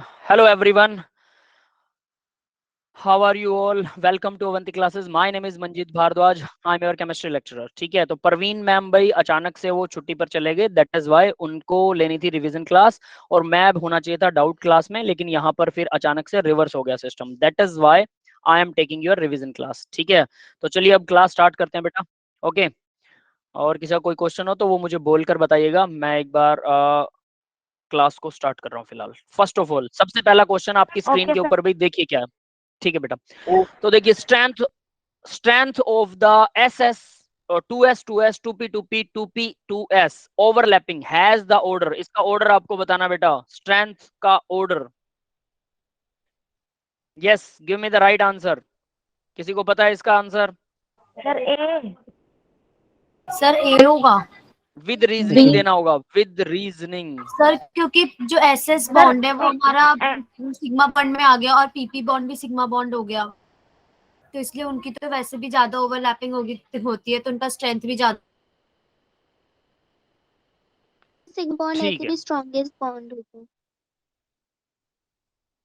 Hello everyone. How are you all? Welcome to Avanti classes. My name is Manjeet Bhardwaj. I'm your chemistry lecturer. ठीक है, तो Parveen ma'am भाई अचानक से वो छुट्टी पर चले गए. That is why उनको लेनी थी रिवीजन क्लास और मैं होना चाहिए था डाउट क्लास में, लेकिन यहाँ पर फिर अचानक से रिवर्स हो गया system. That is why I am taking your revision class. ठीक है, तो चलिए अब क्लास स्टार्ट करते हैं बेटा. ओके, और किसी का कोई क्वेश्चन हो तो वो मुझे बोलकर बताइएगा. मैं एक बार क्लास को स्टार्ट कर रहा हूँ फिलहाल. फर्स्ट ऑफ ऑल सबसे पहला क्वेश्चन आपकी स्क्रीन के ऊपर भी देखिए क्या है. ठीक है बेटा, तो देखिए strength of the SS 2S 2S 2P 2P 2P 2S overlapping has the order. इसका ऑर्डर आपको बताना बेटा, स्ट्रेंथ का order. Yes, give me the right answer. किसी को पता है इसका आंसर? सर ए होगा. विद रीजनिंग देना होगा, विद रीजनिंग. सर क्योंकि जो एसएस बॉन्ड है वो हमारा सिग्मा बॉन्ड में आ गया और पीपी बॉन्ड भी सिग्मा बॉन्ड हो गया, तो इसलिए उनकी तो वैसे भी ज्यादा ओवरलैपिंग होती है, तो उनका स्ट्रेंथ भी ज्यादा. सिग्मा बॉन्ड ठीक ऐसे है, भी स्ट्रॉन्गेस्ट बॉन्ड होता है.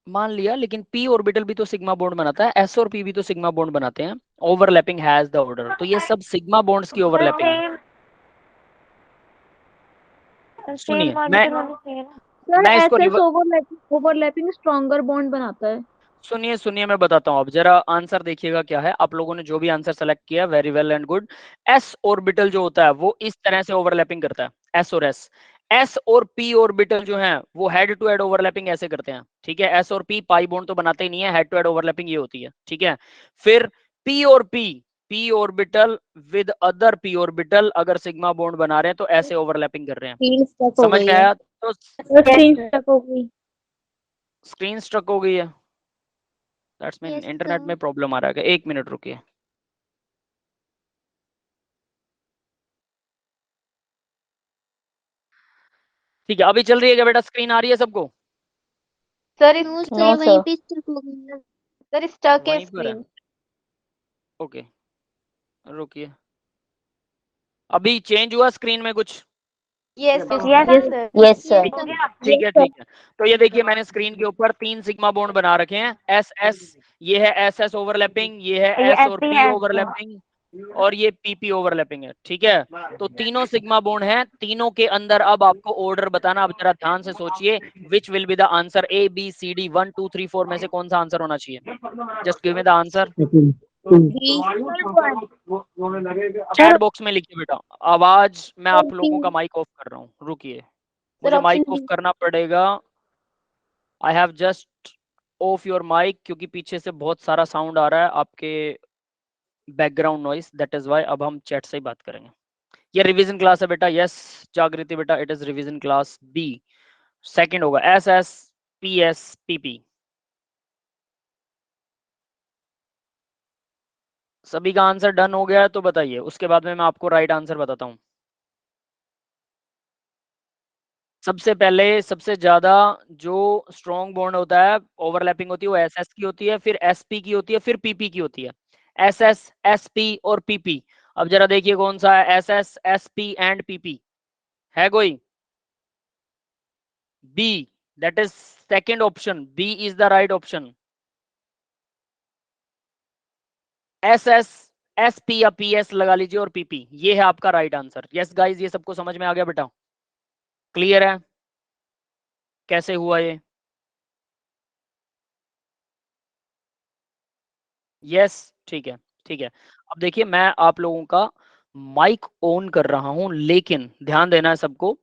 मान लिया, लेकिन पी ऑर्बिटल भी तो सिग्मा बॉन्ड बनाता है, एस और पी भी तो सिग्मा बॉन्ड बनाते हैं. ओवरलैपिंग हैज द ऑर्डर, तो ये सब सिग्मा बॉन्ड्स की ओवरलैपिंग है. सुनिए, मैं इसको ओवरलैपिंग स्ट्रॉन्गर बॉन्ड बनाता है. सुनिए मैं बताता हूँ. अब जरा आंसर देखिएगा क्या है. आप लोगों ने जो भी आंसर सेलेक्ट किया very well and good. S orbital जो होता है वो इस तरह से ओवरलैपिंग करता है, एस और एस. एस और पी ऑर्बिटल जो है वो हेड टू हेड ओवरलैपिंग ऐसे करते हैं. ठीक है, एस और पी पाई बॉन्ड तो बनाते ही नहीं है, हेड टू हेड ओवरलैपिंग ये होती है. ठीक है, फिर पी और P orbital with other P orbital अगर सिग्मा बॉन्ड बना रहे हैं तो ऐसे ओवरलैपिंग कर रहे हैं. समझ में आया? तो स्क्रीन स्ट्रक हो गई है. दैट्स मीन इंटरनेट में प्रॉब्लम आ रहा है. एक मिनट रुकिए. ठीक है, अभी चल रही है क्या बेटा? स्क्रीन आ रही है सबको? सर वहीं पे स्टक हो गई है. सर स्टक है वहीं पर है. स्क्रीन. ओके, रुकिए. अभी चेंज हुआ स्क्रीन में कुछ? Yes sir. ठीक है. तो ये देखिए, मैंने स्क्रीन के ऊपर 3 सिग्मा बॉन्ड बना रखे हैं. एस एस, ये है एस एस ओवरलैपिंग, ये है एस और पी ओवरलैपिंग, और ये पीपी ओवरलैपिंग है. ठीक है, तो तीनों सिग्मा बॉन्ड हैं. तीनों के अंदर अब आपको ऑर्डर बताना. अब जरा ध्यान से सोचिए, which will be the answer. A B C D 1 2 3 4 में से कौन सा आंसर होना चाहिए? Just give me the answer. Chat box में लिखिए बेटा. आवाज मैं आप लोगों का माइक ऑफ कर रहा हूँ, रुकिए. मुझे माइक ऑफ करना पड़ेगा. I have just off your mic, क्योंकि पीछे से बहुत सारा साउंड आ रहा है, आपके background noise. That is why अब हम चैट से ही बात करेंगे. ये रिवीजन क्लास है बेटा. यस जागृति बेटा, it is revision class B. Second होगा S S P S P P. सभी का आंसर डन हो गया है तो बताइए, उसके बाद में मैं आपको राइट आंसर बताता हूँ. सबसे पहले सबसे ज्यादा जो स्ट्रॉन्ग बॉन्ड होता है, ओवरलैपिंग होती है, वो एस एस की होती है, फिर एस पी की होती है, फिर पीपी की होती है. एस एस एस पी और पीपी. अब जरा देखिए कौन सा है S S S P and PP. है कोई? B, that is second option. B is the right option. S S S P या पी एस लगा लीजिए और पीपी, ये है आपका राइट आंसर. यस गाइज, ये सबको समझ में आ गया बेटा? क्लियर है कैसे हुआ ये? यस, ठीक है. ठीक है, अब देखिए मैं आप लोगों का माइक ऑन कर रहा हूं, लेकिन ध्यान देना है सबको.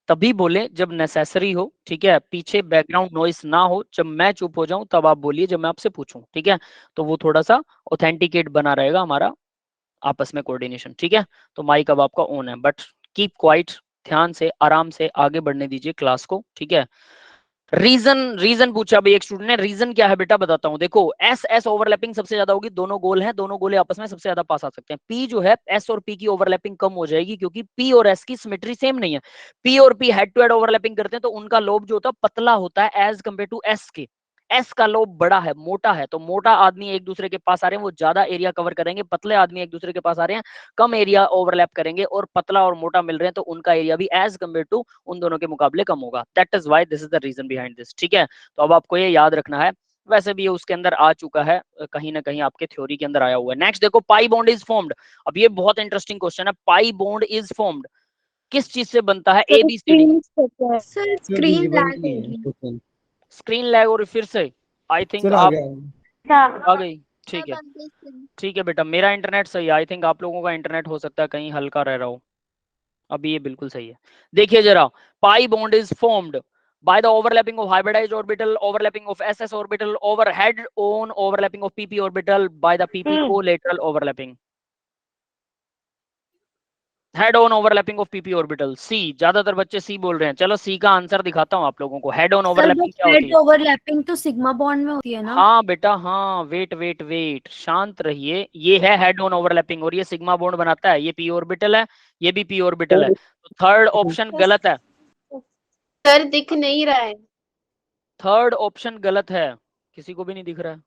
तभी बोले जब नेसेसरी हो. ठीक है, पीछे बैकग्राउंड नॉइस ना हो. जब मैं चुप हो जाऊं तब आप बोलिए, जब मैं आपसे पूछूं. ठीक है, तो वो थोड़ा सा ऑथेंटिकेट बना रहेगा हमारा आपस में कोऑर्डिनेशन. ठीक है, तो माइक अब आपका ऑन है, बट कीप क्वाइट. ध्यान से आराम से आगे बढ़ने दीजिए क्लास को. ठीक है, रीजन पूछा भाई एक स्टूडेंट ने. रीजन क्या है बेटा बताता हूं. देखो, एस एस ओवरलैपिंग सबसे ज्यादा होगी. दोनों गोल हैं, दोनों गोले आपस में सबसे ज्यादा पास आ सकते हैं. पी जो है, एस और पी की ओवरलैपिंग कम हो जाएगी, क्योंकि पी और एस की सिमेट्री सेम नहीं है. पी और P head to head overlapping करते हैं, तो उनका लोब जो होता है पतला होता है एज कंपेयर टू एस के. एस का लोब बड़ा है, मोटा है, तो मोटा आदमी एक दूसरे के पास आ रहे हैं, वो ज्यादा एरिया कवर करेंगे, पतले आदमी एक दूसरे के पास आ रहे हैं, कम एरिया ओवरलैप करेंगे, और पतला और मोटा मिल रहे हैं तो उनका एरिया भी एज कम्पेयर टू उन दोनों के मुकाबले कम होगा। That is why this is the reason behind this. ठीक है, तो अब आपको ये याद रखना है, वैसे भी ये उसके अंदर आ चुका है, कहीं ना कहीं आपके थ्योरी के अंदर आया हुआ है। नेक्स्ट देखो, पाई बॉन्ड इज फॉर्म्ड। अब ये बहुत इंटरेस्टिंग क्वेश्चन है, पाई बॉन्ड इज फॉर्म्ड किस चीज से बनता है? A B C D. Sir screen lag होगी। स्क्रीन लैग और फिर से आई थिंक सर आ आप गया। आ गई। ठीक है, ठीक है बेटा, मेरा इंटरनेट सही है, आई थिंक आप लोगों का इंटरनेट हो सकता है कहीं हल्का रह रहा हो। अभी ये बिल्कुल सही है। देखिए जरा, pi bond is formed by the overlapping of hybridized orbital, overlapping of ss orbital, over head on overlapping of pp orbital, by the pp collateral overlapping, head on overlapping of pp orbital. See, ज्यादातर बच्चे सी बोल रहे हैं, चलो सी का answer दिखाता हूं आप लोगों को। हेड ऑन ओवरलैपिंग क्या होती हेड है? ओवरलैपिंग तो सिग्मा बॉन्ड में होती है ना? हाँ बेटा हाँ, वेट वेट वेट, शांत रहिए, ये है हेड ऑन ओवरलैपिंग और ये सिग्मा बॉन्ड बनाता है, ये पी ऑर्बिटल है, ये भी पी ऑर्बिटल है, तो थर्ड ऑप्शन गलत है। सर दिख नहीं रहा है। थर्ड ऑप्शन गलत है, किसी को भी नहीं दिख रहा है?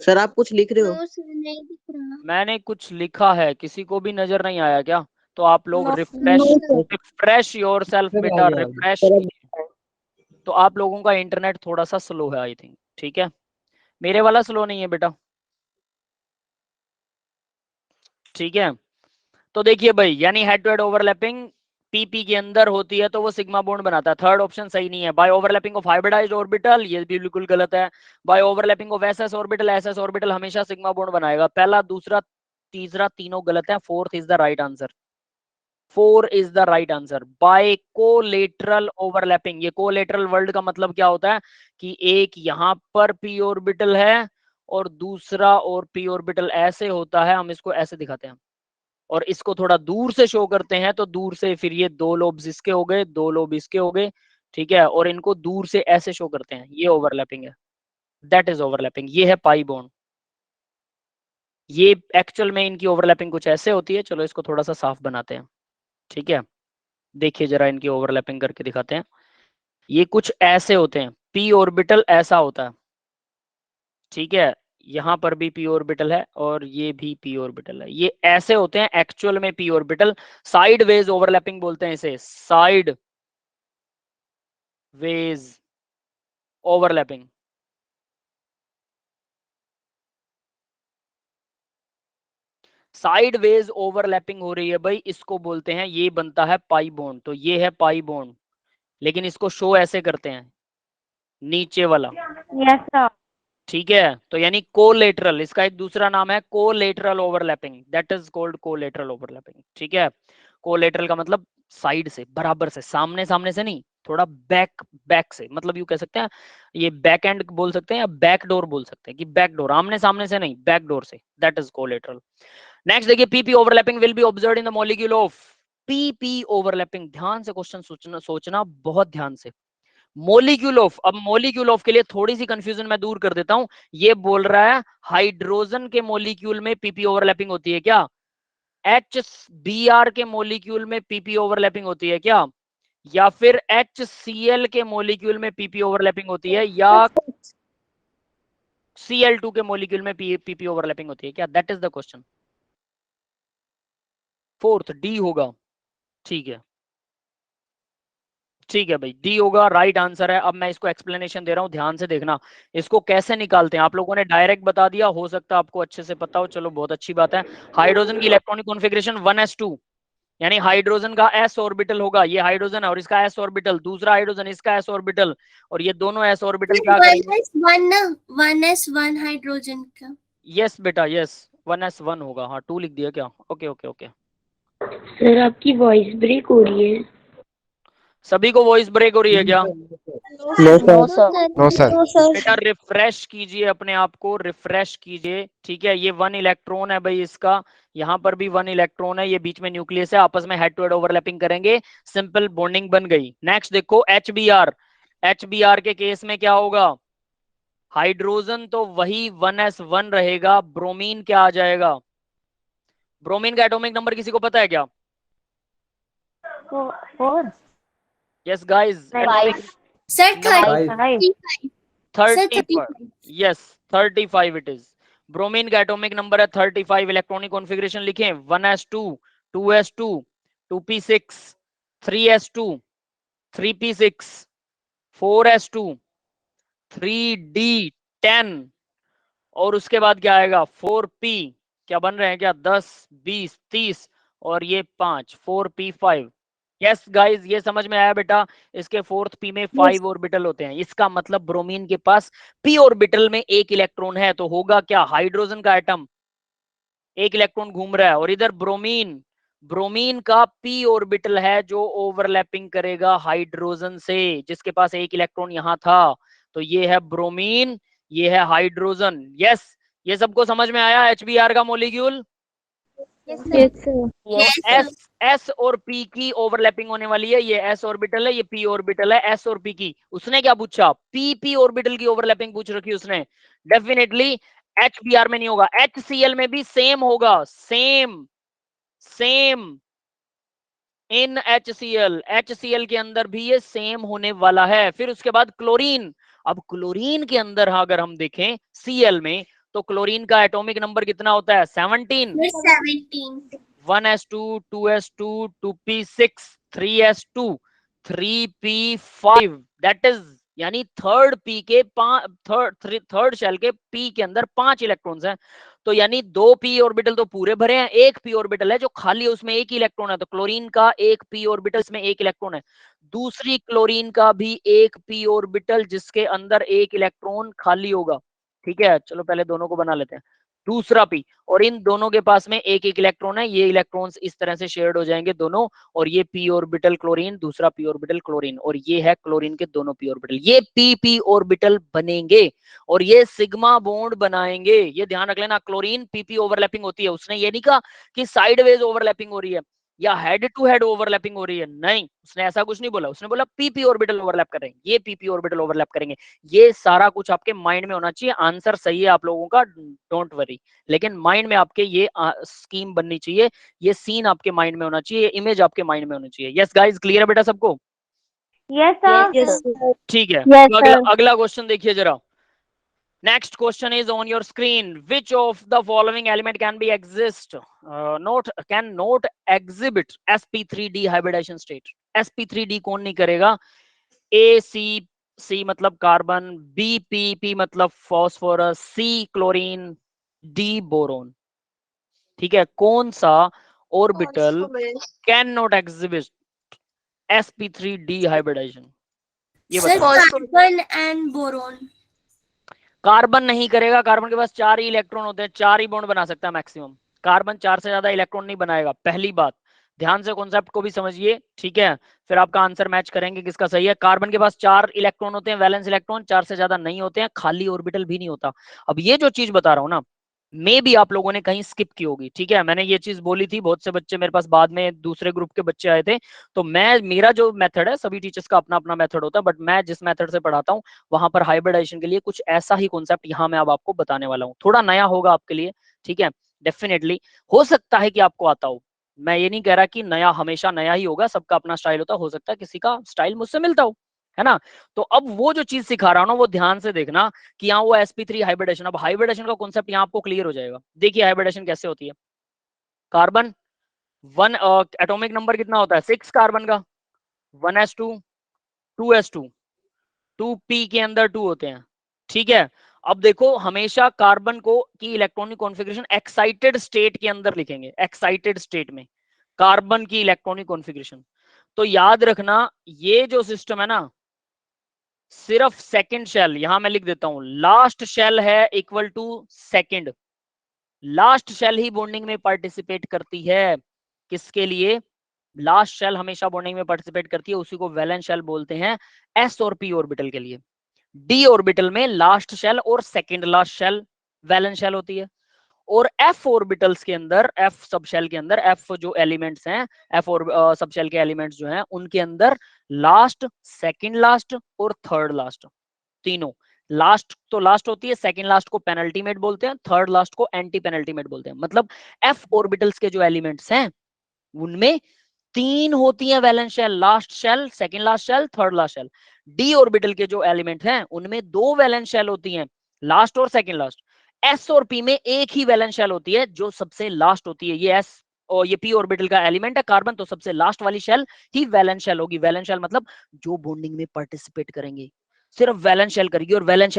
सर आप कुछ लिख रहे हो? नो सर नहीं दिख रहा। मैंने कुछ लिखा है, किसी को भी नजर नहीं आया क्या? तो आप लोग No, रिफ्रेश योरसेल्फ सर, आ बेटा, गया। रिफ्रेश। तो आप लोगों का इंटरनेट थोड़ा सा स्लो है आई थिंक। ठीक है, मेरे वाला स्लो नहीं है बेटा। ठीक है, तो देखिए भाई, यानी head to head overlapping PP के अंदर होती है तो वो सिग्मा बॉन्ड बनाता है। थर्ड ऑप्शन सही नहीं है। By overlapping of hybridised orbital, ये भी बिल्कुल गलत है। By overlapping of s s orbital, s s orbital हमेशा सिग्मा बॉन्ड बनाएगा। पहला, दूसरा, तीसरा, तीनों गलत है। Fourth is the right answer. 4 is the right answer. By collateral overlapping, ये कोलेटरल वर्ड का मतलब क्या होता है कि एक यहां पर पी ऑर्बिटल है और दूसरा और पी ऑर्बिटल ऐसे होता है, हम इसको ऐसे दिखाते हैं और इसको थोड़ा दूर से शो करते हैं, तो दूर से फिर ये दो लोब्स इसके हो गए, दो लोब इसके हो गए। ठीक है, और इनको दूर से ऐसे शो करते हैं, ये ओवरलैपिंग है, दैट इज ओवरलैपिंग। ये है पाई बॉन्ड। ये एक्चुअल में इनकी ओवरलैपिंग कुछ ऐसे होती है। चलो इसको थोड़ा सा साफ बनाते हैं। ठीक है, देखिए जरा इनकी ओवरलैपिंग करके दिखाते हैं। ये कुछ ऐसे होते हैं, पी ऑर्बिटल ऐसा होता है। ठीक है, यहां पर भी पी ऑर्बिटल है और ये भी पी ऑर्बिटल है, ये ऐसे होते हैं एक्चुअल में P orbital. Sideways overlapping बोलते हैं इसे, sideways overlapping. Sideways overlapping हो रही है भाई, इसको बोलते हैं, ये बनता है पाई बॉन्ड। तो ये है पाई बॉन्ड, लेकिन इसको शो ऐसे करते हैं, नीचे वाला। Yes sir. ठीक है, तो यानी कोलेटरल, इसका एक दूसरा नाम है collateral overlapping, that is called collateral overlapping. ठीक है, कोलेटरल का मतलब साइड से, बराबर से, सामने सामने से नहीं, थोड़ा बैक बैक से, मतलब यू कह सकते हैं, ये बैक एंड बोल सकते हैं या बैक डोर बोल सकते हैं, कि बैक डोर, आमने सामने से नहीं, बैक डोर से, दैट इज कोलेटरल। नेक्स्ट देखिए, PP overlapping will be observed in the molecule of PP overlapping. ध्यान से क्वेश्चन सोचना बहुत ध्यान से। मोलिक्यूल ऑफ, अब मोलिक्यूल ऑफ के लिए थोड़ी सी कंफ्यूजन मैं दूर कर देता हूं। ये बोल रहा है हाइड्रोजन के मोलिक्यूल में पीपी ओवरलैपिंग होती है क्या? HBr के मोलिक्यूल में पीपी ओवरलैपिंग होती है क्या? या फिर HCl के मोलिक्यूल में पीपी ओवरलैपिंग होती है, या Cl2 के मोलिक्यूल में पीपी ओवरलैपिंग होती है क्या? That is the question. Fourth D होगा। ठीक है, ठीक है भाई, डी होगा, राइट आंसर है। अब मैं इसको एक्सप्लेनेशन दे रहा हूं, ध्यान से देखना। इसको कैसे निकालते हैं, आप लोगों ने डायरेक्ट बता दिया, हो सकता है आपको अच्छे से पता हो, चलो बहुत अच्छी बात है। हाइड्रोजन की इलेक्ट्रॉनिक कॉन्फ़िगरेशन 1s2, यानी हाइड्रोजन का s ऑर्बिटल होगा, ये हाइड्रोजन है और इसका s ऑर्बिटल, दूसरा हाइड्रोजन इसका s ऑर्बिटल, और ये दोनों s ऑर्बिटल क्या करेंगे? 1s1 हाइड्रोजन का। यस बेटा, यस, 1s1 होगा। हाँ, 2 लिख दिया क्या? Okay okay okay. सर आपकी वॉइस ब्रेक हो रही है। सभी को वॉइस ब्रेक हो रही है क्या? No sir. No sir. बेटा रिफ्रेश कीजिए अपने आप को, रिफ्रेश कीजिए। ठीक है, ये 1 इलेक्ट्रॉन है भाई इसका, यहाँ पर भी 1 इलेक्ट्रॉन है, ये बीच में न्यूक्लियस है, आपस में हेड टू हेड ओवरलैपिंग करेंगे, सिंपल बॉन्डिंग बन गई। नेक्स्ट देखो HBr, HBr के केस में क्या होगा? हाइड्रोजन तो वही 1s1 रहेगा, ब्रोमीन क्या आ जाएगा? ब्रोमीन का एटॉमिक नंबर किसी को पता है क्या? 4 यस गाइस, सर 5 30 30 पर, यस 35 इट इज। ब्रोमीन का एटॉमिक नंबर है 35। इलेक्ट्रॉनिक कॉन्फ़िगरेशन लिखें 1s2 2s2 2p6 3s2 3p6 4s2 3d10 और उसके बाद क्या आएगा 4p। क्या बन रहे हैं क्या 10 20 30 और ये 5 4p5। यस गाइस, ये समझ में आया बेटा? इसके फोर्थ पी में 5 ऑर्बिटल होते हैं। इसका मतलब ब्रोमीन के पास p ऑर्बिटल में एक इलेक्ट्रॉन है, तो होगा क्या हाइड्रोजन का एटम एक इलेक्ट्रॉन घूम रहा है, और इधर ब्रोमीन, ब्रोमीन का p ऑर्बिटल है जो ओवरलैपिंग करेगा हाइड्रोजन से, जिसके पास एक इलेक्ट्रॉन यहां था। तो ये है ब्रोमीन, ये है हाइड्रोजन। यस, ये सबको समझ में आया HBr का मॉलिक्यूल? एस और पी की ओवरलैपिंग होने वाली है। ये एस ऑर्बिटल है, ये पी ऑर्बिटल है, एस और पी की। उसने क्या पूछा? पी ऑर्बिटल की ओवरलैपिंग पूछ रखी उसने। डेफिनेटली HBr में नहीं होगा, HCl में भी सेम होगा, सेम इन HCl के अंदर भी ये सेम होने वाला है। फिर उसके बाद क्लोरीन। अब क्लोरीन के अंदर अगर हम देखें Cl में, तो क्लोरीन का एटॉमिक नंबर कितना होता है? 17। 17 1s2 2s2 2p6 3s2 3p5 that is, यानी थर्ड पी के थर्ड शेल के पी के अंदर 5 इलेक्ट्रॉन्स हैं। तो यानी 2 पी ऑर्बिटल तो पूरे भरे हैं, एक पी ऑर्बिटल है जो खाली है, उसमें एक ही इलेक्ट्रॉन है। तो क्लोरीन का एक पी ऑर्बिटल, इसमें एक इलेक्ट्रॉन है। दूसरी क्लोरीन का भी एक पी ऑर्बिटल जिसके अंदर एक इलेक्ट्रॉन खाली होगा। ठीक है, चलो पहले दोनों को बना लेते हैं। दूसरा पी, और इन दोनों के पास में एक एक इलेक्ट्रॉन है। ये इलेक्ट्रॉन्स इस तरह से शेयर्ड हो जाएंगे दोनों, और ये पी ऑर्बिटल क्लोरीन, दूसरा पी ऑर्बिटल क्लोरीन, और ये है क्लोरीन के दोनों पी ऑर्बिटल। ये पी ऑर्बिटल बनेंगे और ये सिग्मा बॉन्ड बनाएंगे। ये ध्यान रख लेना, क्लोरीन पी ओवरलैपिंग होती है। उसने ये नहीं कहा कि साइडवेज ओवरलैपिंग हो रही है या हेड टू हेड ओवरलैपिंग हो रही है, नहीं, उसने ऐसा कुछ नहीं बोला। उसने बोला पी ऑर्बिटल ओवरलैप करेंगे, ये पी ऑर्बिटल ओवरलैप करेंगे। ये सारा कुछ आपके माइंड में होना चाहिए। आंसर सही है आप लोगों का, डोंट वरी, लेकिन माइंड में आपके ये स्कीम बननी चाहिए, ये सीन आपके माइंड में होना चाहिए, इमेज आपके माइंड में होनी चाहिए। यस गाइस, क्लियर है बेटा सबको? Yes sir. ठीक है, Yes, तो sir. अगला क्वेश्चन देखिए जरा। Next question is on your screen. Which of the following element can be cannot exhibit sp3d hybridization state? sp3d कौन नहीं करेगा? A C मतलब कार्बन, B P मतलब phosphorus, C chlorine, D boron. ठीक है, कौन सा orbital can not exhibit sp3d hybridisation? ये सर बताओ। Carbon and boron. कार्बन नहीं करेगा, कार्बन के पास 4 ही इलेक्ट्रॉन होते हैं, 4 ही बॉन्ड बना सकता है मैक्सिमम। कार्बन 4 से ज्यादा इलेक्ट्रॉन नहीं बनाएगा, पहली बात। ध्यान से कॉन्सेप्ट को भी समझिए, ठीक है? फिर आपका आंसर मैच करेंगे किसका सही है। कार्बन के पास 4 इलेक्ट्रॉन होते हैं, वैलेंस इलेक्ट्रॉन, 4 से ज्यादा नहीं होते हैं, खाली ऑर्बिटल भी नहीं होता। अब ये जो चीज बता रहा हूं ना, मे भी आप लोगों ने कहीं स्किप की होगी, ठीक है? मैंने ये चीज बोली थी, बहुत से बच्चे मेरे पास बाद में दूसरे ग्रुप के बच्चे आए थे, तो मेरा जो मेथड है, सभी टीचर्स का अपना अपना मेथड होता है, बट मैं जिस मेथड से पढ़ाता हूँ वहां पर हाइब्रिडाइजेशन के लिए कुछ ऐसा ही कॉन्सेप्ट यहाँ मैं अब आपको बताने वाला हूँ। थोड़ा नया होगा आपके लिए, ठीक है? डेफिनेटली हो सकता है कि आपको आता हो, मैं ये नहीं कह रहा कि नया हमेशा नया ही होगा, सबका अपना स्टाइल होता है, हो सकता है किसी का स्टाइल मुझसे मिलता हो, है ना? तो अब वो जो चीज सिखा रहा हूं ना, वो ध्यान से देखना कि यहाँ वो sp3 हाइब्रिडेशन। अब हाइब्रिडेशन का कॉन्सेप्ट यहाँ आपको क्लियर हो जाएगा। देखिए हाइब्रिडेशन कैसे होती है। कार्बन 1 एटॉमिक नंबर कितना होता है? 6 कार्बन का, 1s2 2s2 2p के अंदर 2 होते हैं, ठीक है? अब देखो, हमेशा कार्बन को की इलेक्ट्रॉनिक कॉन्फ़िगरेशन एक्साइटेड स्टेट के अंदर लिखेंगे, एक्साइटेड स्टेट में कार्बन की इलेक्ट्रॉनिक कॉन्फ़िगरेशन। तो याद रखना, ये जो सिस्टम है ना, सिर्फ सेकंड शेल, यहां मैं लिख देता हूं, लास्ट शेल है equal to second. Last shell ही बॉन्डिंग में पार्टिसिपेट करती है। किसके लिए? लास्ट शेल हमेशा बॉन्डिंग में पार्टिसिपेट करती है, उसी को वैलेंस शेल बोलते हैं। एस और पी ऑर्बिटल के लिए, डी ऑर्बिटल में लास्ट शेल और second last shell valence shell होती है। और एफ ऑर्बिटल्स के अंदर, एफ सब शेल के अंदर, एफ जो एलिमेंट्स हैं, एफ और सब शेल के एलिमेंट्स जो हैं, उनके अंदर लास्ट, सेकंड लास्ट और थर्ड लास्ट, तीनों। लास्ट तो लास्ट होती है, सेकंड लास्ट को पेनल्टीमेट बोलते हैं, थर्ड लास्ट को एंटी पेनल्टीमेट बोलते हैं। मतलब एफ ऑर्बिटल्स के जो एलिमेंट्स हैं उनमें 3 होती है valence shell, last shell, second last shell, third last shell. D orbital के जो एलिमेंट हैं उनमें 2 वैलेंस शेल होती हैं, लास्ट और सेकंड लास्ट। एस और पी में एक ही वैलेंस शेल होती है जो सबसे लास्ट होती है। ये एस और ये पी ऑर्बिटल का एलिमेंट है कार्बन, तो सबसे लास्ट वाली शेल ही वैलेंस शेल होगी। वैलेंस शेल मतलब जो बॉन्डिंग में पार्टिसिपेट करेंगे, सिर्फ वैलेंस शेल करेगी। और वैलेंस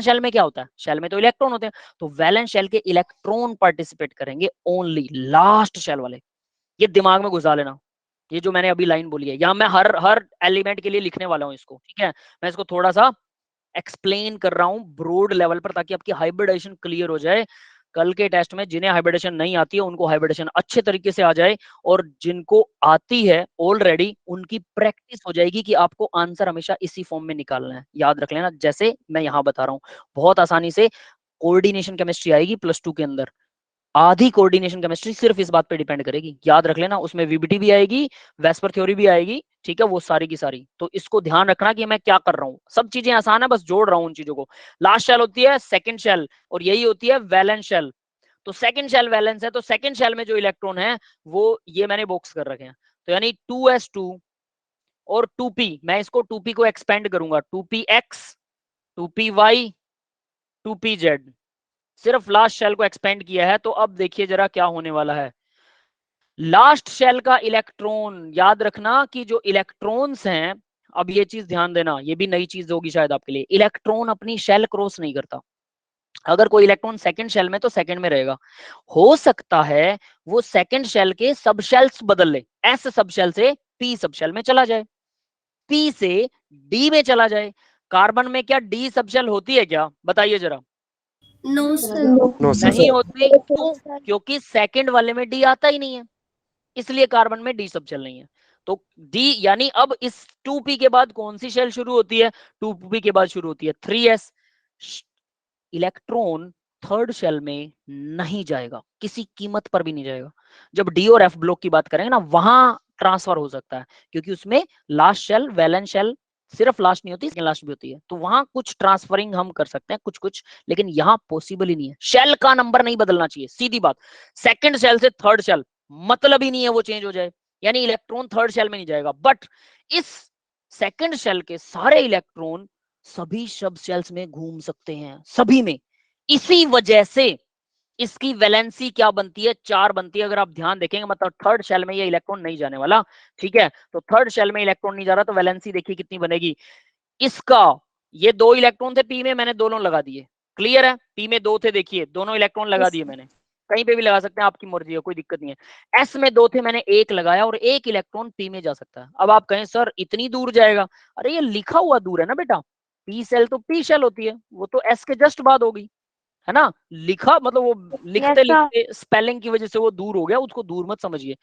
शेल में क्या होता है, शेल में तो इलेक्ट्रॉन होते हैं, तो वैलेंस शेल के इलेक्ट्रॉन पार्टिसिपेट करेंगे ओनली लास्ट शेल वाले। ये दिमाग में घुसा लेना, ये जो मैंने अभी लाइन बोली है, यहाँ मैं हर एलिमेंट के लिए लिखने वाला हूँ इसको, ठीक है। मैं इसको थोड़ा सा एक्सप्लेन कर रहा हूँ ब्रॉड लेवल पर, ताकि आपकी हाइब्रिडेशन क्लियर हो जाए। कल के टेस्ट में जिन्हें हाइब्रिडेशन नहीं आती है उनको हाइब्रिडेशन अच्छे तरीके से आ जाए, और जिनको आती है ऑलरेडी उनकी प्रैक्टिस हो जाएगी कि आपको आंसर हमेशा इसी फॉर्म में निकालना है। याद रख लेना, जैसे मैं यहाँ बता रहा हूँ, बहुत आसानी से कोऑर्डिनेशन केमिस्ट्री आएगी +2 के अंदर। आधी कोऑर्डिनेशन केमिस्ट्री सिर्फ इस बात पे डिपेंड करेगी, याद रख लेना। उसमें वीबीटी भी आएगी, वेस्पर थ्योरी भी आएगी, ठीक है, वो सारी की सारी। तो इसको ध्यान रखना कि मैं क्या कर रहा हूँ, सब चीजें आसान है, बस जोड़ रहा हूँ उन चीजों को। लास्ट शेल होती है सेकंड शेल, और यही होती है वैलेंस शेल। तो सेकंड शेल वैलेंस है, तो सेकंड शेल में जो इलेक्ट्रॉन है वो ये मैंने बॉक्स कर रखे हैं, तो यानी 2s2 और 2p। मैं इसको 2p को एक्सपेंड करूंगा, 2px 2py 2pz, सिर्फ लास्ट शेल को एक्सपेंड किया है। तो अब देखिए जरा क्या होने वाला है। लास्ट शेल का इलेक्ट्रॉन, याद रखना कि जो इलेक्ट्रॉन्स हैं, अब ये चीज ध्यान देना, ये भी नई चीज होगी शायद आपके लिए, इलेक्ट्रॉन अपनी शेल क्रॉस नहीं करता। अगर कोई इलेक्ट्रॉन सेकंड शेल में तो सेकंड में रहेगा, हो सकता है वो सेकंड शेल के सब शेल्स बदल ले, एस सब शेल से पी सब शेल में चला जाए, पी से डी में चला जाए। कार्बन में क्या डी सब शेल होती है क्या, बताइए जरा। No sir. नहीं होती, क्यों? क्योंकि सेकंड वाले में डी आता ही नहीं है, इसलिए कार्बन में डी सब शेल नहीं है। तो डी यानी अब इस 2p के बाद कौन सी शेल शुरू होती है, 2p के बाद शुरू होती है 3s। इलेक्ट्रॉन थर्ड शेल में नहीं जाएगा, किसी कीमत पर भी नहीं जाएगा। जब डी और एफ ब्लॉक की बात करेंगे ना, वहां ट्रांसफर हो सकता है, क्योंकि उसमें लास्ट शेल वैलेंस शेल सिर्फ लास्ट नहीं होती, लास्ट भी होती है, तो वहां कुछ ट्रांसफरिंग हम कर सकते हैं, कुछ कुछ, लेकिन यहाँ पॉसिबल ही नहीं है। शेल का नंबर नहीं बदलना चाहिए, सीधी बात। सेकंड शेल से थर्ड शेल मतलब ही नहीं है वो चेंज हो जाए, यानी इलेक्ट्रॉन थर्ड शेल में नहीं जाएगा। बट इस सेकंड शेल के सारे इलेक्ट्रॉन सभी सब शेल्स में घूम सकते हैं, सभी में। इसी वजह से इसकी वैलेंसी क्या बनती है, 4 बनती है। अगर आप ध्यान देखेंगे, मतलब थर्ड शेल में ये इलेक्ट्रॉन नहीं जाने वाला, ठीक है, तो थर्ड शेल में इलेक्ट्रॉन नहीं जा रहा, तो वैलेंसी देखिए कितनी बनेगी इसका। ये 2 इलेक्ट्रॉन थे पी में, मैंने दोनों लगा दिए, क्लियर है। पी में 2 थे, देखिए दोनों इलेक्ट्रॉन लगा दिए मैंने, कहीं पे भी लगा सकते हैं, आपकी मर्जी है, कोई दिक्कत नहीं है। एस में 2 थे, मैंने 1 लगाया, और 1 इलेक्ट्रॉन पी में जा सकता है। अब आप कहें सर इतनी दूर जाएगा, अरे ये लिखा हुआ दूर है ना बेटा, पी सेल तो पी शेल होती है, वो तो एस के जस्ट बाद होगी, है ना। लिखा मतलब वो लिखते लिखते स्पेलिंग की वजह से वो दूर हो गया, उसको दूर मत समझिए।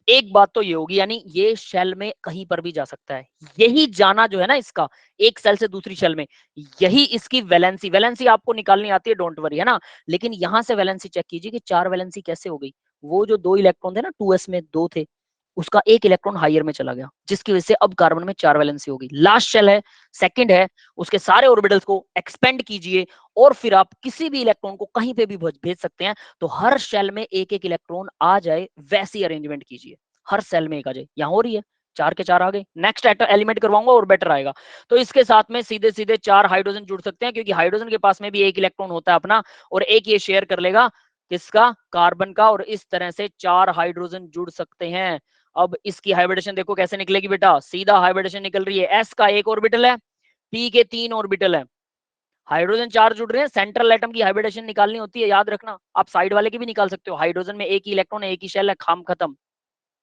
एक बात तो ये होगी, यानी ये शेल में कहीं पर भी जा सकता है। यही जाना जो है ना इसका, एक सेल से दूसरी शेल में, यही इसकी वैलेंसी आपको निकालनी आती है, डोंट वरी, है ना। लेकिन यहां से वैलेंसी चेक कीजिए कि 4 वैलेंसी कैसे हो गई। वो जो 2 इलेक्ट्रॉन थे ना, 2s में 2 थे, उसका 1 इलेक्ट्रॉन हायर में चला गया, जिसकी वजह से अब कार्बन में 4 वैलेंसी होगी। लास्ट शेल है, सेकंड है, उसके सारे ऑर्बिटल्स को एक्सपेंड कीजिए, और फिर आप किसी भी इलेक्ट्रॉन को कहीं पे भी भेज सकते हैं, तो हर शेल में 1-1 इलेक्ट्रॉन आ जाए, वैसी अरेंजमेंट कीजिए, हर सेल में 1 आ जाए। यहाँ हो रही है, 4 के 4 आ गए। नेक्स्ट एलिमेंट करवाऊंगा और बेटर आएगा। तो इसके साथ में सीधे सीधे 4 हाइड्रोजन जुड़ सकते हैं, क्योंकि हाइड्रोजन के पास में भी 1 इलेक्ट्रॉन होता है अपना, और 1 ये शेयर कर लेगा किसका, कार्बन का, और इस तरह से 4 हाइड्रोजन जुड़ सकते हैं। अब इसकी हाइब्रिडेशन देखो कैसे निकलेगी बेटा, सीधा हाइब्रिडेशन निकल रही है। एस का 1 ऑर्बिटल है, पी के 3 ऑर्बिटल है, हाइड्रोजन 4 जुड़ रहे हैं। सेंट्रल एटम की हाइब्रिडेशन निकालनी होती है, याद रखना। आप साइड वाले की भी निकाल सकते हो, हाइड्रोजन में 1 ही इलेक्ट्रॉन है, 1 ही शेल है, काम खत्म।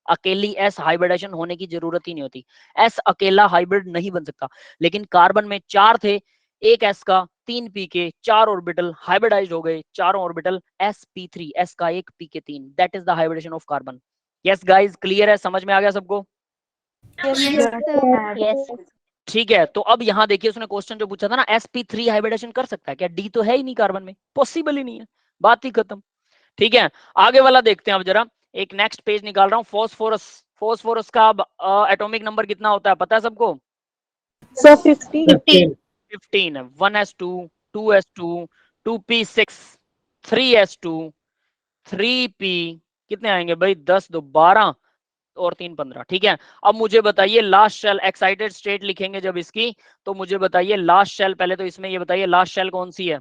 अकेली एस हाइब्रिडेशन होने की जरूरत ही नहीं होती, एस अकेला हाइब्रिड नहीं बन सकता। लेकिन कार्बन में 4 थे, 1 एस का 3 पी के, 4 ऑर्बिटल हाइब्रिडाइज हो गए, चारों ऑर्बिटल sp3, एस का 1 पी के 3, that is the hybridisation of carbon. Yes guys, clear है, समझ में आ गया सबको? Yes. ठीक है। तो अब यहाँ देखिए, उसने क्वेश्चन जो पूछा था ना, sp3 हाइब्रिडेशन कर सकता है क्या, डी तो है ही नहीं कार्बन में, पॉसिबल ही नहीं है, बात ही खत्म। ठीक है, आगे वाला देखते हैं अब जरा। एक नेक्स्ट पेज निकाल रहा हूँ। फास्फोरस, फास्फोरस का एटॉमिक नंबर कितना होता है, पता है सबको? 15 है। 1s2, 2s2, 2p6, 3s2, 3p, कितने आएंगे भाई, 10 2 12, और 3 15, ठीक है। अब मुझे बताइए लास्ट शेल, एक्साइटेड स्टेट लिखेंगे जब इसकी, तो मुझे बताइए लास्ट शेल, पहले तो इसमें ये बताइए लास्ट शेल कौन सी है?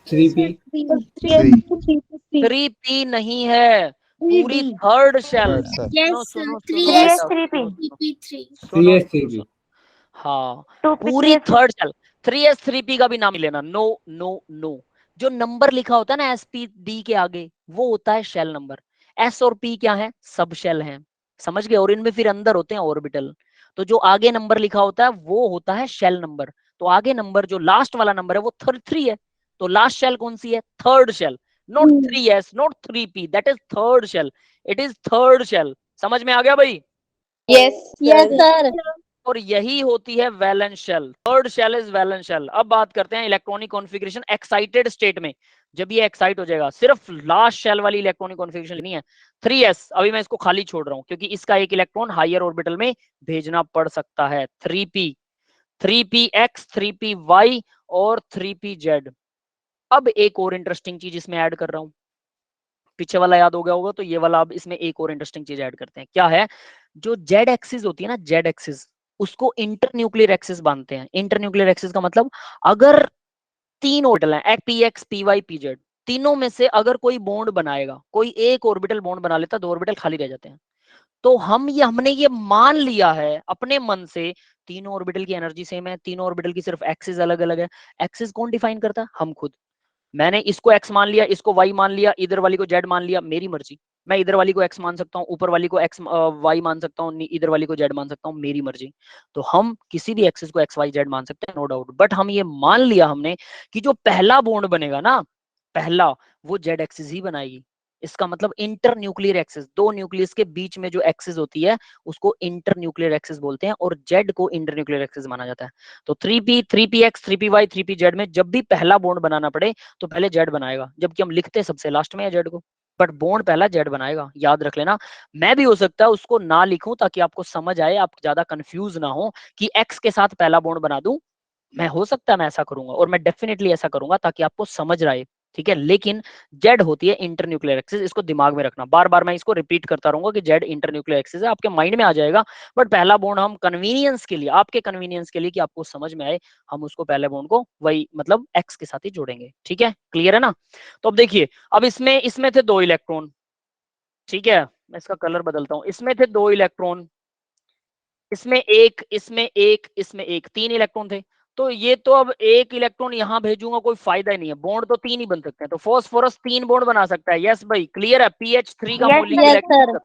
3p 3p नहीं है, पूरी थर्ड शेल। Yes, sir. सुनो 3s, बेटा, 3p3. सुनो 3s3p हाँ, 2p पूरी थर्ड शेल। 3s3p का भी नाम नहीं लेना, नो नो नो। जो नंबर लिखा होता है ना SP D के आगे, वो होता है शेल नंबर। S और P क्या है? सब शेल हैं, समझ गए? और इनमें फिर अंदर होते हैं ऑर्बिटल। तो जो आगे नंबर लिखा होता है वो होता है शेल नंबर। तो आगे नंबर जो लास्ट वाला नंबर है वो 3 है। तो लास्ट शेल कौन सी है? Third shell. Not 3s, not 3p, that is third shell. It is third shell. समझ में आ गया भाई? Yes, sir. और यही होती है valence shell. Third shell is valence shell. अब बात करते हैं इलेक्ट्रॉनिक कॉन्फ़िगरेशन एक्साइटेड स्टेट में, जब ये एक्साइट हो जाएगा। सिर्फ लास्ट शेल वाली इलेक्ट्रॉनिक कॉन्फ़िगरेशन नहीं है। 3s अभी मैं इसको खाली छोड़ रहा हूं क्योंकि इसका एक इलेक्ट्रॉन हायर ऑर्बिटल में भेजना पड़ सकता है। 3p, 3px, 3py और 3pz। अब एक और इंटरेस्टिंग चीज इसमें ऐड कर रहा हूं, पीछे वाला याद हो गया होगा, तो ये वाला अब इसमें एक और इंटरेस्टिंग चीज ऐड करते हैं। क्या है? जो जेड एक्सिस होती है ना, जेड एक्सिस, उसको इंटरन्यूक्लियर एक्सिस बांधते हैं। इंटरन्यूक्लियर एक्सिस का मतलब, अगर 3 ऑर्बिटल हैं, px, py, pz, तीनों में से अगर कोई बॉन्ड बनाएगा, कोई एक ऑर्बिटल बॉन्ड बना लेता, 2 ऑर्बिटल खाली रह जाते हैं। तो हमने ये मान लिया है अपने मन से, तीनों ऑर्बिटल की एनर्जी सेम है, तीनों ऑर्बिटल की सिर्फ एक्सिस अलग अलग है। एक्सिस कौन डिफाइन करता है? हम खुद। मैंने इसको x मान लिया, इसको y मान लिया, इधर वाली को z मान लिया, मेरी मर्जी। मैं इधर वाली को x मान सकता हूँ, ऊपर वाली को y मान सकता हूँ, इधर वाली को z मान सकता हूँ, मेरी मर्जी। तो हम किसी भी एक्सिस को x y z मान सकते हैं, नो डाउट। बट हम ये मान लिया हमने कि जो पहला बॉन्ड बनेगा ना, पहला, वो z एक्सिस ही बनाएगी। इसका मतलब इंटर न्यूक्लियर एक्सिस, 2 न्यूक्लियस के बीच में जो एक्सिस होती है उसको इंटर न्यूक्लियर एक्सिस बोलते हैं, और z को इंटर न्यूक्लियर एक्सिस माना जाता है। तो 3p, 3px, 3py, 3pz में जब भी पहला बॉन्ड बनाना पड़े तो पहले जेड बनाएगा, जबकि हम लिखते सबसे लास्ट में है जेड को, बट बॉन्ड पहला जेड बनाएगा, याद रख लेना। मैं भी हो सकता है उसको ना लिखूं ताकि आपको समझ आए, आप ज्यादा कंफ्यूज ना हो कि एक्स के साथ पहला बॉन्ड बना दूं। मैं हो सकता है मैं ऐसा करूंगा, और मैं डेफिनेटली ऐसा करूंगा ताकि आपको समझ रहा है, ठीक है। लेकिन जेड होती है इंटरन्यूक्लियर एक्सिस, इसको दिमाग में रखना। बार बार मैं इसको रिपीट करता रहूंगा कि जेड इंटरन्यूक्लियर एक्सिस है, आपके माइंड में आ जाएगा। बट पहला बॉन्ड हम कन्वीनियंस के लिए, आपके कन्वीनियंस के लिए कि आपको समझ में आए, हम उसको पहले बॉन्ड को वही मतलब एक्स के साथ ही जोड़ेंगे, ठीक है। क्लियर है ना? तो अब देखिए, अब इसमें थे 2 इलेक्ट्रॉन, ठीक है। मैं इसका कलर बदलता हूं। इसमें थे 2 इलेक्ट्रॉन, इसमें एक, इसमें एक, इसमें एक, 3 इलेक्ट्रॉन थे। तो ये तो अब एक इलेक्ट्रॉन यहां भेजूंगा, कोई फायदा ही नहीं है, बॉन्ड तो 3 ही बन सकते हैं। तो फास्फोरस 3 बॉन्ड बना सकता है। यस भाई, क्लियर है? pH3 का मॉलिक्यूल।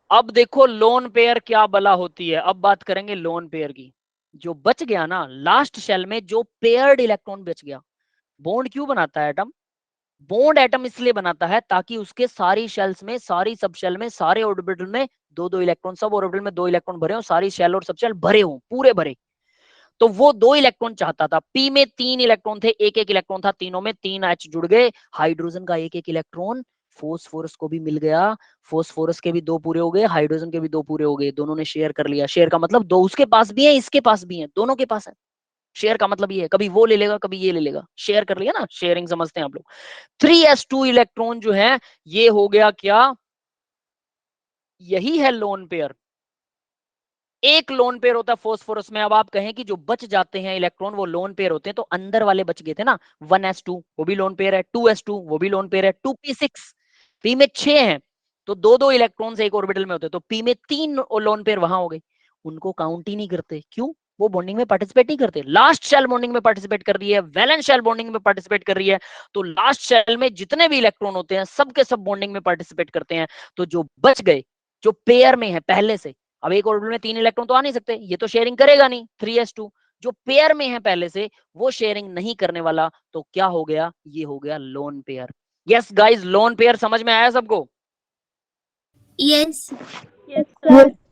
अब देखो लोन पेयर क्या बला होती है। अब बात करेंगे लोन पेयर की। जो बच गया ना लास्ट शेल में, जो पेयर्ड इलेक्ट्रॉन बच गया, बॉन्ड क्यों बनाता है एटम? बॉन्ड एटम इसलिए बनाता है ताकि उसके सारी शेल्स में, सारी सब शेल में, सारे ऑर्बिटल में 2-2 इलेक्ट्रॉन, सब ऑर्बिटल में 2 इलेक्ट्रॉन भरे हो, सारी शेल और सब शेल भरे हो, पूरे भरे। तो वो 2 इलेक्ट्रॉन चाहता था। पी में 3 इलेक्ट्रॉन थे, एक एक इलेक्ट्रॉन था तीनों में, 3 H जुड़ गए, हाइड्रोजन का एक एक इलेक्ट्रॉन फोस्फोरस को भी मिल गया। फोस्फोरस के भी 2 पूरे हो गए, हाइड्रोजन के भी 2 पूरे हो गए, दोनों ने शेयर कर लिया। शेयर का मतलब 2 उसके पास भी है, इसके पास भी है, दोनों के पास है। शेयर का मतलब ये है, कभी वो ले लेगा, कभी ये ले लेगा, शेयर कर लिया ना, शेयरिंग समझते हैं आप लोग। 3s2 इलेक्ट्रॉन जो है, ये हो गया क्या? यही है लोन पेयर। एक लोन पेयर होता है फोस्फोरस में। अब आप कहें कि जो बच जाते हैं इलेक्ट्रॉन वो लोन पेयर होते हैं, तो अंदर वाले बच गए थे ना, 1s2 वो भी लोन पेयर है, 2s2 वो भी लोन पेयर है, 2p6, p में 6 हैं, तो 2-2 इलेक्ट्रॉन्स एक ऑर्बिटल में होते हैं, तो p में 3 लोन पेयर वहां हो गए। उनको काउंट ही नहीं करते, क्यों? वो बॉन्डिंग में पार्टिसिपेट नहीं करते। लास्ट शेल बॉन्डिंग में पार्टिसिपेट कर रही है, वैलेंस शेल बॉन्डिंग में पार्टिसिपेट कर रही है। तो लास्ट शेल में जितने भी इलेक्ट्रॉन होते हैं सब के सब बॉन्डिंग में पार्टिसिपेट करते हैं। तो जो बच गए, जो पेयर में है पहले से, अब एक ऑर्बिटल में 3 इलेक्ट्रॉन तो आ नहीं सकते, ये तो शेयरिंग करेगा नहीं, 3s2। जो पेयर में है पहले से, वो शेयरिंग नहीं करने वाला, तो क्या हो गया? ये हो गया lone pair. Yes guys, lone pair समझ में आया सबको? Yes.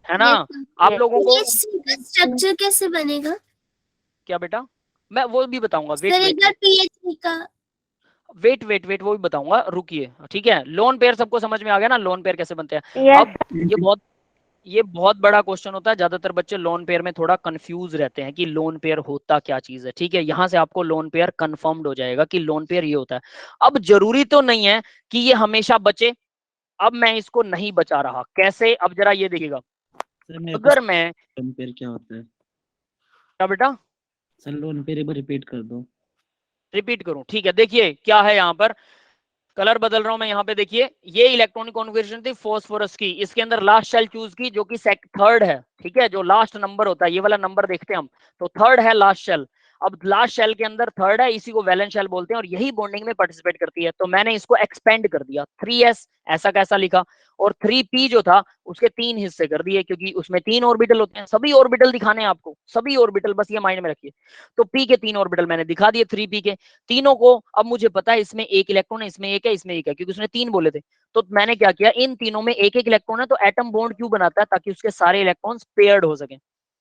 है ना? आप लोगों को PH3 का स्ट्रक्चर कैसे बनेगा? क्या बेटा? मैं वो भी बताऊंगा, वेट सर एक वेट बार PH3 का वेट वेट वेट वो भी बताऊंगा, रुकिए, ठीक है। लोन पेयर सबको समझ में आ गया ना, लोन पेयर कैसे बनते हैं? Yes. अब ये बहुत ये बहुत बड़ा क्वेश्चन होता है, ज्यादातर बच्चे लोन पेयर में थोड़ा कंफ्यूज रहते हैं कि लोन पेयर होता क्या चीज है। ठीक है, यहाँ से आपको लोन पेयर कंफर्म्ड हो जाएगा कि लोन पेयर ये होता है। अब जरूरी तो नहीं है कि ये हमेशा बचे। अब मैं इसको नहीं बचा रहा, कैसे? अब जरा ये देखिएगा, अगर मैं लोन पेयर क्या होता है क्या बेटा सर? लोन पेयर एक बार रिपीट कर दो। रिपीट करूं? ठीक है, देखिए क्या है यहाँ पर, कलर बदल रहा हूं मैं यहाँ पे। देखिए ये इलेक्ट्रॉनिक कॉन्फ़िगरेशन थी फास्फोरस की, इसके अंदर लास्ट शेल चूज की जो कि थर्ड है। ठीक है, जो लास्ट नंबर होता है, ये वाला नंबर देखते हैं हम, तो थर्ड है लास्ट शेल। अब लास्ट शेल के अंदर थर्ड है, इसी को वैलेंस शेल बोलते हैं और यही बॉन्डिंग में पार्टिसिपेट करती है। तो मैंने इसको एक्सपेंड कर दिया, 3s ऐसा कैसा लिखा, और 3p जो था उसके 3 हिस्से कर दिए, क्योंकि उसमें 3 ऑर्बिटल होते हैं। सभी ऑर्बिटल दिखाने हैं आपको, सभी ऑर्बिटल, बस ये माइंड में रखिए। तो p के 3 ऑर्बिटल मैंने दिखा दिए, 3p के तीनों को। अब मुझे पता है इसमें एक इलेक्ट्रॉन है, इसमें एक है, इसमें एक है, क्योंकि उसने 3 बोले थे। तो मैंने क्या किया, इन तीनों में एक एक इलेक्ट्रॉन है, तो एटम बॉन्ड क्यों बनाता है? ताकि उसके सारे इलेक्ट्रॉन्स पेयर्ड हो सके।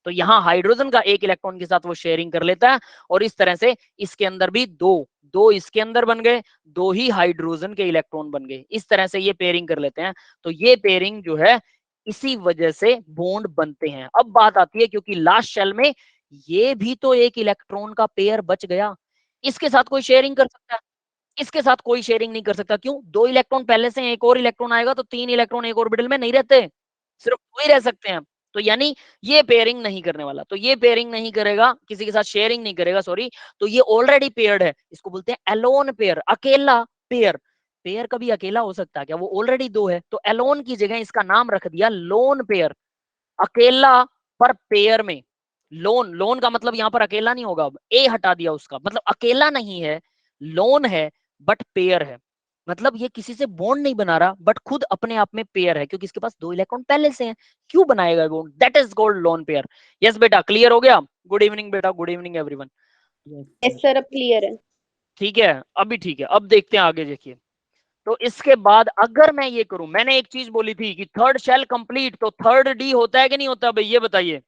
तो यहाँ हाइड्रोजन का एक इलेक्ट्रॉन के साथ वो शेयरिंग कर लेता है, और इस तरह से इसके अंदर भी दो इसके अंदर बन गए, 2 ही हाइड्रोजन के इलेक्ट्रॉन बन गए। इस तरह से ये पेयरिंग कर लेते हैं। तो ये पेयरिंग जो है इसी वजह से बॉन्ड बनते हैं। अब बात आती है, क्योंकि लास्ट शेल में ये भी तो एक इलेक्ट्रॉन का पेयर बच गया, इसके साथ कोई शेयरिंग कर सकता है? इसके साथ कोई शेयरिंग नहीं कर सकता। क्यों? 2 इलेक्ट्रॉन पहले से, एक और इलेक्ट्रॉन आएगा तो 3 इलेक्ट्रॉन एक ऑर्बिटल में नहीं रहते, सिर्फ 2 ही रह सकते हैं। तो यानी ये पेयरिंग नहीं करने वाला, तो ये पेयरिंग नहीं करेगा, किसी के साथ शेयरिंग नहीं करेगा, सॉरी। तो ये ऑलरेडी पेयर्ड है, इसको बोलते हैं एलोन पेयर, अकेला पेयर। पेयर कभी अकेला हो सकता है क्या? वो ऑलरेडी 2 है, तो एलोन की जगह इसका नाम रख दिया लोन पेयर, अकेला पर पेयर में। लोन, लोन का मतलब यहाँ पर अकेला नहीं होगा, अब ए हटा दिया उसका, मतलब अकेला नहीं है, लोन है बट पेयर है। मतलब ये किसी से बॉन्ड नहीं बना रहा, बट खुद अपने आप में पेयर है, क्योंकि इसके पास 2 इलेक्ट्रॉन पहले से हैं। क्यों बनाएगा bond? That is called lone pair. Yes बेटा, क्लियर हो गया? गुड इवनिंग बेटा, good evening everyone. Yes sir, अब क्लियर है। ठीक है, अभी ठीक है। अब देखते हैं आगे, देखिए। तो इसके बाद अगर मैं ये करूं, मैंने एक चीज बोली थी कि थर्ड शेल कंप्लीट, तो थर्ड डी होता है कि नहीं होता भाई, ये बताइए।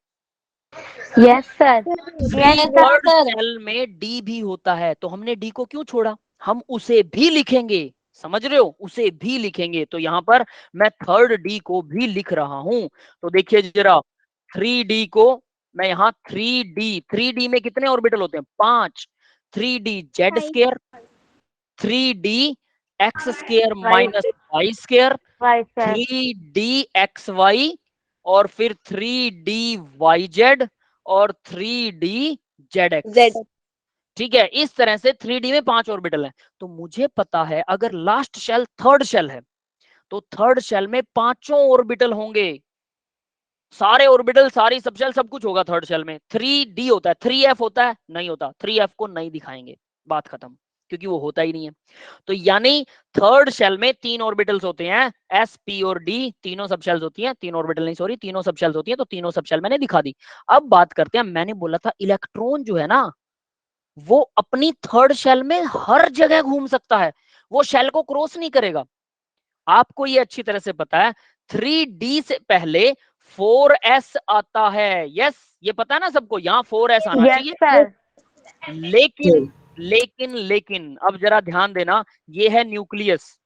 Yes sir. थर्ड शेल में डी भी होता है, तो हमने डी को क्यों छोड़ा? हम उसे भी लिखेंगे, समझ रहे हो, उसे भी लिखेंगे। तो यहां पर मैं थर्ड डी को भी लिख रहा हूं। तो देखिए जरा, 3d को मैं यहाँ 3d में कितने ऑर्बिटल होते हैं? 5। 3d Z square, 3d X square minus Y square, 3d X Y, और फिर 3d वाई जेड, और 3d जेड एक्स। ठीक है, इस तरह से 3d में 5 ऑर्बिटल है। तो मुझे पता है अगर लास्ट शेल थर्ड शेल है, तो थर्ड शेल में 5 ऑर्बिटल होंगे, सारे ऑर्बिटल, सारी सबशेल, सब कुछ होगा थर्ड शेल में। 3d होता है, 3f होता है? नहीं होता, 3f को नहीं दिखाएंगे, बात खत्म, क्योंकि वो होता ही नहीं है। तो यानी थर्ड शेल में 3 ऑर्बिटल्स होते हैं, s, p और d, तीनों सबशेल्स होती हैं, 3 ऑर्बिटल नहीं, सॉरी, तीनों सबशेल्स होती हैं। तो तीनों सबशेल मैंने दिखा दी। अब बात करते हैं, मैंने बोला था इलेक्ट्रॉन जो है ना, वो अपनी थर्ड शेल में हर जगह घूम सकता है, वो शेल को क्रॉस नहीं करेगा। आपको ये अच्छी तरह से पता है, 3d से पहले 4s आता है। यस, ये पता है ना सबको, यहाँ 4s आना चाहिए। लेकिन अब जरा ध्यान देना, ये है न्यूक्लियस,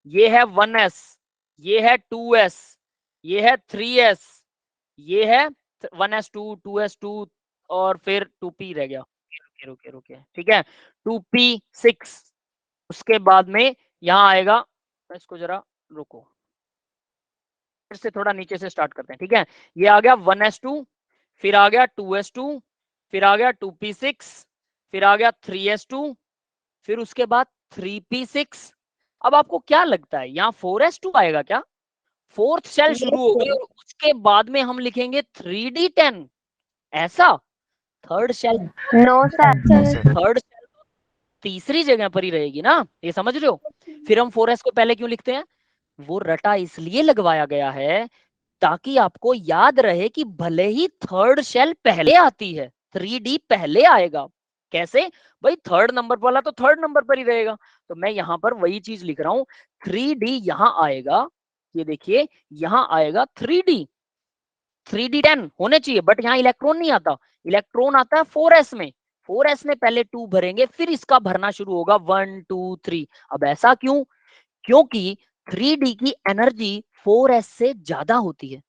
ये है 1s, ये है 2s, ये है 3s, ये है 1s2, 2s2, और फिर 2p रह गया। रुके, ठीक है, 2p6। उसके बाद में यहाँ आएगा, इसको जरा रुको, फिर से थोड़ा नीचे से स्टार्ट करते हैं। ठीक है, ये आ गया 1s2, फिर आ गया 2s2, फिर आ गया 2p6, फिर आ गया 3s2, फिर उसके बाद 3p6। अब आपको क्या लगता है यहाँ 4s2 आएगा क्या? फोर्थ शेल शुरू हो गई, और उसके बाद में हम लिखेंगे 3d10, ऐसा? Third shell no sir. Third shell तीसरी जगह पर ही रहेगी ना, ये समझ रहे हो? फिर हम 4s को पहले क्यों लिखते हैं? वो रटा इसलिए लगवाया गया है ताकि आपको याद रहे कि भले ही थर्ड शेल पहले आती है, 3d पहले आएगा। कैसे भाई? थर्ड नंबर वाला तो थर्ड नंबर पर ही रहेगा। तो मैं यहाँ पर वही चीज लिख रहा हूं, 3d यहाँ आएगा, ये देखिए यहाँ आएगा 3d10 होने चाहिए, बट यहाँ इलेक्ट्रॉन नहीं आता, इलेक्ट्रॉन आता है 4s में। 4s में पहले 2 भरेंगे, फिर इसका भरना शुरू होगा 1 2 3। अब ऐसा क्यों? क्योंकि 3d की एनर्जी 4s से ज्यादा होती है,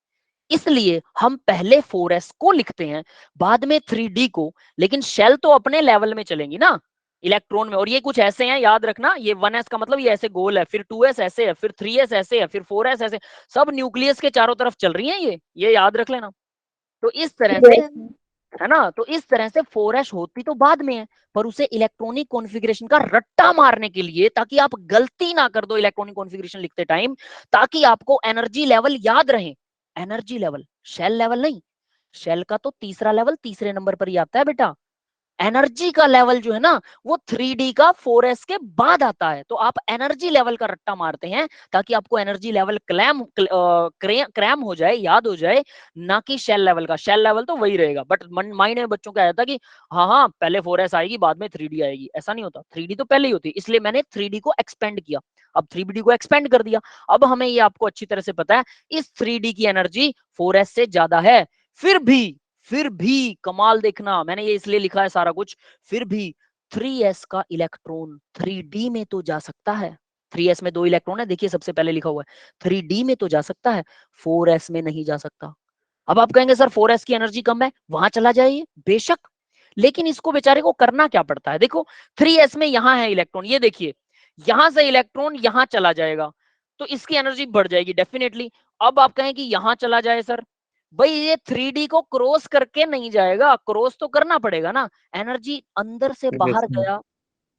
इसलिए हम पहले 4s को लिखते हैं, बाद में 3d को, लेकिन शेल तो अपने लेवल में चलेंगी ना इलेक्ट्रॉन में। और ये कुछ ऐसे हैं, याद रखना, ये 1s का मतलब ये ऐसे गोल है, फिर 2s ऐसे है, फिर 3s ऐसे है, फिर 4s ऐसे, सब न्यूक्लियस के चारों तरफ चल रही हैं ये याद रख लेना। तो इस तरह से, है ना, तो इस तरह से 4s होती तो बाद में है, पर उसे इलेक्ट्रॉनिक कॉन्फ़िगरेशन का रट्टा मारने के लिए, ताकि आप गलती ना कर दो इलेक्ट्रॉनिक कॉन्फ़िगरेशन लिखते टाइम, ताकि आपको एनर्जी लेवल याद रहे। एनर्जी लेवल, शेल लेवल नहीं, शेल का तो तीसरा लेवल तीसरे नंबर पर ही आता है बेटा। एनर्जी का लेवल जो है ना वो 3D का 4s के बाद आता है। तो आप एनर्जी लेवल का रट्टा मारते हैं ताकि आपको एनर्जी लेवल क्रैम हो जाए, याद हो जाए, ना कि शेल लेवल का। शेल लेवल तो वही रहेगा, बट माइंड में बच्चों का आया था कि हाँ पहले 4s आएगी बाद में 3D आएगी, ऐसा नहीं होता। 3D तो पहले ही होती है, इसलिए मैंने 3D को एक्सपेंड किया, अब 3D को एक्सपेंड कर दिया। अब हमें ये आपको अच्छी तरह से पता है इस 3D की एनर्जी 4s से ज्यादा है। फिर भी कमाल देखना, मैंने ये इसलिए लिखा है सारा कुछ, फिर भी 3s का इलेक्ट्रॉन 3D में तो जा सकता है। 3s में 2 इलेक्ट्रॉन है, देखिए सबसे पहले लिखा हुआ है 3D में तो जा सकता है, 4s में नहीं जा सकता। अब आप कहेंगे सर 4s की एनर्जी कम है, वहां चला जाइए, बेशक, लेकिन इसको बेचारे को करना क्या पड़ता है। देखो 3s में यहां है इलेक्ट्रॉन, ये देखिए यहां से इलेक्ट्रॉन यहां चला जाएगा तो इसकी एनर्जी बढ़ जाएगी डेफिनेटली। अब आप कहें कि यहां चला जाए सर, भाई ये 3D को क्रॉस करके नहीं जाएगा, क्रॉस तो करना पड़ेगा ना। एनर्जी अंदर से बाहर गया,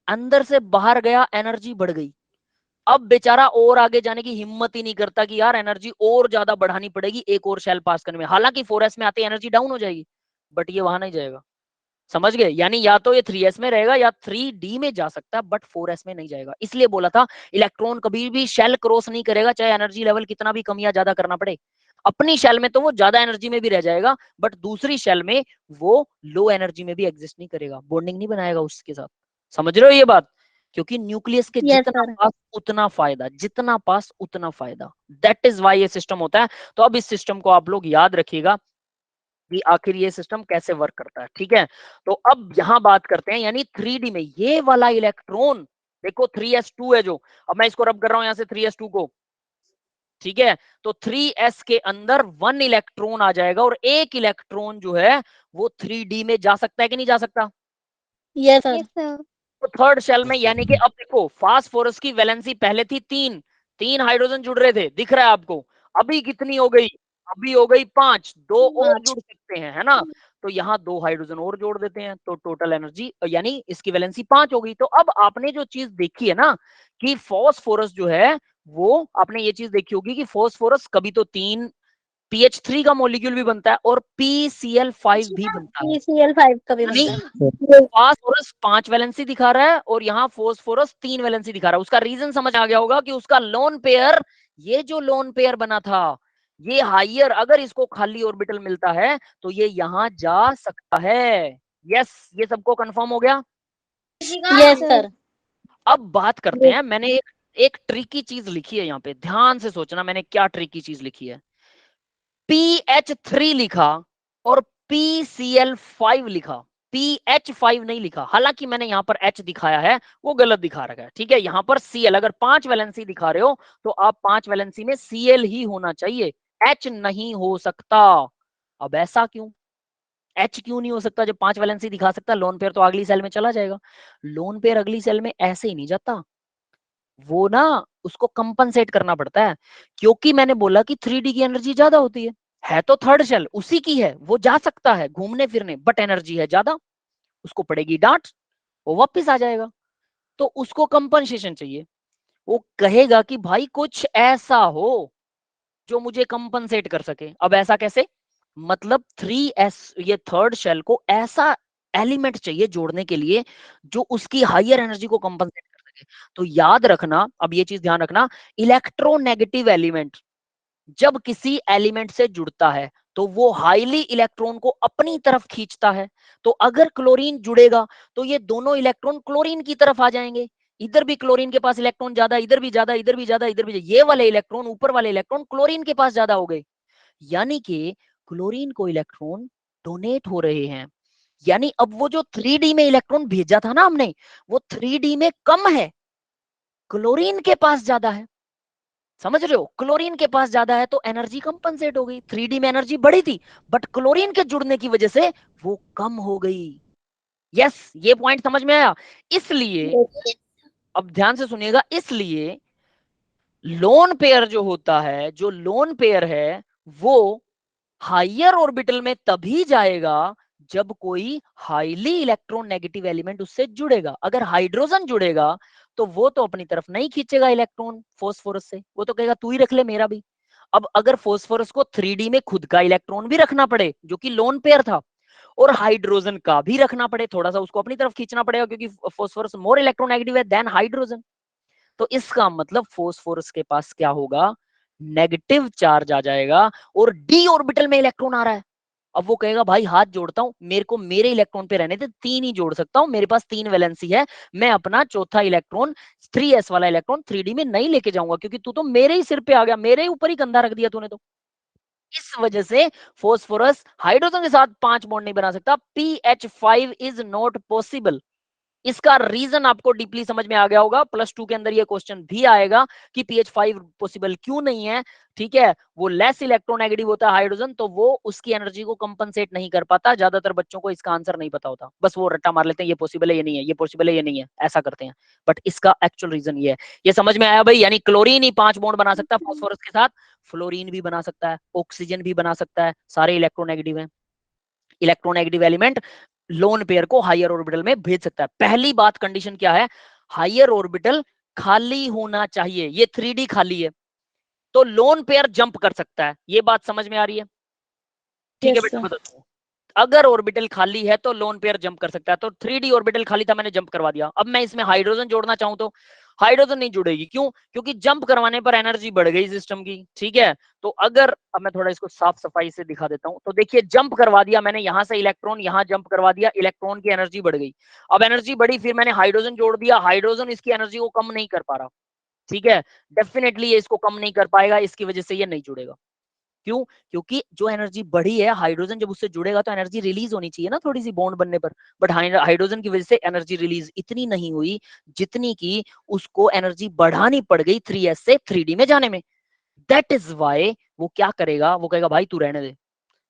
अंदर से बाहर गया, एनर्जी बढ़ गई। अब बेचारा और आगे जाने की हिम्मत ही नहीं करता कि यार एनर्जी और ज्यादा बढ़ानी पड़ेगी एक और शेल पास करने में। हालांकि 4s में आते एनर्जी डाउन हो जाएगी, बट ये वहां नहीं जाएगा, समझ गए। यानी या तो ये 3s में रहेगा या 3D में जा सकता है, बट 4s में नहीं जाएगा। इसलिए बोला था इलेक्ट्रॉन कभी भी शेल क्रॉस नहीं करेगा, चाहे एनर्जी लेवल कितना भी कम या ज्यादा करना पड़े। अपनी शेल में तो वो ज्यादा एनर्जी में भी रह जाएगा, बट दूसरी शेल में वो लो एनर्जी में भी एग्जिस्ट नहीं करेगा, बॉन्डिंग नहीं बनाएगा उसके साथ। समझ रहे हो ये बात? क्योंकि न्यूक्लियस के जितना पास उतना फायदा, जितना पास उतना फायदा, दैट इज वाई ये सिस्टम होता है। तो अब इस सिस्टम को आप लोग याद रखिएगा कि आखिर ये सिस्टम कैसे वर्क करता है, ठीक है। तो अब यहां बात करते हैं, यानी 3D में ये वाला इलेक्ट्रॉन, देखो 3s2 है जो, अब मैं इसको रब कर रहा हूं यहां से 3s2 को, ठीक है। तो 3s के अंदर 1 इलेक्ट्रॉन आ जाएगा और एक इलेक्ट्रॉन जो है वो 3D में जा सकता है कि नहीं जा सकता? Yes sir. तो थर्ड शेल में, यानी कि अब देखो फास्फोरस की वैलेंसी पहले थी 3 हाइड्रोजन जुड़ रहे थे, दिख रहा है आपको, अभी कितनी हो गई? अभी हो गई 5, 2 और जुड़ सकते हैं, है ना। तो यहाँ 2 हाइड्रोजन और जोड़ देते हैं तो टोटल एनर्जी यानी इसकी वैलेंसी 5 हो गई। तो अब आपने जो चीज देखी है ना कि फास्फोरस जो है, वो आपने ये चीज देखी होगी कि फास्फोरस कभी तो 3 PH3 का मॉलिक्यूल भी बनता है और PCl5 भी बनता है, PCl5 का भी यानी बनता है। फास्फोरस 5 वैलेंसी दिखा रहा है और यहाँ फास्फोरस 3 वैलेंसी दिखा रहा है। उसका रीजन समझ आ गया होगा कि उसका लोन पेयर, ये जो लोन पेयर बना था ये हाइयर, अगर इसको खाली ऑर्बिटल मिलता है तो ये यहाँ जा सकता है। यस, ये सबको कंफर्म हो गया? Yes sir. अब बात करते हैं, मैंने एक ट्रिकी चीज लिखी है यहाँ पे, ध्यान से सोचना मैंने क्या ट्रिकी चीज लिखी है। PH3 लिखा और PCl5 लिखा, PH5 नहीं लिखा। हालांकि मैंने यहाँ पर H दिखाया है वो गलत दिखा रखा है, ठीक है। यहाँ पर Cl, अगर 5 वैलेंसी दिखा रहे हो तो आप 5 वैलेंसी में Cl ही होना चाहिए, H नहीं हो सकता। अब ऐसा क्यों, H क्यों नहीं हो सकता जब 5 वैलेंसी दिखा सकता? लोन पेयर तो अगली सेल में चला जाएगा। लोन पेयर अगली सेल में ऐसे ही नहीं जाता, वो ना उसको कंपनसेट करना पड़ता है, क्योंकि मैंने बोला कि 3D की एनर्जी ज्यादा होती है तो थर्ड शेल उसी की है, वो जा सकता है घूमने फिरने, बट एनर्जी है ज्यादा, उसको पड़ेगी डांट, वो वापस आ जाएगा। तो उसको कंपनसेशन चाहिए, वो कहेगा कि भाई कुछ ऐसा हो जो मुझे कंपनसेट कर सके। अब ऐसा कैसे? मतलब 3s, ये थर्ड शेल को ऐसा एलिमेंट चाहिए जोड़ने के लिए जो उसकी हायर एनर्जी को कंपनसेट कर सके। तो याद रखना, अब ये चीज ध्यान रखना, इलेक्ट्रोनेगेटिव एलिमेंट जब किसी एलिमेंट से जुड़ता है तो वो हाईली इलेक्ट्रॉन को अपनी तरफ खींचता है। तो अगर क्लोरीन जुड़ेगा तो ये दोनों इलेक्ट्रॉन क्लोरीन की तरफ आ जाएंगे, इधर भी क्लोरीन के पास इलेक्ट्रॉन ज्यादा, इधर भी ज्यादा, इधर भी ज्यादा, इधर भी ज्यादा। ये वाले इलेक्ट्रॉन, ऊपर वाले इलेक्ट्रॉन क्लोरीन के पास ज्यादा हो गए, यानी कि क्लोरीन को इलेक्ट्रॉन डोनेट हो रहे हैं। यानी अब वो जो 3D में इलेक्ट्रॉन भेजा था ना हमने, वो 3D में कम है, क्लोरीन के पास ज्यादा है। समझ रहे हो? क्लोरीन के पास ज्यादा है तो एनर्जी कंपनसेट हो गई, 3D में एनर्जी बढ़ी थी बट क्लोरीन के जुड़ने की वजह से वो कम हो गई। यस, ये पॉइंट समझ में आया? इसलिए अब ध्यान से सुनिएगा, इसलिए लोन पेयर जो होता है, जो लोन पेयर है वो हायर ऑर्बिटल में तभी जाएगा जब कोई हाईली इलेक्ट्रॉन नेगेटिव एलिमेंट उससे जुड़ेगा। अगर हाइड्रोजन जुड़ेगा तो वो तो अपनी तरफ नहीं खींचेगा इलेक्ट्रॉन फॉस्फोरस से, वो तो कहेगा तू ही रख ले मेरा भी। अब अगर फॉस्फोरस को 3D में खुद का इलेक्ट्रॉन भी रखना पड़े जो कि लोन पेयर था, और हाइड्रोजन का भी रखना पड़े, थोड़ा सा उसको अपनी तरफ खींचना पड़ेगा क्योंकि फॉस्फोरस मोर इलेक्ट्रोनेगेटिव है देन हाइड्रोजन। तो इसका मतलब फॉस्फोरस के पास क्या होगा, नेगेटिव चार्ज आ जाएगा और डी ऑर्बिटल में इलेक्ट्रॉन आ रहा है। अब वो कहेगा भाई हाथ जोड़ता हूं, मेरे को मेरे इलेक्ट्रॉन पे रहने दे, 3 ही जोड़ सकता हूं, मेरे पास 3 वैलेंसी है, मैं अपना चौथा इलेक्ट्रॉन 3s वाला इलेक्ट्रॉन 3D में नहीं लेके जाऊंगा क्योंकि तू तो मेरे ही सिर पे आ गया, मेरे ही ऊपर ही कंधा रख दिया तूने तो। इस वजह से फॉस्फोरस हाइड्रोजन के साथ 5 बॉन्ड नहीं बना सकता, pH5 इज नॉट पॉसिबल। इसका रीजन आपको डीपली समझ में आ गया होगा, +2 के अंदर ये क्वेश्चन भी आएगा कि pH5 पॉसिबल क्यों नहीं है। ठीक है, वो लेस इलेक्ट्रोनेगेटिव होता है हाइड्रोजन, तो वो उसकी एनर्जी को कंपनसेट नहीं कर पाता। ज्यादातर बच्चों को इसका आंसर नहीं पता होता, बस वो रट्टा मार लेते हैं ये पॉसिबल है ये नहीं है, ये पॉसिबल है ये नहीं है, ऐसा करते हैं। बट इसका एक्चुअल रीजन ये है। ये समझ में आया भाई? यानी क्लोरीन ही 5 बॉन्ड बना सकता है फॉस्फोरस के साथ, फ्लोरीन भी बना सकता है, ऑक्सीजन भी बना सकता है, सारे इलेक्ट्रोनेगेटिव है। इलेक्ट्रोनेगेटिव एलिमेंट लोन पेयर को हायर ऑर्बिटल में भेज सकता है। पहली बात कंडीशन क्या है, हायर ऑर्बिटल खाली होना चाहिए, ये 3D खाली है तो लोन पेयर जंप कर सकता है। ये बात समझ में आ रही है? ठीक है बेटा, बताओ। अगर ऑर्बिटल खाली है तो लोन पेयर जंप कर सकता है, तो 3D ऑर्बिटल खाली था मैंने जंप करवा दिया। अब मैं इसमें हाइड्रोजन जोड़ना चाहूं तो हाइड्रोजन नहीं जुड़ेगी, क्यों? क्योंकि जंप करवाने पर एनर्जी बढ़ गई सिस्टम की। ठीक है, तो अगर अब मैं थोड़ा इसको साफ सफाई से दिखा देता हूं, तो देखिए जंप करवा दिया मैंने, यहां से इलेक्ट्रॉन यहां जंप करवा दिया, इलेक्ट्रॉन की एनर्जी बढ़ गई। अब एनर्जी बढ़ी, फिर मैंने हाइड्रोजन जोड़ दिया, हाइड्रोजन इसकी एनर्जी को कम नहीं कर पा रहा। ठीक है, डेफिनेटली ये इसको कम नहीं कर पाएगा, इसकी वजह से ये नहीं जुड़ेगा। क्यों? क्योंकि जो एनर्जी बढ़ी है, हाइड्रोजन जब उससे जुड़ेगा तो एनर्जी रिलीज होनी चाहिए ना थोड़ी सी बॉन्ड बनने पर, बट हाइड्रोजन की वजह से एनर्जी रिलीज इतनी नहीं हुई जितनी की उसको एनर्जी बढ़ानी पड़ गई 3s से 3D में जाने में। दैट इज वाई वो क्या करेगा, वो कहेगा भाई तू रहने दे,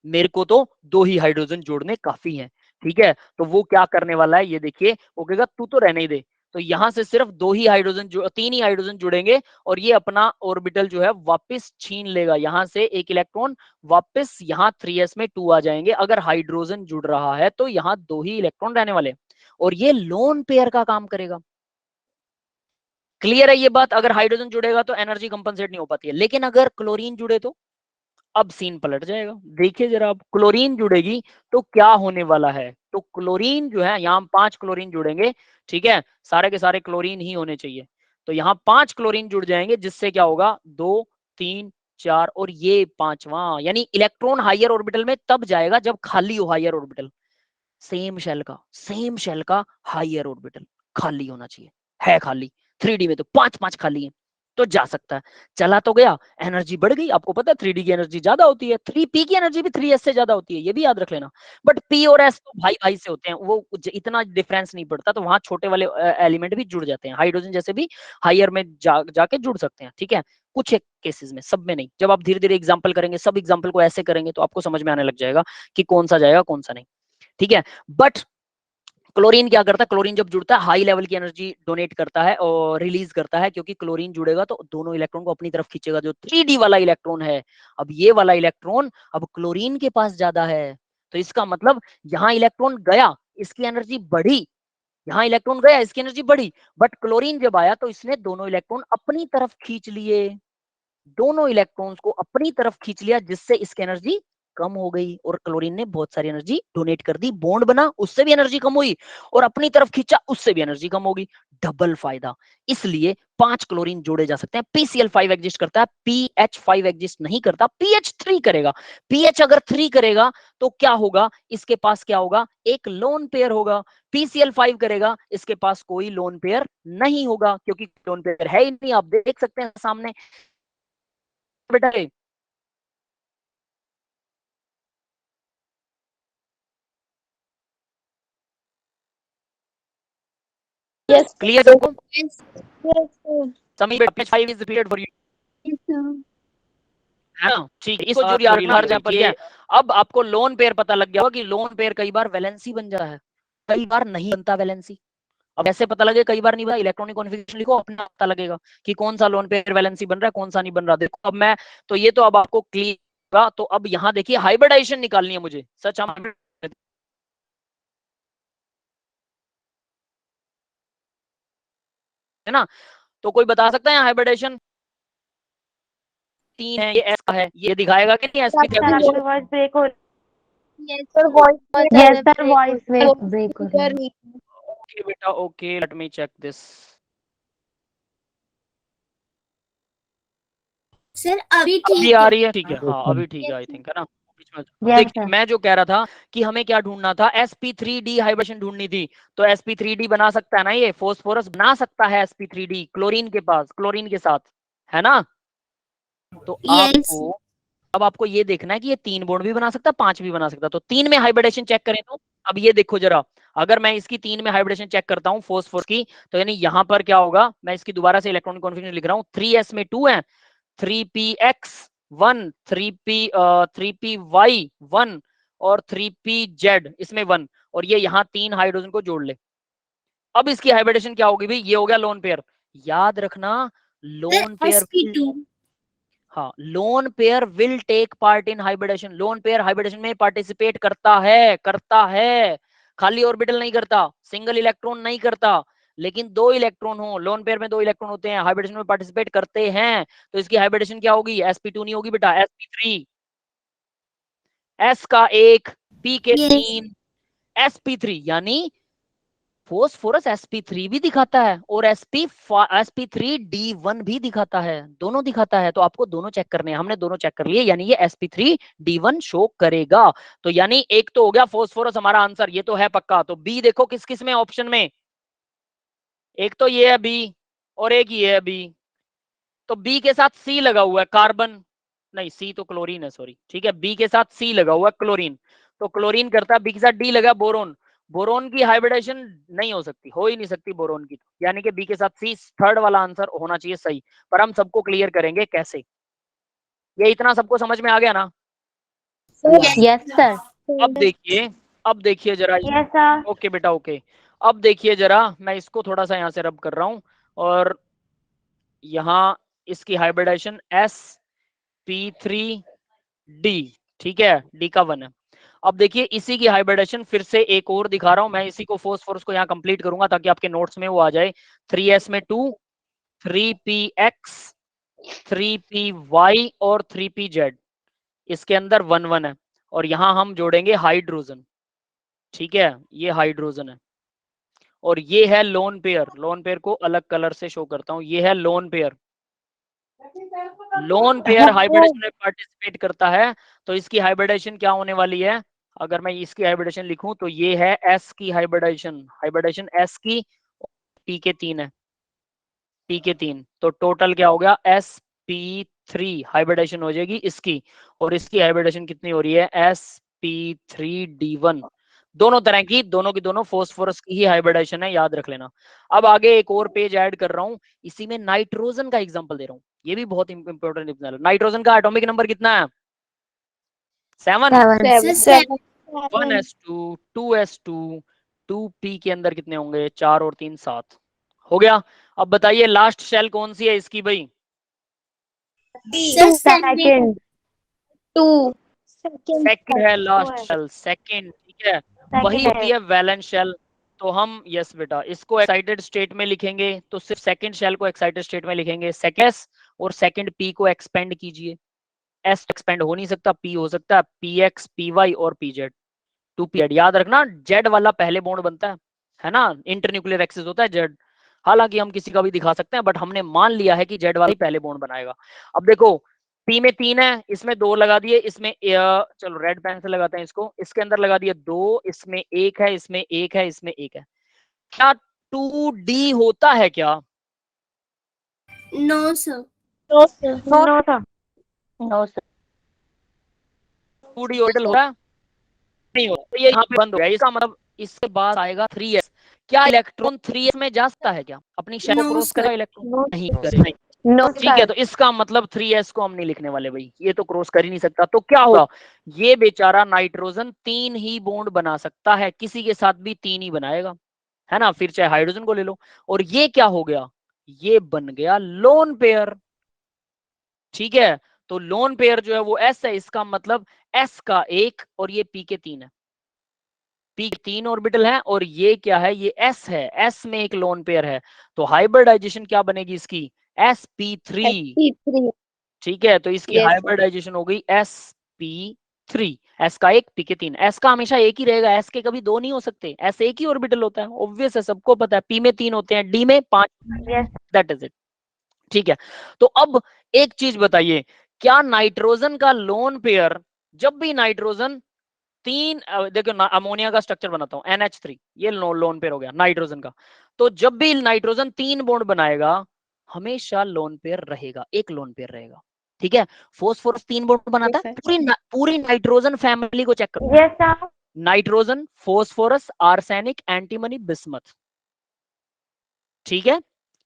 मेरे को तो 2 ही हाइड्रोजन जोड़ने काफी हैं। ठीक है, तो वो क्या करने वाला है ये देखिए, वो कहेगा तू तो रहने ही दे, तो यहां से सिर्फ 2 ही हाइड्रोजन 3 ही हाइड्रोजन जुड़ेंगे और ये अपना ऑर्बिटल जो है वापस छीन लेगा, यहां से एक इलेक्ट्रॉन वापस यहाँ 3s में 2 आ जाएंगे। अगर हाइड्रोजन जुड़ रहा है तो यहाँ 2 ही इलेक्ट्रॉन रहने वाले और ये लोन पेयर का काम करेगा। क्लियर है ये बात? अगर हाइड्रोजन जुड़ेगा तो एनर्जी कंपनसेट नहीं हो पाती है, लेकिन अगर क्लोरीन जुड़े तो अब सीन पलट जाएगा। देखिए जरा, अब क्लोरीन जुड़ेगी तो क्या होने वाला है, तो क्लोरीन जो है यहाँ 5 क्लोरीन जुड़ेंगे। ठीक है, सारे के सारे क्लोरीन ही होने चाहिए, तो यहाँ 5 क्लोरीन जुड़ जाएंगे जिससे क्या होगा 2 3 4 और ये 5वां, यानी इलेक्ट्रॉन हायर ऑर्बिटल में तब जाएगा जब खाली हो हायर ऑर्बिटल। सेम शेल का हायर ऑर्बिटल खाली होना चाहिए, है खाली 3D में तो 5 खाली है तो जा सकता है। चला तो गया, एनर्जी बढ़ गई। आपको पता है 3D की एनर्जी ज्यादा होती है, 3p की एनर्जी भी 3s से ज्यादा होती है, ये भी याद रख लेना। बट p और s तो भाई भाई से होते हैं, वो इतना डिफरेंस नहीं पड़ता, तो वहां छोटे वाले एलिमेंट भी जुड़ जाते हैं, हाइड्रोजन जैसे भी हायर में जाके जुड़ सकते हैं। ठीक है, कुछ एक केसेस में, सब में नहीं। जब आप धीरे धीरे एग्जाम्पल करेंगे, सब एग्जाम्पल को ऐसे करेंगे तो आपको समझ में आने लग जाएगा कि कौन सा जाएगा कौन सा नहीं। ठीक है, बट क्लोरीन क्या करता है, क्लोरीन जब जुड़ता है हाई लेवल की एनर्जी डोनेट करता है और रिलीज करता है, क्योंकि क्लोरीन जुड़ेगा तो दोनों इलेक्ट्रॉन को अपनी तरफ खींचेगा। जो 3D वाला इलेक्ट्रॉन है, अब ये वाला इलेक्ट्रॉन अब क्लोरीन के पास ज्यादा है, तो इसका मतलब यहाँ इलेक्ट्रॉन गया, इसकी एनर्जी बढ़ी, यहाँ इलेक्ट्रॉन गया, इसकी एनर्जी बढ़ी, बट क्लोरीन जब आया तो इसने दोनों इलेक्ट्रॉन अपनी तरफ खींच लिए, दोनों इलेक्ट्रॉन्स को अपनी तरफ खींच लिया, जिससे इसकी एनर्जी कम हो गई और क्लोरीन ने बहुत सारी एनर्जी डोनेट कर दी, बॉन्ड बना उससे भी एनर्जी कम हुई और अपनी तरफ खींचा उससे भी एनर्जी कम होगी, डबल फायदा। इसलिए 5 क्लोरीन जोड़े जा सकते हैं। PCl5 एग्जिस्ट करता है, pH5 एग्जिस्ट नहीं करता, pH3 करेगा। pH अगर 3 करेगा तो क्या होगा, इसके पास क्या होगा, एक लोन पेयर होगा। PCl5 करेगा, इसके पास कोई लोन पेयर नहीं होगा, क्योंकि लोन पेयर है ही नहीं, आप देख सकते हैं सामने बेटा। Yes. क्लियर सबको? Yes, sir. समीर बेटा, pH5 is the period for you. है ना, ठीक है। इसको जो यार जहाँ पर ये अब आपको लोन पेयर पता लग गया होगा कि लोन पेयर कई बार वैलेंसी बन जाता है, कई बार नहीं बनता वैलेंसी। अब ऐसे पता लगे कई बार नहीं बना, इलेक्ट्रॉनिक कॉन्फ़िगरेशन लिखो, अपना पता लगेगा कि कौन सा लोन पेयर वैलेंसी बन रहा है, कौन सा नहीं बन रहा। देखो अब मैं तो ये तो अब आपको क्लियर। तो अब यहाँ देखिए हाइब्रिडाइजेशन निकालनी है मुझे, सच हम है ना। तो कोई बता सकता है हाइब्रिडेशन 3 है, ये एस का है, ये दिखाएगा कि नहीं एसपी सर आपकी वॉइस ब्रेक हो यस सर वॉइस ब्रेक हो रही है। ओके बेटा, okay, let me check this. Sir अभी अभी ठीक आ है। रही है, ठीक है, हाँ अभी ठीक है, आई थिंक, है ना। Yes, देखिए sir. मैं जो कह रहा था कि हमें क्या ढूंढना था, sp3d हाइब्रिडेशन ढूंढनी थी। तो sp3d बना सकता है ना, ये फोस्फोरस बना सकता है sp3d क्लोरीन के पास, क्लोरीन के साथ, है ना। तो आपको अब आपको ये देखना है कि ये 3 बॉन्ड भी बना सकता है, 5 भी बना सकता है। तो 3 में हाइब्रिडेशन चेक करें तो अब ये देखो जरा, अगर मैं इसकी 3 में हाइब्रिडेशन चेक करता हूँ फोस्फोरस की, तो यानी यहाँ पर क्या होगा, मैं इसकी दोबारा से इलेक्ट्रॉनिक कॉन्फ़िगरेशन लिख रहा हूँ। 3s में 2 है, 3px1, 3py1 और 3pz इसमें 1, और ये यहाँ 3 हाइड्रोजन को जोड़ ले। अब इसकी हाइब्रिडेशन क्या होगी भाई, ये हो गया लोन पेयर। याद रखना लोन पेयर, हाँ lone pair will take part in hybridisation. Lone pair hybridisation में पार्टिसिपेट करता है, खाली ऑर्बिटल नहीं करता, सिंगल इलेक्ट्रॉन नहीं करता। लेकिन 2 इलेक्ट्रॉन हो, लोन पेयर में 2 इलेक्ट्रॉन होते हैं, हाइब्रिडेशन में पार्टिसिपेट करते हैं। तो इसकी हाइब्रिडेशन क्या होगी, sp2 नहीं होगी बेटा, sp3, s का 1, p के 3, sp3, यानी फोस्फोरस sp3 भी दिखाता है और sp3d1 भी दिखाता है, दोनों दिखाता है। तो आपको दोनों चेक करने हैं, हमने दोनों चेक कर लिए, यानी ये sp3d1 शो करेगा। तो यानी एक तो हो गया फोस्फोरस हमारा आंसर, ये तो है पक्का। तो बी देखो किस किस में ऑप्शन में, एक तो ये है बी और एक ये है बी। तो बी के साथ सी लगा हुआ है, कार्बन नहीं, सी तो क्लोरीन है, सॉरी, ठीक है, बी के साथ सी लगा हुआ है क्लोरीन, तो क्लोरीन करता है। बी के साथ डी लगा बोरोन, बोरोन की हाइब्रिडेशन नहीं हो सकती, हो ही नहीं सकती बोरोन की, यानी कि बी के साथ सी, थर्ड वाला आंसर होना चाहिए सही। पर हम सबको क्लियर करेंगे कैसे, ये इतना सबको समझ में आ गया ना। Yes sir. अब देखिए जरा, यस सर। ओके बेटा, ओके। अब देखिए जरा, मैं इसको थोड़ा सा यहाँ से रब कर रहा हूँ, और यहाँ इसकी हाइब्रिडेशन sp3d, ठीक है, डी का 1 है। अब देखिए इसी की हाइब्रिडेशन फिर से एक और दिखा रहा हूं मैं, इसी को फोस्फोरस को यहाँ कंप्लीट करूंगा ताकि आपके नोट्स में वो आ जाए। 3s में 2, 3px, 3py और 3pz, इसके अंदर 1 1 है, और यहां हम जोड़ेंगे हाइड्रोजन, ठीक है, ये हाइड्रोजन है, और ये है लोन पेयर। लोन पेयर को अलग कलर से शो करता हूं, ये है lone pair. Lone pair hybridisation में पार्टिसिपेट करता है, तो इसकी हाइब्रिडेशन क्या होने वाली है, अगर मैं इसकी हाइब्रिडेशन लिखूं तो ये है s की हाइब्रिडेशन, हाइब्रिडेशन s की, p के 3 है, p के 3, तो टोटल क्या हो गया, sp3 हाइब्रिडेशन हो जाएगी इसकी, और इसकी हाइब्रिडेशन कितनी हो रही है, sp3d1, दोनों तरह की, दोनों की दोनों फोस्फोरस की ही हाइब्रिडेशन है, याद रख लेना। अब आगे एक और पेज ऐड कर रहा हूं, इसी में नाइट्रोजन का एग्जांपल दे रहा हूं, ये भी बहुत इंपॉर्टेंट एग्जांपल है। नाइट्रोजन का एटॉमिक नंबर कितना है, 7, 1s2, 2s2, 2p के अंदर कितने होंगे, 4 और 3 7, हो गया। अब बताइए लास्ट शेल कौन सी है इसकी भाई, सेकंड 2 सेकंड है लास्ट शेल, सेकंड, ठीक है, वही होती है वैलेंस शेल। तो हम यस बेटा इसको एक्साइटेड स्टेट में लिखेंगे, तो सिर्फ सेकंड शेल को एक्साइटेड स्टेट में लिखेंगे, सेकंड s और सेकंड p को एक्सपेंड कीजिए, s एक्सपेंड हो नहीं सकता, p हो सकता है, px, py और pz, 2p। याद रखना z वाला पहले बॉन्ड बनता है ना, इंटरन्यूक्लियर एक्सिस होता है z, हालांकि हम किसी का भी दिखा सकते हैं, बट हमने मान लिया है कि z वाला ही पहले बॉन्ड बनाएगा। अब देखो p में 3 है, इसमें 2 लगा दिए, इसमें चलो रेड पेन से लगाते हैं इसको, इसके अंदर लगा दिए 2, इसमें 1 है, इसमें 1 है, इसमें 1 है, क्या 2d होता है क्या, no sir. No sir. No sir. 2d orbital होता है नहीं होता, तो ये यहाँ पे बंद हो गया, इसका मतलब इसके बाद आएगा 3s। क्या इलेक्ट्रॉन 3s में जा सकता है क्या, अपनी शेल को क्रॉस करेगा इलेक्ट्रॉन, नहीं करेगा, No, ठीक है, sir. तो इसका मतलब 3s को हम नहीं लिखने वाले भाई, ये तो क्रॉस कर ही नहीं सकता। तो क्या होगा, ये बेचारा नाइट्रोजन 3 ही बॉन्ड बना सकता है, किसी के साथ भी 3 ही बनाएगा, है ना, फिर चाहे हाइड्रोजन को ले लो। और ये क्या हो गया, ये बन गया लोन पेयर। ठीक है, तो लोन पेयर जो है वो s है, इसका मतलब s का 1 और ये p के 3 है, p के 3 ऑर्बिटल है, और ये क्या है, ये s है, s में एक लोन पेयर है। तो हाइब्रिडाइजेशन क्या बनेगी इसकी, sp3। SP3 ठीक है, तो इसकी Yes, sir. हाइब्रिडाइजेशन हो गई sp3, s का 1 p के 3। s का हमेशा एक ही रहेगा, s के कभी दो नहीं हो सकते, s एक ही ऑर्बिटल होता है, ऑब्वियस है, सबको पता है। p में 3 होते हैं, d में 5, दैट इज इट। ठीक है, तो अब एक चीज बताइए, क्या नाइट्रोजन का लोन पेयर, जब भी नाइट्रोजन 3, देखो अमोनिया का स्ट्रक्चर बनाता हूं, NH3, ये लोन पेयर हो गया नाइट्रोजन का। तो जब भी नाइट्रोजन 3 बॉन्ड बनाएगा, हमेशा लोन पेयर रहेगा, एक लोन पेयर रहेगा। ठीक है, फोस्फोरस 3 बॉन्ड बनाता है, पूरी नाइट्रोजन फैमिली को चेक करो। Yes, sir. Nitrogen, phosphorus, arsenic, antimony, bismuth. ठीक है,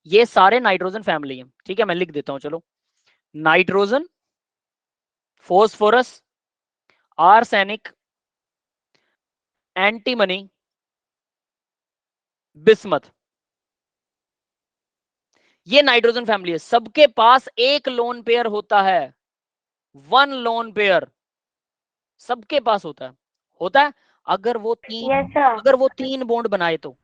ये सारे नाइट्रोजन फैमिली है। ठीक है, मैं लिख देता हूं, चलो, nitrogen, phosphorus, arsenic, antimony, bismuth, ये नाइट्रोजन फैमिली है। सबके पास एक लोन पेयर होता है, 1 लोन पेयर सबके पास होता है। अगर वो Yes, sir. तीन बॉन्ड बनाए तो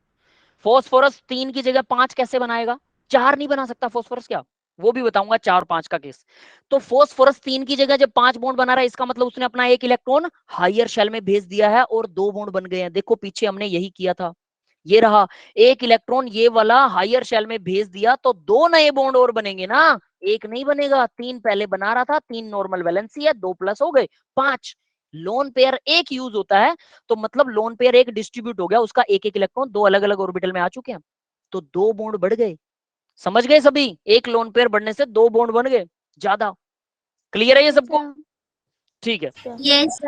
फोस्फोरस 3 की जगह 5 कैसे बनाएगा, 4 नहीं बना सकता फोस्फोरस, क्या वो भी बताऊंगा, 4 और 5 का केस। तो फोस्फोरस 3 की जगह जब 5 बॉन्ड बना रहा है, इसका मतलब उसने अपना एक इलेक्ट्रॉन हायर शेल में भेज दिया है और 2 बॉन्ड बन गए हैं। देखो पीछे हमने यही किया था, ये रहा एक इलेक्ट्रॉन, ये वाला हायर शेल में भेज दिया, तो 2 नए बॉन्ड और बनेंगे ना, एक नहीं बनेगा। 3 पहले बना रहा था, 3 नॉर्मल वैलेंसी है, 2 प्लस हो गए 5। लोन पेयर एक यूज होता है, तो मतलब लोन पेयर एक डिस्ट्रीब्यूट हो गया, उसका एक एक इलेक्ट्रॉन 2 अलग अलग ऑर्बिटल में आ चुके हैं, तो 2 बॉन्ड बढ़ गए। समझ गए सभी, एक लोन पेयर बढ़ने से 2 बॉन्ड बन गए ज्यादा। क्लियर है ये सबको? ठीक है, यस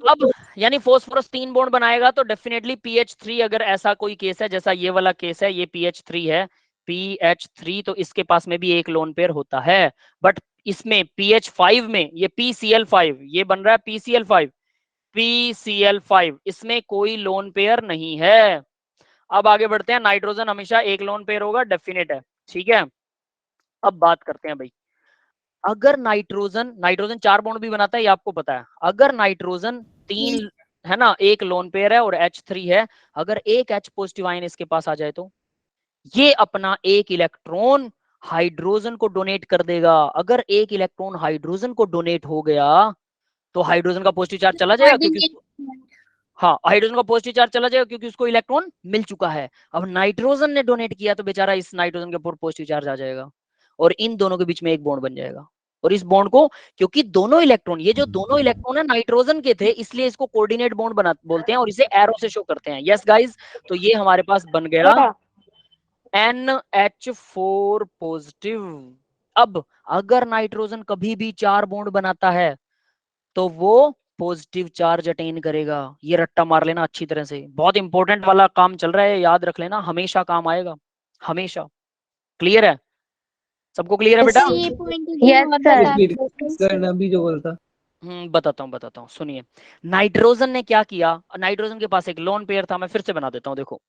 अब यानी फोस्फोरस 3 बॉन्ड बनाएगा तो डेफिनेटली PH3, अगर ऐसा कोई केस है जैसा ये वाला केस है, ये PH3 है, PH3, तो इसके पास में भी एक लोन पेयर होता है। बट इसमें PH5 में ये PCl5, ये बन रहा है PCl5, इसमें कोई लोन पेयर नहीं है। अब आगे बढ़ते हैं, नाइट्रोजन हमेशा एक लोन पेयर होगा, डेफिनेट है। ठीक है, अब बात करते हैं भाई, अगर नाइट्रोजन 4 बॉन्ड भी बनाता है, ये आपको पता है। अगर नाइट्रोजन 3 है ना, एक लोन पेयर है और H3 है, अगर एक H पॉजिटिव आयन इसके पास आ जाए, तो ये अपना एक इलेक्ट्रॉन हाइड्रोजन को डोनेट कर देगा। अगर एक इलेक्ट्रॉन हाइड्रोजन को डोनेट हो गया, तो हाइड्रोजन का पॉजिटिव चार्ज चला जाएगा, क्योंकि हाँ, हाइड्रोजन का पॉजिटिव चार्ज चला जाएगा क्योंकि उसको इलेक्ट्रॉन मिल चुका है। अब नाइट्रोजन ने डोनेट किया, तो बेचारा इस नाइट्रोजन के ऊपर पॉजिटिव चार्ज आ जाएगा और इन दोनों के बीच में एक बॉन्ड बन जाएगा। और इस बॉन्ड को, क्योंकि दोनों इलेक्ट्रॉन, ये जो दोनों इलेक्ट्रॉन है नाइट्रोजन के थे, इसलिए इसको कोऑर्डिनेट बॉन्ड बना बोलते हैं और इसे एरो से शो करते हैं। यस गाइस, तो ये हमारे पास बन गया NH4 पॉजिटिव। अब अगर नाइट्रोजन कभी भी 4 बॉन्ड बनाता है, तो वो पॉजिटिव चार्ज अटेन करेगा। ये रट्टा मार लेना अच्छी तरह से, बहुत इंपॉर्टेंट वाला काम चल रहा है, याद रख लेना, हमेशा काम आएगा, हमेशा। क्लियर है सबको? क्लियर है बेटा? Yes, sir. रिपीट करना भी जो बोलता। बताता हूँ, सुनिए। नाइट्रोजन ने क्या किया, नाइट्रोजन के पास एक लोन पेयर था, मैं फिर से बना देता हूँ, देखो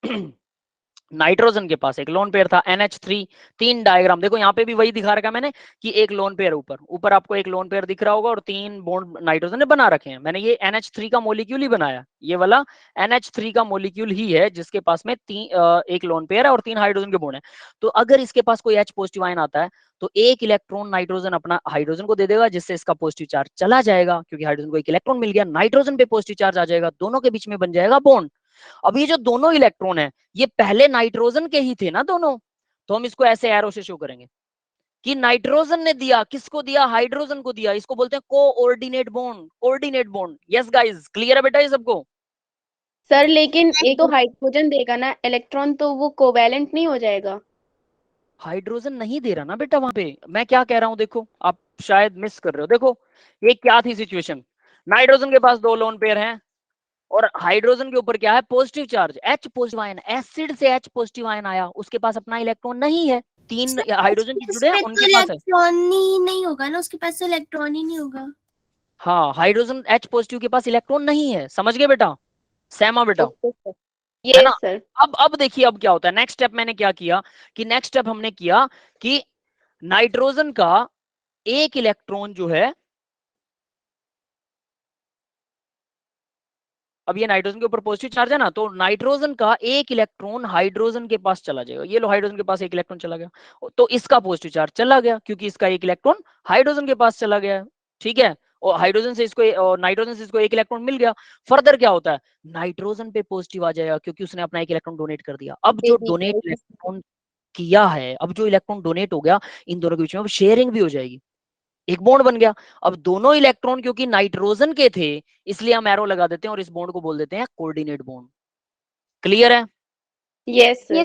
नाइट्रोजन के पास एक लोन पेयर था NH3, 3 डायग्राम देखो, यहाँ पे भी वही दिखा रखा है मैंने कि एक लोन पेयर ऊपर आपको एक लोन पेयर दिख रहा होगा और 3 बॉन्ड नाइट्रोजन ने बना रखे हैं। मैंने ये NH3 का मॉलिक्यूल ही बनाया, ये वाला NH3 का मॉलिक्यूल ही है जिसके पास में एक लोन पेयर है और 3 हाइड्रोजन के बॉन्ड है। तो अगर इसके पास कोई H पॉजिटिव आयन आता है, तो एक इलेक्ट्रॉन नाइट्रोजन अपना हाइड्रोजन को दे देगा, जिससे इसका पॉजिटिव चार्ज चला जाएगा, क्योंकि हाइड्रोजन को एक इलेक्ट्रॉन मिल गया, नाइट्रोजन पे पॉजिटिव चार्ज आ जाएगा, दोनों के बीच में बन जाएगा बॉन्ड। अब ये जो दोनों इलेक्ट्रॉन है, ये पहले नाइट्रोजन के ही थे ना दोनों, तो हम इसको ऐसे एरो से शो करेंगे कि नाइट्रोजन ने दिया, किसको दिया, हाइड्रोजन को दिया, इसको बोलते हैं coordinate bond. Yes guys, clear है बेटा ये सबको? सर लेकिन एक तो हाइड्रोजन देगा ना इलेक्ट्रॉन, तो वो कोवैलेंट नहीं हो जाएगा? हाइड्रोजन नहीं दे रहा ना बेटा वहां पे, मैं क्या कह रहा हूं, देखो आप शायद मिस कर रहे हो। देखो ये क्या थी सिचुएशन, नाइट्रोजन के पास 2 लोन पेयर हैं और हाइड्रोजन के ऊपर क्या है, positive charge, H positive ion, acid से H पॉजिटिव आयन आया, उसके पास अपना इलेक्ट्रॉन नहीं है, तीन हाइड्रोजन जुड़े हैं, उनके पास है। इलेक्ट्रॉन ही नहीं होगा ना, उसके पास तो इलेक्ट्रॉन ही नहीं होगा। हाँ, हाइड्रोजन H पॉजिटिव के पास इलेक्ट्रॉन नहीं है, समझ गए बेटा, सहमा बेटा, ओके सर। है ना। Yes sir. अब देखिए अब क्या होता है। नेक्स्ट स्टेप मैंने क्या किया कि नेक्स्ट स्टेप हमने किया कि नाइट्रोजन का एक इलेक्ट्रॉन जो है, अब ये नाइट्रोजन के ऊपर पॉजिटिव चार्ज है ना, तो नाइट्रोजन का एक इलेक्ट्रॉन हाइड्रोजन के पास चला जाएगा। ये लो, हाइड्रोजन के पास एक इलेक्ट्रॉन चला गया, तो इसका पॉजिटिव चार्ज चला गया क्योंकि इसका एक इलेक्ट्रॉन हाइड्रोजन के पास चला गया है, ठीक है। और हाइड्रोजन से इसको और नाइट्रोजन से इसको एक इलेक्ट्रॉन मिल गया। फर्दर क्या होता है, नाइट्रोजन पे पॉजिटिव आ जाएगा क्योंकि उसने अपना एक इलेक्ट्रॉन डोनेट कर दिया। अब जो डोनेट इलेक्ट्रॉन किया है, अब जो इलेक्ट्रॉन डोनेट हो गया, इन दोनों के बीच में अब शेयरिंग भी हो जाएगी, एक बॉन्ड बन गया। अब दोनों इलेक्ट्रॉन क्योंकि नाइट्रोजन के थे, इसलिए हम एरो लगा देते हैं और इस बॉन्ड को बोल देते हैं कोऑर्डिनेट बॉन्ड। क्लियर है? Yes sir.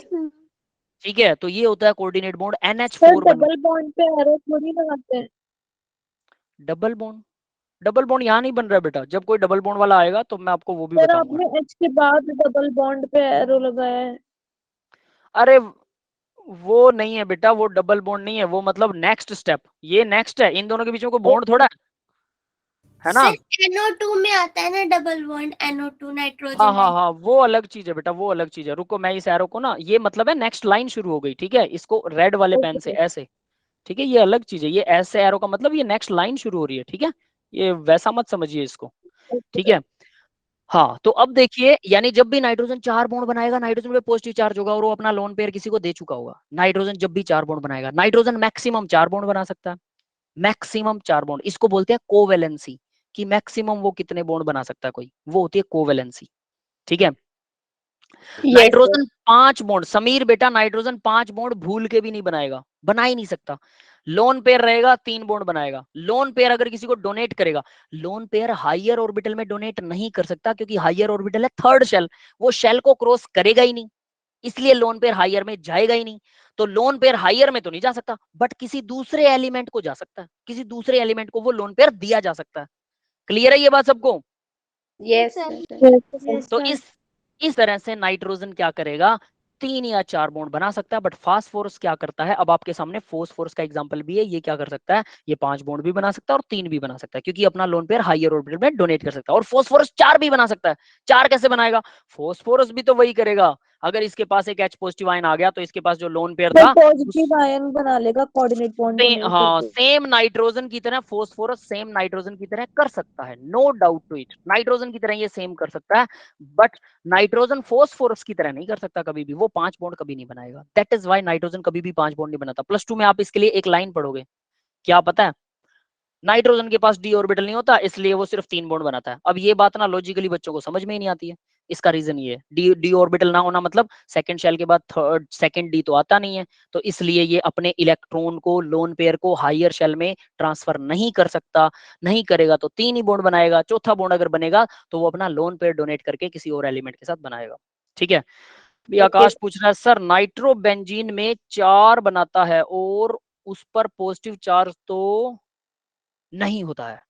ठीक है, तो ये होता है कोऑर्डिनेट बॉन्ड। NH4 बन गया। डबल बॉन्ड पे एरो थोड़ी लगाते हैं। डबल बॉन्ड यहाँ नहीं बन रहा है बेटा, जब कोई डबल बॉन्ड वाला आएगा तो मैं आपको वो भी सर बताऊंगा। आपने H के बाद डबल बॉन्ड पे एरो लगाया है। अरे वो नहीं है बेटा, वो डबल बॉन्ड नहीं है, वो मतलब नेक्स्ट स्टेप, ये नेक्स्ट है। इन दोनों के बीच में कोई बॉन्ड थोड़ा है ना। सर NO2 में आता है ना डबल बॉन्ड, NO2 नाइट्रोजन। हाँ, वो अलग चीज है बेटा, वो अलग चीज है। रुको, मैं इस एरो को ना, ये मतलब है नेक्स्ट लाइन शुरू हो गई, ठीक है, इसको रेड वाले पेन से ऐसे, ठीक है, ये अलग चीज है। ये ऐसे एरो का मतलब ये नेक्स्ट लाइन शुरू हो रही है, ठीक है, ये वैसा मत समझिए इसको, ठीक है। हाँ, तो अब देखिए, यानी जब भी नाइट्रोजन 4 बॉन्ड बनाएगा, नाइट्रोजन पे पॉजिटिव चार्ज होगा और वो अपना लोन पेयर किसी को दे चुका होगा। नाइट्रोजन जब भी 4 बॉन्ड बनाएगा, नाइट्रोजन मैक्सिमम 4 बॉन्ड बना सकता है, मैक्सिमम 4 बॉन्ड। इसको बोलते हैं कोवेलेंसी, कि मैक्सिमम वो कितने बॉन्ड बना सकता है कोई, वो होती है कोवेलेंसी, ठीक है। नाइट्रोजन 5 बॉन्ड, समीर बेटा, नाइट्रोजन 5 बॉन्ड भूल के भी नहीं बनाएगा, बना ही नहीं सकता। लोन पेयर रहेगा 3 बॉन्ड बनाएगा। लोन पेयर अगर किसी को डोनेट करेगा, लोन पेयर हायर ऑर्बिटल में डोनेट नहीं कर सकता क्योंकि हायर ऑर्बिटल है थर्ड शेल, वो शेल को क्रॉस करेगा ही नहीं, इसलिए लोन पेयर हायर में जाएगा ही नहीं। तो लोन पेयर हायर में तो नहीं जा सकता, बट किसी दूसरे एलिमेंट को जा सकता है, किसी दूसरे एलिमेंट को वो लोन पेयर दिया जा सकता है। क्लियर है ये बात सबको? यस तो इस तरह से नाइट्रोजन क्या करेगा, 3 या 4 बॉन्ड बना सकता है। बट फास्फोरस क्या करता है, अब आपके सामने फास्फोरस का एग्जांपल भी है, ये क्या कर सकता है, ये 5 बॉन्ड भी बना सकता है और 3 भी बना सकता है क्योंकि अपना लोन पेयर हायर ऑर्बिटल में डोनेट कर सकता है। और फास्फोरस 4 भी बना सकता है। 4 कैसे बनाएगा, फास्फोरस भी तो वही करेगा। अगर इसके पास एक H पॉजिटिव आयन आ गया तो इसके पास जो लोन पेयर था पॉजिटिव आयन बना लेगा कोऑर्डिनेट बॉन्ड हाँ, सेम नाइट्रोजन की तरह फास्फोरस सेम नाइट्रोजन की तरह कर सकता है, no doubt to it, nitrogen की तरह ये सेम कर सकता है। बट नाइट्रोजन फास्फोरस की तरह नहीं कर सकता कभी भी, वो 5 बॉन्ड कभी नहीं बनाएगा। दैट इज व्हाई नाइट्रोजन कभी भी 5 बॉन्ड नहीं बनाता। +2 में आप इसके लिए एक लाइन पढ़ोगे, क्या पता है, नाइट्रोजन के पास डी ऑर्बिटल नहीं होता इसलिए वो सिर्फ 3 बॉन्ड बनाता है। अब ये बात ना लॉजिकली बच्चों को समझ में ही नहीं आती है। इसका रीजन ये है, डी ऑर्बिटल ना होना मतलब सेकंड शेल के बाद थर्ड सेकंड डी तो आता नहीं है, तो इसलिए ये अपने इलेक्ट्रॉन को, लोन पेयर को हायर शेल में ट्रांसफर नहीं कर सकता। नहीं करेगा तो 3 ही बॉन्ड बनाएगा, चौथा बॉन्ड अगर बनेगा तो वो अपना लोन पेयर डोनेट करके किसी और एलिमेंट के साथ बनाएगा, ठीक है। आकाश पूछ रहा है सर नाइट्रोबेंजीन में 4 बनाता है और उस पर पॉजिटिव चार्ज तो नहीं होता है।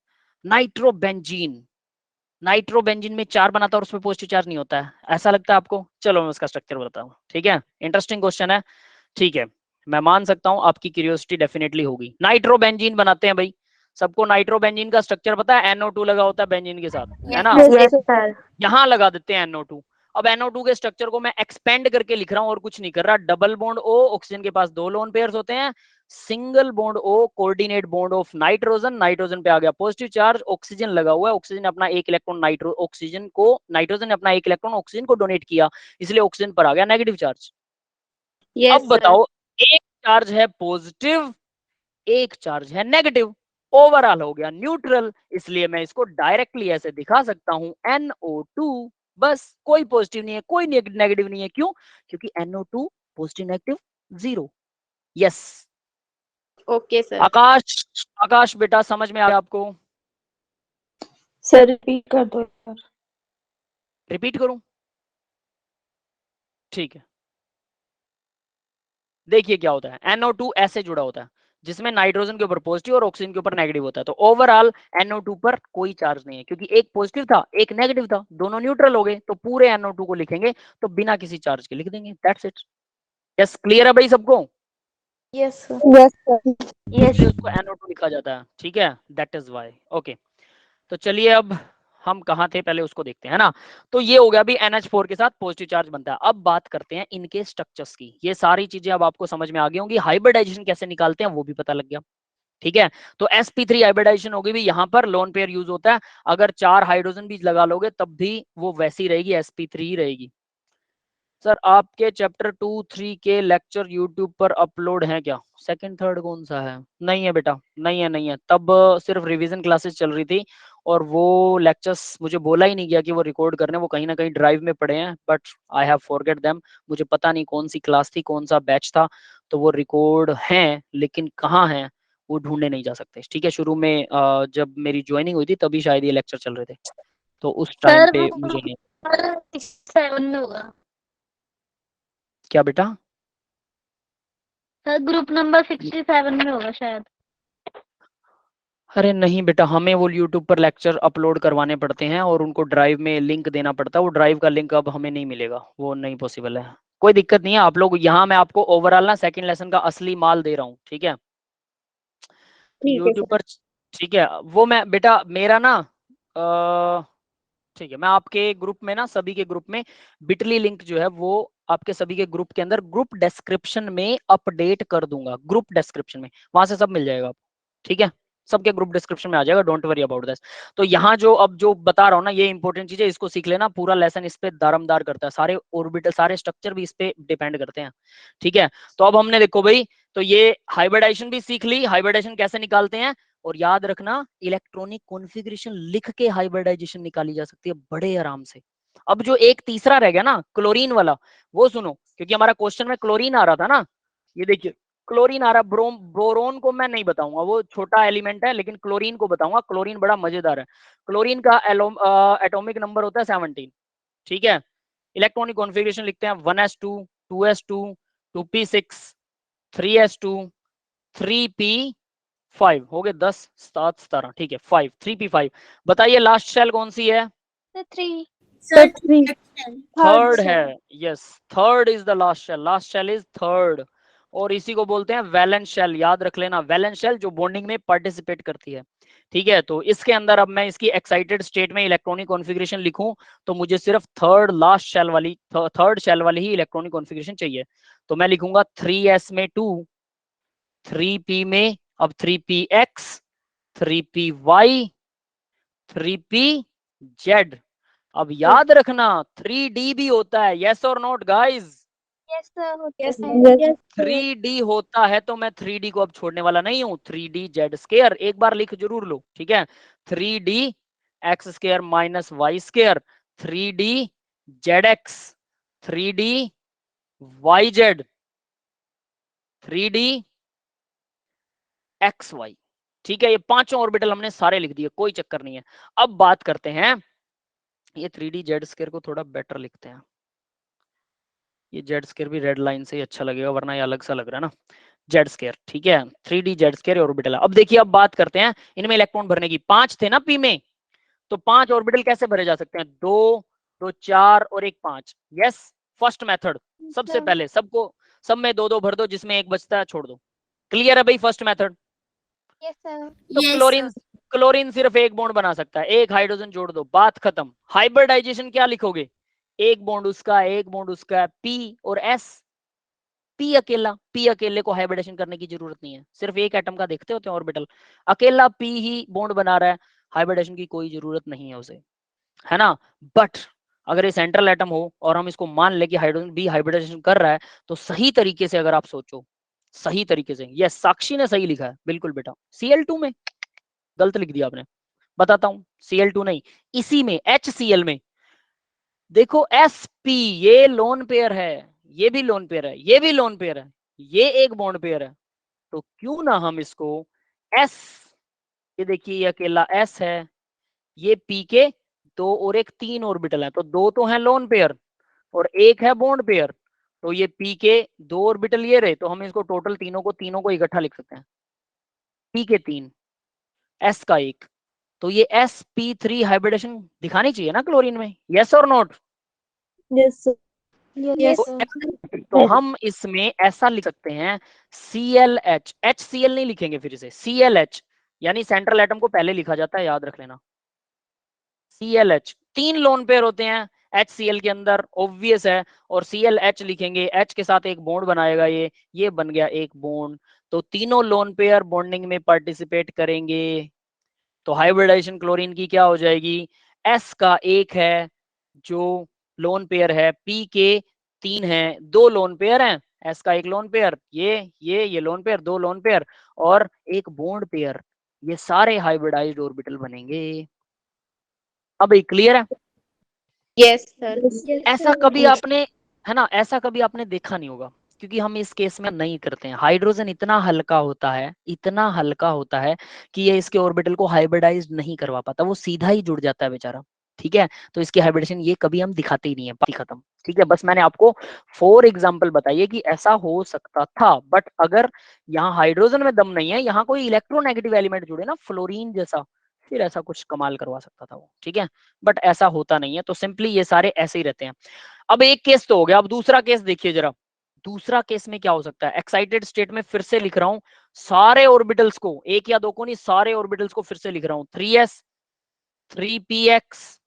नाइट्रोबेंजीन में 4 बनाता है और उसमें पॉजिटिव चार्ज नहीं होता है, ऐसा लगता है आपको? चलो मैं उसका स्ट्रक्चर बताता हूँ, ठीक है, इंटरेस्टिंग क्वेश्चन है, ठीक है, मैं मान सकता हूँ आपकी क्यूरियोसिटी डेफिनेटली होगी। नाइट्रोबेंजीन बनाते हैं भाई, सबको नाइट्रोबेंजीन का स्ट्रक्चर पता है, NO2 लगा होता है बेंजीन के साथ, है ना। Yes sir. यहाँ लगा देते हैं NO2। अब NO2 के स्ट्रक्चर को मैं एक्सपेंड करके लिख रहा हूँ और कुछ नहीं कर रहा। डबल बॉन्ड O, ऑक्सीजन के पास 2 लोन पेयर्स होते हैं। Single bond O, coordinate bond of nitrogen, nitrogen पे आ गया पॉजिटिव चार्ज, ऑक्सीजन लगा हुआ है, ऑक्सीजन अपना एक इलेक्ट्रॉन नाइट्रोजन ने अपना एक इलेक्ट्रॉन ऑक्सीजन को डोनेट किया, इसलिए ऑक्सीजन पर आ गया नेगेटिव चार्ज। अब बताओ, एक चार्ज है पॉजिटिव, एक चार्ज है नेगेटिव, ओवरऑल हो गया न्यूट्रल, इसलिए मैं इसको डायरेक्टली ऐसे दिखा सकता हूं NO2, बस, कोई पॉजिटिव नहीं है, कोई नेगेटिव नहीं है। क्यों? क्योंकि NO2 positive negative 0। Yes okay sir. Akash बेटा समझ में आ गया आपको? सर रिपीट कर दो सर। रिपीट करूं? ठीक है, देखिए क्या होता है, NO2 ऐसे जुड़ा होता है जिसमें नाइट्रोजन के ऊपर पॉजिटिव और ऑक्सीजन के ऊपर नेगेटिव होता है। तो ओवरऑल NO2 पर कोई चार्ज नहीं है क्योंकि एक पॉजिटिव था एक नेगेटिव था, दोनों न्यूट्रल हो गए, तो पूरे NO2 को लिखेंगे तो बिना किसी चार्ज के लिख देंगे, दैट्स इट। यस, क्लियर है भाई सबको? Yes, sir. इसलिए उसको NO2 लिखा जाता है, ठीक है, दैट इज वाई। ओके, तो चलिए अब हम कहाँ थे पहले उसको देखते हैं, है ना। तो ये हो गया अभी NH4 के साथ पॉजिटिव चार्ज बनता है। अब बात करते हैं इनके स्ट्रक्चर्स की। ये सारी चीजें अब आपको समझ में आ गई होंगी। हाइब्रिडाइजेशन कैसे निकालते हैं वो भी पता लग गया, ठीक है। तो sp3 हाइब्रिडाइजेशन होगी भी, यहाँ पर लोन पेयर यूज होता है। अगर 4 हाइड्रोजन भी लगा लोगे तब भी वो वैसी रहेगी, sp3 ही रहेगी। सर आपके चैप्टर 2-3 के लेक्चर यूट्यूब पर अपलोड हैं क्या? सेकंड थर्ड कौन सा है? नहीं है बेटा, नहीं है। तब सिर्फ रिवीजन क्लासेस चल रही थी और वो लेक्चर्स मुझे बोला ही नहीं गया कि वो रिकॉर्ड करने, वो कहीं ना कहीं ड्राइव में पड़े हैं, but I have forget them. मुझे पता नहीं कौन सी क्लास थी, कौन सा बैच था, तो वो रिकॉर्ड हैं लेकिन कहाँ हैं वो ढूंढने नहीं जा सकते, ठीक है। शुरू में जब मेरी ज्वाइनिंग हुई थी तभी शायद ये लेक्चर चल रहे थे, तो उस टाइम पे मुझे नहीं। 7 में होगा क्या बेटा? सर, ग्रुप नंबर 67 में होगा शायद। अरे नहीं बेटा, हमें वो यूट्यूब पर लेक्चर अपलोड करवाने पड़ते हैं और उनको ड्राइव में लिंक देना पड़ता है। वो ड्राइव का लिंक अब हमें नहीं मिलेगा, वो नहीं पॉसिबल है। कोई दिक्कत नहीं है, आप लोग यहाँ मैं आपको ओवरऑल ना सेकंड लेसन का असली माल दे रहा हूँ, ठीक है, यूट्यूब पर, ठीक है। वो मैं बेटा मेरा ना ठीक है, मैं आपके ग्रुप में ना, सभी के ग्रुप में बिटली लिंक जो है वो आपके सभी के ग्रुप के अंदर ग्रुप डिस्क्रिप्शन में अपडेट कर दूंगा। ग्रुप डिस्क्रिप्शन में वहां से सब मिल जाएगा आपको, ठीक है, सबके ग्रुप डिस्क्रिप्शन में आ जाएगा, डोंट वरी अबाउट दिस। तो यहाँ जो अब जो बता रहा हूँ ना, ये इंपॉर्टेंट चीज है, इसको सीख लेना। पूरा लेसन इस पे दारमदार करता है, सारे ऑर्बिटल सारे स्ट्रक्चर भी इस पे डिपेंड करते हैं, ठीक है। तो अब हमने देखो भाई, तो ये हाइब्रिडाइजेशन भी सीख ली, हाइब्रिडाइजेशन कैसे निकालते हैं, और याद रखना इलेक्ट्रॉनिक कॉन्फ़िगरेशन लिख के हाइब्रिडाइजेशन निकाली जा सकती है बड़े आराम से। अब जो एक तीसरा रह गया ना क्लोरीन वाला, वो सुनो, क्योंकि हमारा क्वेश्चन में क्लोरीन आ रहा था ना, ये देखिए क्लोरीन आ रहा। बोरोन को मैं नहीं बताऊंगा, वो छोटा एलिमेंट है, लेकिन क्लोरीन को बताऊंगा। क्लोरीन बड़ा मजेदार है। क्लोरीन का एटॉमिक नंबर होता है 17, ठीक है। इलेक्ट्रॉनिक कॉन्फ़िगरेशन लिखते हैं 1s2 2s2 2p6 3s2 3p5, हो गए 10 7 17, ठीक है, 5 3p5। बताइए लास्ट शेल कौन सी है? Sir, थर्ड है, yes, third is the last shell is third, और इसी को बोलते हैं वैलेंस शेल। याद रख लेना, वैलेंस शेल जो बॉन्डिंग में पार्टिसिपेट करती है, ठीक है। तो इसके अंदर अब मैं इसकी एक्साइटेड स्टेट में इलेक्ट्रॉनिक कॉन्फ़िगरेशन लिखूं तो मुझे सिर्फ थर्ड शेल वाली ही इलेक्ट्रॉनिक कॉन्फ़िगरेशन चाहिए। तो मैं लिखूंगा 3s में 2, 3p में अब 3px, 3py, 3pz। अब याद रखना 3d भी होता है, यस और नॉट गाइस? 3d होता है, तो मैं 3d को अब छोड़ने वाला नहीं हूं। 3d(z²) एक बार लिख जरूर लो, ठीक है। 3d(x² minus y², 3d(zx), 3d(yz), 3d(xy), ठीक है। ये पांचों ऑर्बिटल हमने सारे लिख दिए, कोई चक्कर नहीं है। अब बात करते हैं, ये 3d(z²) को थोड़ा बेटर लिखते हैं। ये z² भी रेड लाइन से ही अच्छा लगेगा, वरना ये अलग सा लग रहा है ना, z², ठीक है। 3d(z²) ऑर्बिटल है। अब देखिए, अब बात करते हैं इनमें इलेक्ट्रॉन भरने की। 5 थे ना p में, तो 5 ऑर्बिटल कैसे भरे जा सकते हैं? 2 2 4 और 1 5। यस, फर्स्ट मेथड, सबसे पहले सबको सब में 2 2 भर दो, जिसमें 1 बचता है छोड़ दो। क्लियर है भाई फर्स्ट मेथड? तो Yes, क्लोरीन सिर्फ एक बॉन्ड बना सकता है, एक हाइड्रोजन जोड़ दो, बात खत्म। हाइब्रिडाइजेशन क्या लिखोगे? एक बॉन्ड उसका, एक बॉन्ड उसका, पी और एस। पी अकेले को हाइब्रिडेशन करने की जरूरत नहीं है, सिर्फ एक एटम का देखते होते हैं ऑर्बिटल, अकेला पी ही बॉन्ड बना रहा है, हाइब्रिडेशन की कोई जरूरत नहीं है उसे, है ना। बट अगर ये सेंट्रल एटम हो और हम इसको मान ले कि हाइड्रोजन भी हाइब्रिडेशन कर रहा है, तो सही तरीके से अगर आप सोचो, सही तरीके से, ये साक्षी ने सही लिखा है बिल्कुल बेटा। Cl2 में गलत लिख दिया आपने, बताता हूं। Cl2 नहीं, इसी में HCl में देखो, sp, ये लोन पेयर है, ये भी लोन पेयर है, ये भी लोन पेयर है, ये एक बॉन्ड पेयर है। तो क्यों ना हम इसको s, ये देखिए ये अकेला s है, ये p के 2 और 1 3 ऑर्बिटल है, तो 2 तो है लोन पेयर और 1 है बॉन्ड पेयर। तो ये p के 2 ऑर्बिटल ये रहे, तो हम इसको टोटल तीनों को इकट्ठा लिख सकते हैं। p के 3, s का 1, तो ये sp3 हाइब्रिडेशन दिखानी चाहिए ना क्लोरीन में, यस और नॉट? Yes, sir. तो तो हम इसमें ऐसा लिख सकते हैं ClH, HCl नहीं लिखेंगे फिर इसे, ClH यानी सेंट्रल एटम को पहले लिखा जाता है, याद रख लेना। ClH 3 लोन पेयर होते हैं HCl के अंदर, ऑब्वियस है, और ClH लिखेंगे, H के साथ एक बॉन्ड बनाएगा, ये बन गया एक बॉन्ड। तो तीनों लोन पेयर बॉन्डिंग में पार्टिसिपेट करेंगे। तो हाइब्रिडाइजेशन क्लोरीन की क्या हो जाएगी, S का एक है जो लोन पेयर है, P के 3 है, 2 लोन पेयर हैं, S का एक लोन पेयर, ये लोन पेयर, 2 लोन पेयर और एक बॉन्ड पेयर, ये सारे हाइब्रिडाइज्ड ऑर्बिटल बनेंगे। अब ये क्लियर है? Yes sir. ऐसा कभी आपने, है ना, ऐसा कभी आपने देखा नहीं होगा, क्योंकि हम इस केस में नहीं करते हैं। हाइड्रोजन इतना हल्का होता है, इतना हल्का होता है कि ये इसके ऑर्बिटल को हाइब्रिडाइज नहीं करवा पाता, वो सीधा ही जुड़ जाता है बेचारा। ठीक है, तो इसकी हाइब्रिडेशन ये कभी हम दिखाते ही नहीं है, बात खत्म। ठीक है, बस मैंने आपको 4 एग्जांपल बताइए कि ऐसा हो सकता था, बट अगर यहाँ हाइड्रोजन में दम नहीं है, यहाँ कोई इलेक्ट्रोनेगेटिव एलिमेंट जुड़े ना, फ्लोरीन जैसा, फिर ऐसा कुछ कमाल करवा सकता था वो। ठीक है, बट ऐसा होता नहीं है, तो सिंपली ये सारे ऐसे ही रहते हैं। अब एक केस तो हो गया, अब दूसरा केस देखिए जरा। दूसरा केस में क्या हो सकता है, एक्साइटेड स्टेट में फिर से लिख रहा हूं सारे ऑर्बिटल्स को, एक या दो को नहीं, सारे ऑर्बिटल्स को फिर से लिख रहा हूं, 3s 3px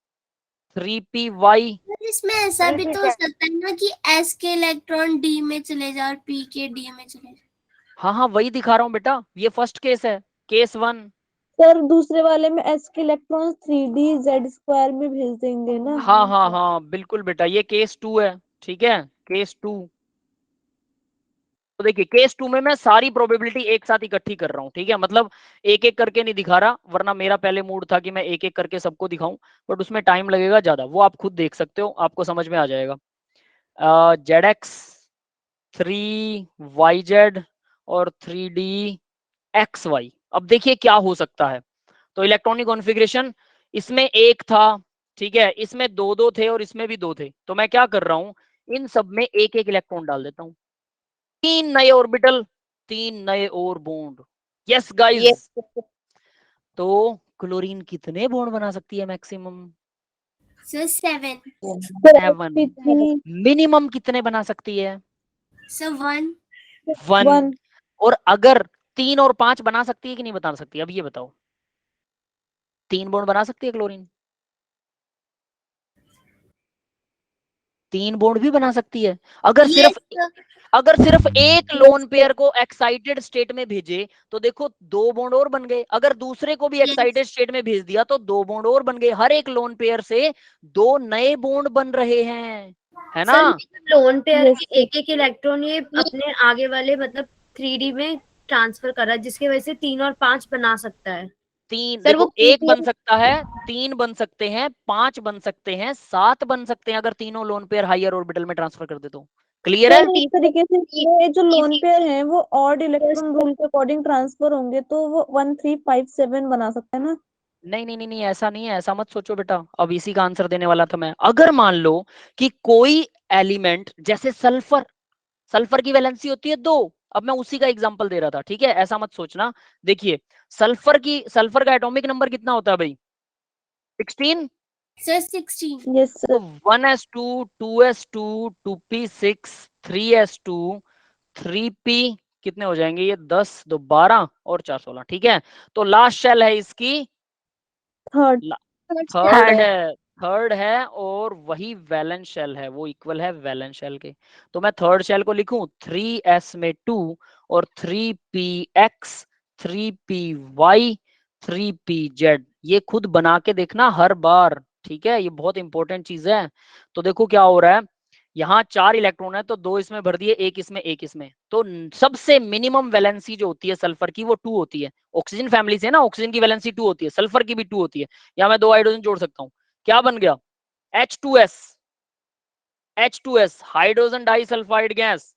3py। इसमें ऐसा भी तो हो सकता है ना कि S के इलेक्ट्रॉन D में चले जाए और P के D में चले जाए। हाँ हाँ, वही दिखा रहा हूं बेटा, ये फर्स्ट केस है, केस 1। सर दूसरे वाले में S के इलेक्ट्रॉन 3d(z)² में भेज देंगे ना। हाँ हाँ हाँ बिल्कुल बेटा, ये केस 2 है। ठीक है, केस 2। तो देखिए केस 2 में मैं सारी प्रोबेबिलिटी एक साथ इकट्ठी कर रहा हूं। ठीक है, मतलब एक एक करके नहीं दिखा रहा, वरना मेरा पहले मूड था कि मैं एक एक करके सबको दिखाऊं, बट उसमें टाइम लगेगा ज्यादा, वो आप खुद देख सकते हो, आपको समझ में आ जाएगा। ZX 3YZ और 3DXY। अब देखिए क्या हो सकता है, तो इलेक्ट्रॉनिक कॉन्फ़िगरेशन इसमें एक था, ठीक है, इसमें 2 थे और इसमें भी 2 थे, तो मैं क्या कर रहा हूं, इन सब में एक एक इलेक्ट्रॉन डाल देता हूं, 3 नए ऑर्बिटल, 3 नए और बॉन्ड। यस गाइस, तो क्लोरीन कितने बॉन्ड बना सकती है मैक्सिमम? सर 7। 7। मिनिमम कितने बना सकती है? सर 1। 1। और अगर 3 और 5 बना सकती है कि नहीं बता सकती, अब ये बताओ, 3 बॉन्ड बना सकती है क्लोरीन? 3 बॉन्ड भी बना सकती है, अगर सिर्फ एक लोन पेयर को एक्साइटेड स्टेट में भेजे तो देखो 2 बॉन्ड और बन गए, अगर दूसरे को भी एक्साइटेड स्टेट में भेज दिया तो 2 बॉन्ड और बन गए, हर एक लोन पेयर से 2 नए बॉन्ड बन रहे हैं, है ना? लोन पेयर के एक एक इलेक्ट्रॉन ये अपने आगे वाले मतलब 3D में ट्रांसफर कर रहा है, जिसकी वजह से 3 और 5 बना सकता है। 3 सर देखो, वो 1 बन सकता है, 3 बन सकते हैं, 5 बन सकते हैं, 7 बन सकते हैं, अगर तीनों लोन पेयर हायर ऑर्बिटल में ट्रांसफर कर दे तो। क्लियर है? सर एक तरीके से ये जो लोन पेयर हैं वो ऑड इलेक्ट्रॉन रूल के अकॉर्डिंग ट्रांसफर होंगे, तो वो 1 3 5 7 बना सकते हैं ना। नहीं नहीं नहीं नहीं, ऐसा नहीं है, ऐसा मत सोचो बेटा, अब इसी का आंसर देने वाला था मैं। अगर मान लो कि कोई एलिमेंट जैसे सल्फर, सल्फर की वैलेंसी होती है 2, अब मैं उसी का एग्जांपल दे रहा था, ठीक है, ऐसा मत सोचना। देखिए सल्फर का एटॉमिक नंबर कितना होता है भाई? 16। सर 16। यस तो sir. 1s2 2s2 2p6 3s2 3p कितने हो जाएंगे ये? 10 2 12 और 4 16। ठीक है, तो लास्ट शेल है इसकी थर्ड थर्ड है और वही वैलेंस शेल है, वो इक्वल है वैलेंस शेल के। तो मैं थर्ड शेल को लिखूं 3s में 2 और 3px 3py 3pz, ये खुद बना के देखना हर बार। ठीक है, ये बहुत इंपॉर्टेंट चीज है। तो देखो क्या हो रहा है, यहाँ 4 इलेक्ट्रॉन है तो 2 इसमें भर दिए, एक इसमें, तो सबसे मिनिमम वैलेंसी जो होती है सल्फर की वो 2 होती है। ऑक्सीजन फैमिली से ना, ऑक्सीजन की वैलेंसी 2 होती है, सल्फर की भी 2 होती है। या मैं 2 हाइड्रोजन जोड़ सकता हूँ, क्या बन गया? H2S hydrogen di sulphide gas,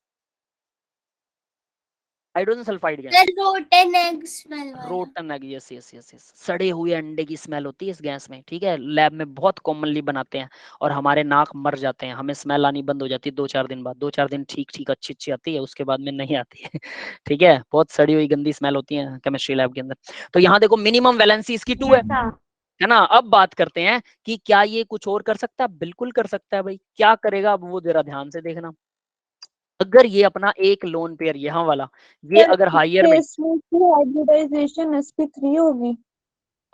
hydrogen sulphide gas, rotten egg smell वाला। Rotten egg, yes yes yes yes, सड़े हुए अंडे की स्मेल होती है इस गैस में। ठीक है, लैब में बहुत कॉमनली बनाते हैं और हमारे नाक मर जाते हैं, हमें स्मेल आनी बंद हो जाती है 2-4 दिन बाद, 2-4 दिन ठीक ठीक अच्छी अच्छी आती है, उसके बाद में नहीं आती है। ठीक है, बहुत सड़ी हुई गंदी स्मेल होती है केमिस्ट्री लैब के अंदर। तो यहाँ देखो मिनिमम वैलेंसी इसकी 2 है ना। अब बात करते हैं कि क्या ये कुछ और कर सकता है? बिल्कुल कर सकता है भाई, क्या करेगा अब वो जरा ध्यान से देखना। अगर ये अपना एक लोन पेयर यहाँ वाला, ये अगर हायर में, केस में हाइब्रिडाइजेशन sp3 होगी।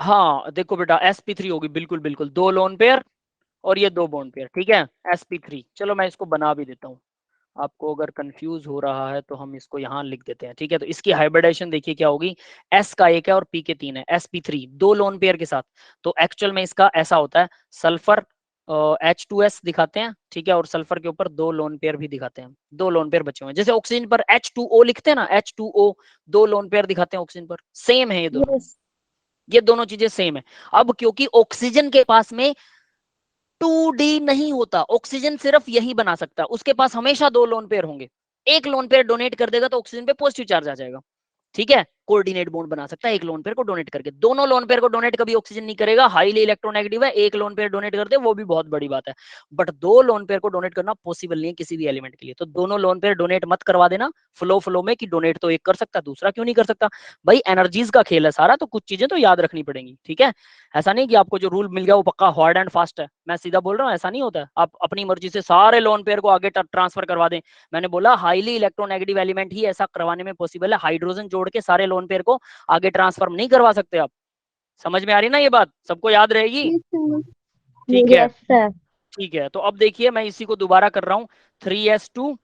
हाँ देखो बेटा sp3 होगी, बिल्कुल बिल्कुल, 2 लोन पेयर और ये 2 बॉन्ड पेयर, ठीक है, sp3। चलो मैं इसको बना भी देता हूँ, आपको अगर कंफ्यूज हो रहा है तो हम इसको यहाँ लिख देते हैं, ठीक है। तो इसकी हाइब्रिडाइजेशन देखिए क्या होगी, s का 1 है और p के 3 है, sp3 2 लोन पेयर के साथ। तो एक्चुअल में इसका ऐसा होता है, सल्फर H2S दिखाते हैं, ठीक है, और सल्फर के ऊपर 2 लोन पेयर भी दिखाते हैं, 2 लोन पेयर बचे हुए हैं। जैसे ऑक्सीजन पर H2O लिखते हैं ना, H2O 2 लोन पेयर दिखाते हैं ऑक्सीजन पर, सेम है ये दोनों, ये दोनों चीजें सेम है। अब क्योंकि ऑक्सीजन के पास में 2D नहीं होता, ऑक्सीजन सिर्फ यही बना सकता है, उसके पास हमेशा 2 लोन पेयर होंगे। एक लोन पेयर डोनेट कर देगा तो ऑक्सीजन पे पॉजिटिव चार्ज आ जाएगा, ठीक है, कोऑर्डिनेट बॉन्ड बना सकता है एक लोन पेयर को डोनेट करके। दोनों लोन पेयर को डोनेट कभी ऑक्सीजन नहीं करेगा, हाईली इलेक्ट्रोनेगेटिव है। एक लोन पेयर डोनेट करते वो भी बहुत बड़ी बात है, बट 2 लोन पेयर को डोनेट करना पॉसिबल नहीं है किसी भी एलिमेंट के लिए। तो दोनों लोन पेयर डोनेट मत करवा देना फ्लो में, कि डोनेट तो एक कर सकता है, दूसरा क्यों नहीं कर सकता। भाई एनर्जीज का खेल है सारा, तो कुछ चीजें तो याद रखनी पड़ेंगी, ठीक है। ऐसा नहीं कि आपको जो रूल मिल गया वो पक्का हार्ड एंड फास्ट है, मैं सीधा बोल रहा हूँ, ऐसा नहीं होता है। आप अपनी मर्जी से सारे लोन पेयर को आगे ट्रांसफर करवा दें, मैंने बोला हाईली इलेक्ट्रोनेगेटिव एलिमेंट ही ऐसा करवाने में पॉसिबल है, हाइड्रोजन जोड़ के सारे लोन पेयर को आगे ट्रांसफर नहीं करवा सकते आप। समझ में आ रही ना ये बात, सबको याद रहेगी, ठीक है। Yes sir. ठीक है, तो अब देखिए मैं इसी को दोबारा कर रहा हूं, 3s2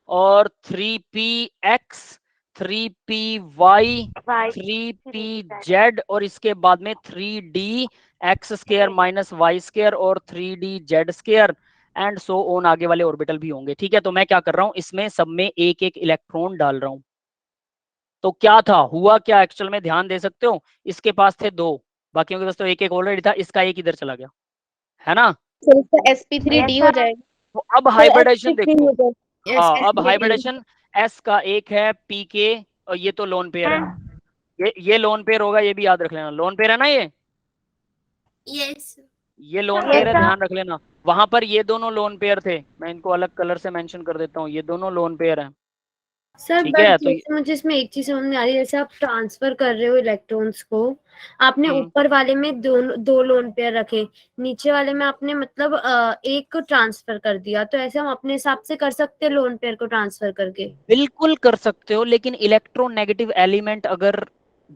और 3px 3py 3pz और इसके बाद में 3dx² माइनस y² और 3dz² एंड सो ऑन, आगे वाले ऑर्बिटल भी होंगे, ठीक है। तो मैं क्या कर रहा हूं, इसमें सब में एक एक इलेक्ट्रॉन डाल रहा हूं। तो क्या था, हुआ क्या एक्चुअल में, ध्यान दे सकते हो, इसके पास थे 2, बाकियों के पास तो एक एक ऑलरेडी था, इसका एक इधर चला गया, है ना। सर इसका sp3d हो जाएगा। तो अब हाइब्रिडेशन देखो, Yes, हाँ अब sp3D। हाइब्रिडेशन s का एक है p के, और ये तो लोन पेयर है, ये लोन पेयर होगा, ये भी याद रख लेना, लोन पेयर है ना यस ये लोन पेयर है, ध्यान रख लेना। वहां पर ये दोनों लोन पेयर थे, मैं इनको अलग कलर से मेंशन कर देता हूँ, ये दोनों लोन पेयर है, सर ठीक है। बट तो जैसे मुझे इसमें एक चीज समझ में आ रही है, जैसे आप ट्रांसफर कर रहे हो इलेक्ट्रॉन्स को, आपने ऊपर वाले में दो लोन पेयर रखे, नीचे वाले में आपने मतलब एक को ट्रांसफर कर दिया, तो ऐसे हम अपने हिसाब से कर सकते हैं लोन पेयर को ट्रांसफर करके। बिल्कुल कर सकते हो, लेकिन इलेक्ट्रोनेगेटिव एलिमेंट अगर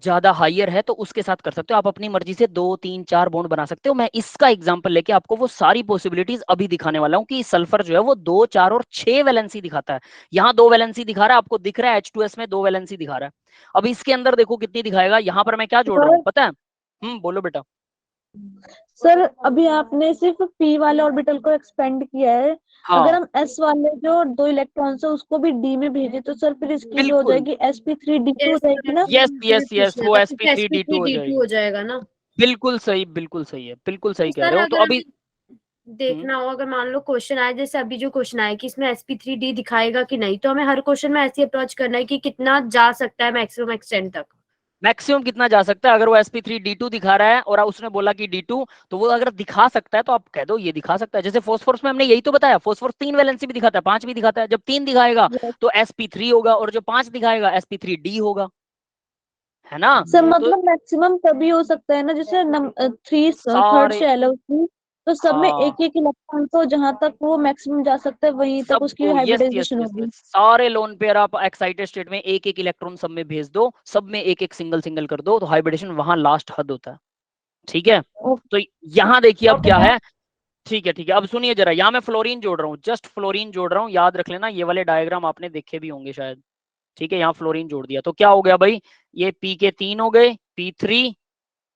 ज्यादा हायर है तो उसके साथ कर सकते हो, आप अपनी मर्जी से 2 3 4 बॉन्ड बना सकते हो। मैं इसका एग्जांपल लेके आपको वो सारी पॉसिबिलिटीज अभी दिखाने वाला हूं कि सल्फर जो है वो 2 4 और 6 वैलेंसी दिखाता है। यहाँ 2 वैलेंसी दिखा रहा है, आपको दिख रहा है H2S में 2 वैलेंसी दिखा रहा है। अब इसके अंदर देखो कितनी दिखाएगा, यहाँ पर मैं क्या जोड़ रहा हूँ पता है, बोलो बेटा। सर अभी आपने सिर्फ p वाले ऑर्बिटल को एक्सपेंड किया है, हाँ अगर हम s वाले जो 2 इलेक्ट्रॉन्स है उसको भी d में भेजे तो सर फिर इसकी जो हो बिल्कुल। जाएगी sp3d2 हो जाएगी ना। यस यस यस, वो sp3d2 हो जाएगी, हो जाएगा ना। बिल्कुल सही, बिल्कुल सही है, बिल्कुल सही कह सर रहे हो। तो अगर अभी देखना हो, अगर मान लो क्वेश्चन आए, जैसे अभी जो क्वेश्चन आया कि इसमें sp3d दिखाएगा कि नहीं, तो हमें हर क्वेश्चन में ऐसी अप्रोच करना है कि कितना जा सकता है मैक्सिमम एक्सटेंट तक, मैक्सिमम कितना जा सकता है। अगर वो sp3d2 दिखा रहा है और उसने बोला कि d2, तो वो अगर दिखा सकता है तो आप कह दो ये दिखा सकता है। जैसे फोस्फोरस में हमने यही तो बताया, फोस्फोरस 3 वैलेंसी भी दिखाता है, 5 भी दिखाता है। जब 3 दिखाएगा तो sp3 होगा, और जो 5 दिखाएगा sp3d होगा, है ना। सर तो मतलब मैक्सिमम तभी हो सकता है ना, जैसे 3 थर्ड सारे, शेल है उसकी, तो सब में हाँ एक एक इलेक्ट्रॉन, तो जहां तक वो मैक्सिमम जा सकता है वहीं तक उसकी सबको, यस यस हाइब्रिडाइजेशन यस होगी। यस, सारे लोन पेयर आप एक्साइटेड स्टेट में एक एक इलेक्ट्रॉन सब में भेज दो, सब में एक एक सिंगल सिंगल कर दो, तो हाइब्रिडेशन वहां लास्ट हद होता है, ठीक है। तो यहाँ देखिए अब क्या है, ठीक है ठीक है। अब सुनिए जरा, यहाँ मैं फ्लोरीन जोड़ रहा हूँ, जस्ट फ्लोरीन जोड़ रहा हूँ, याद रख लेना, ये वाले डायग्राम आपने देखे भी होंगे शायद, ठीक है। यहाँ फ्लोरीन जोड़ दिया तो क्या हो गया भाई, ये p के 3 हो गए, p3,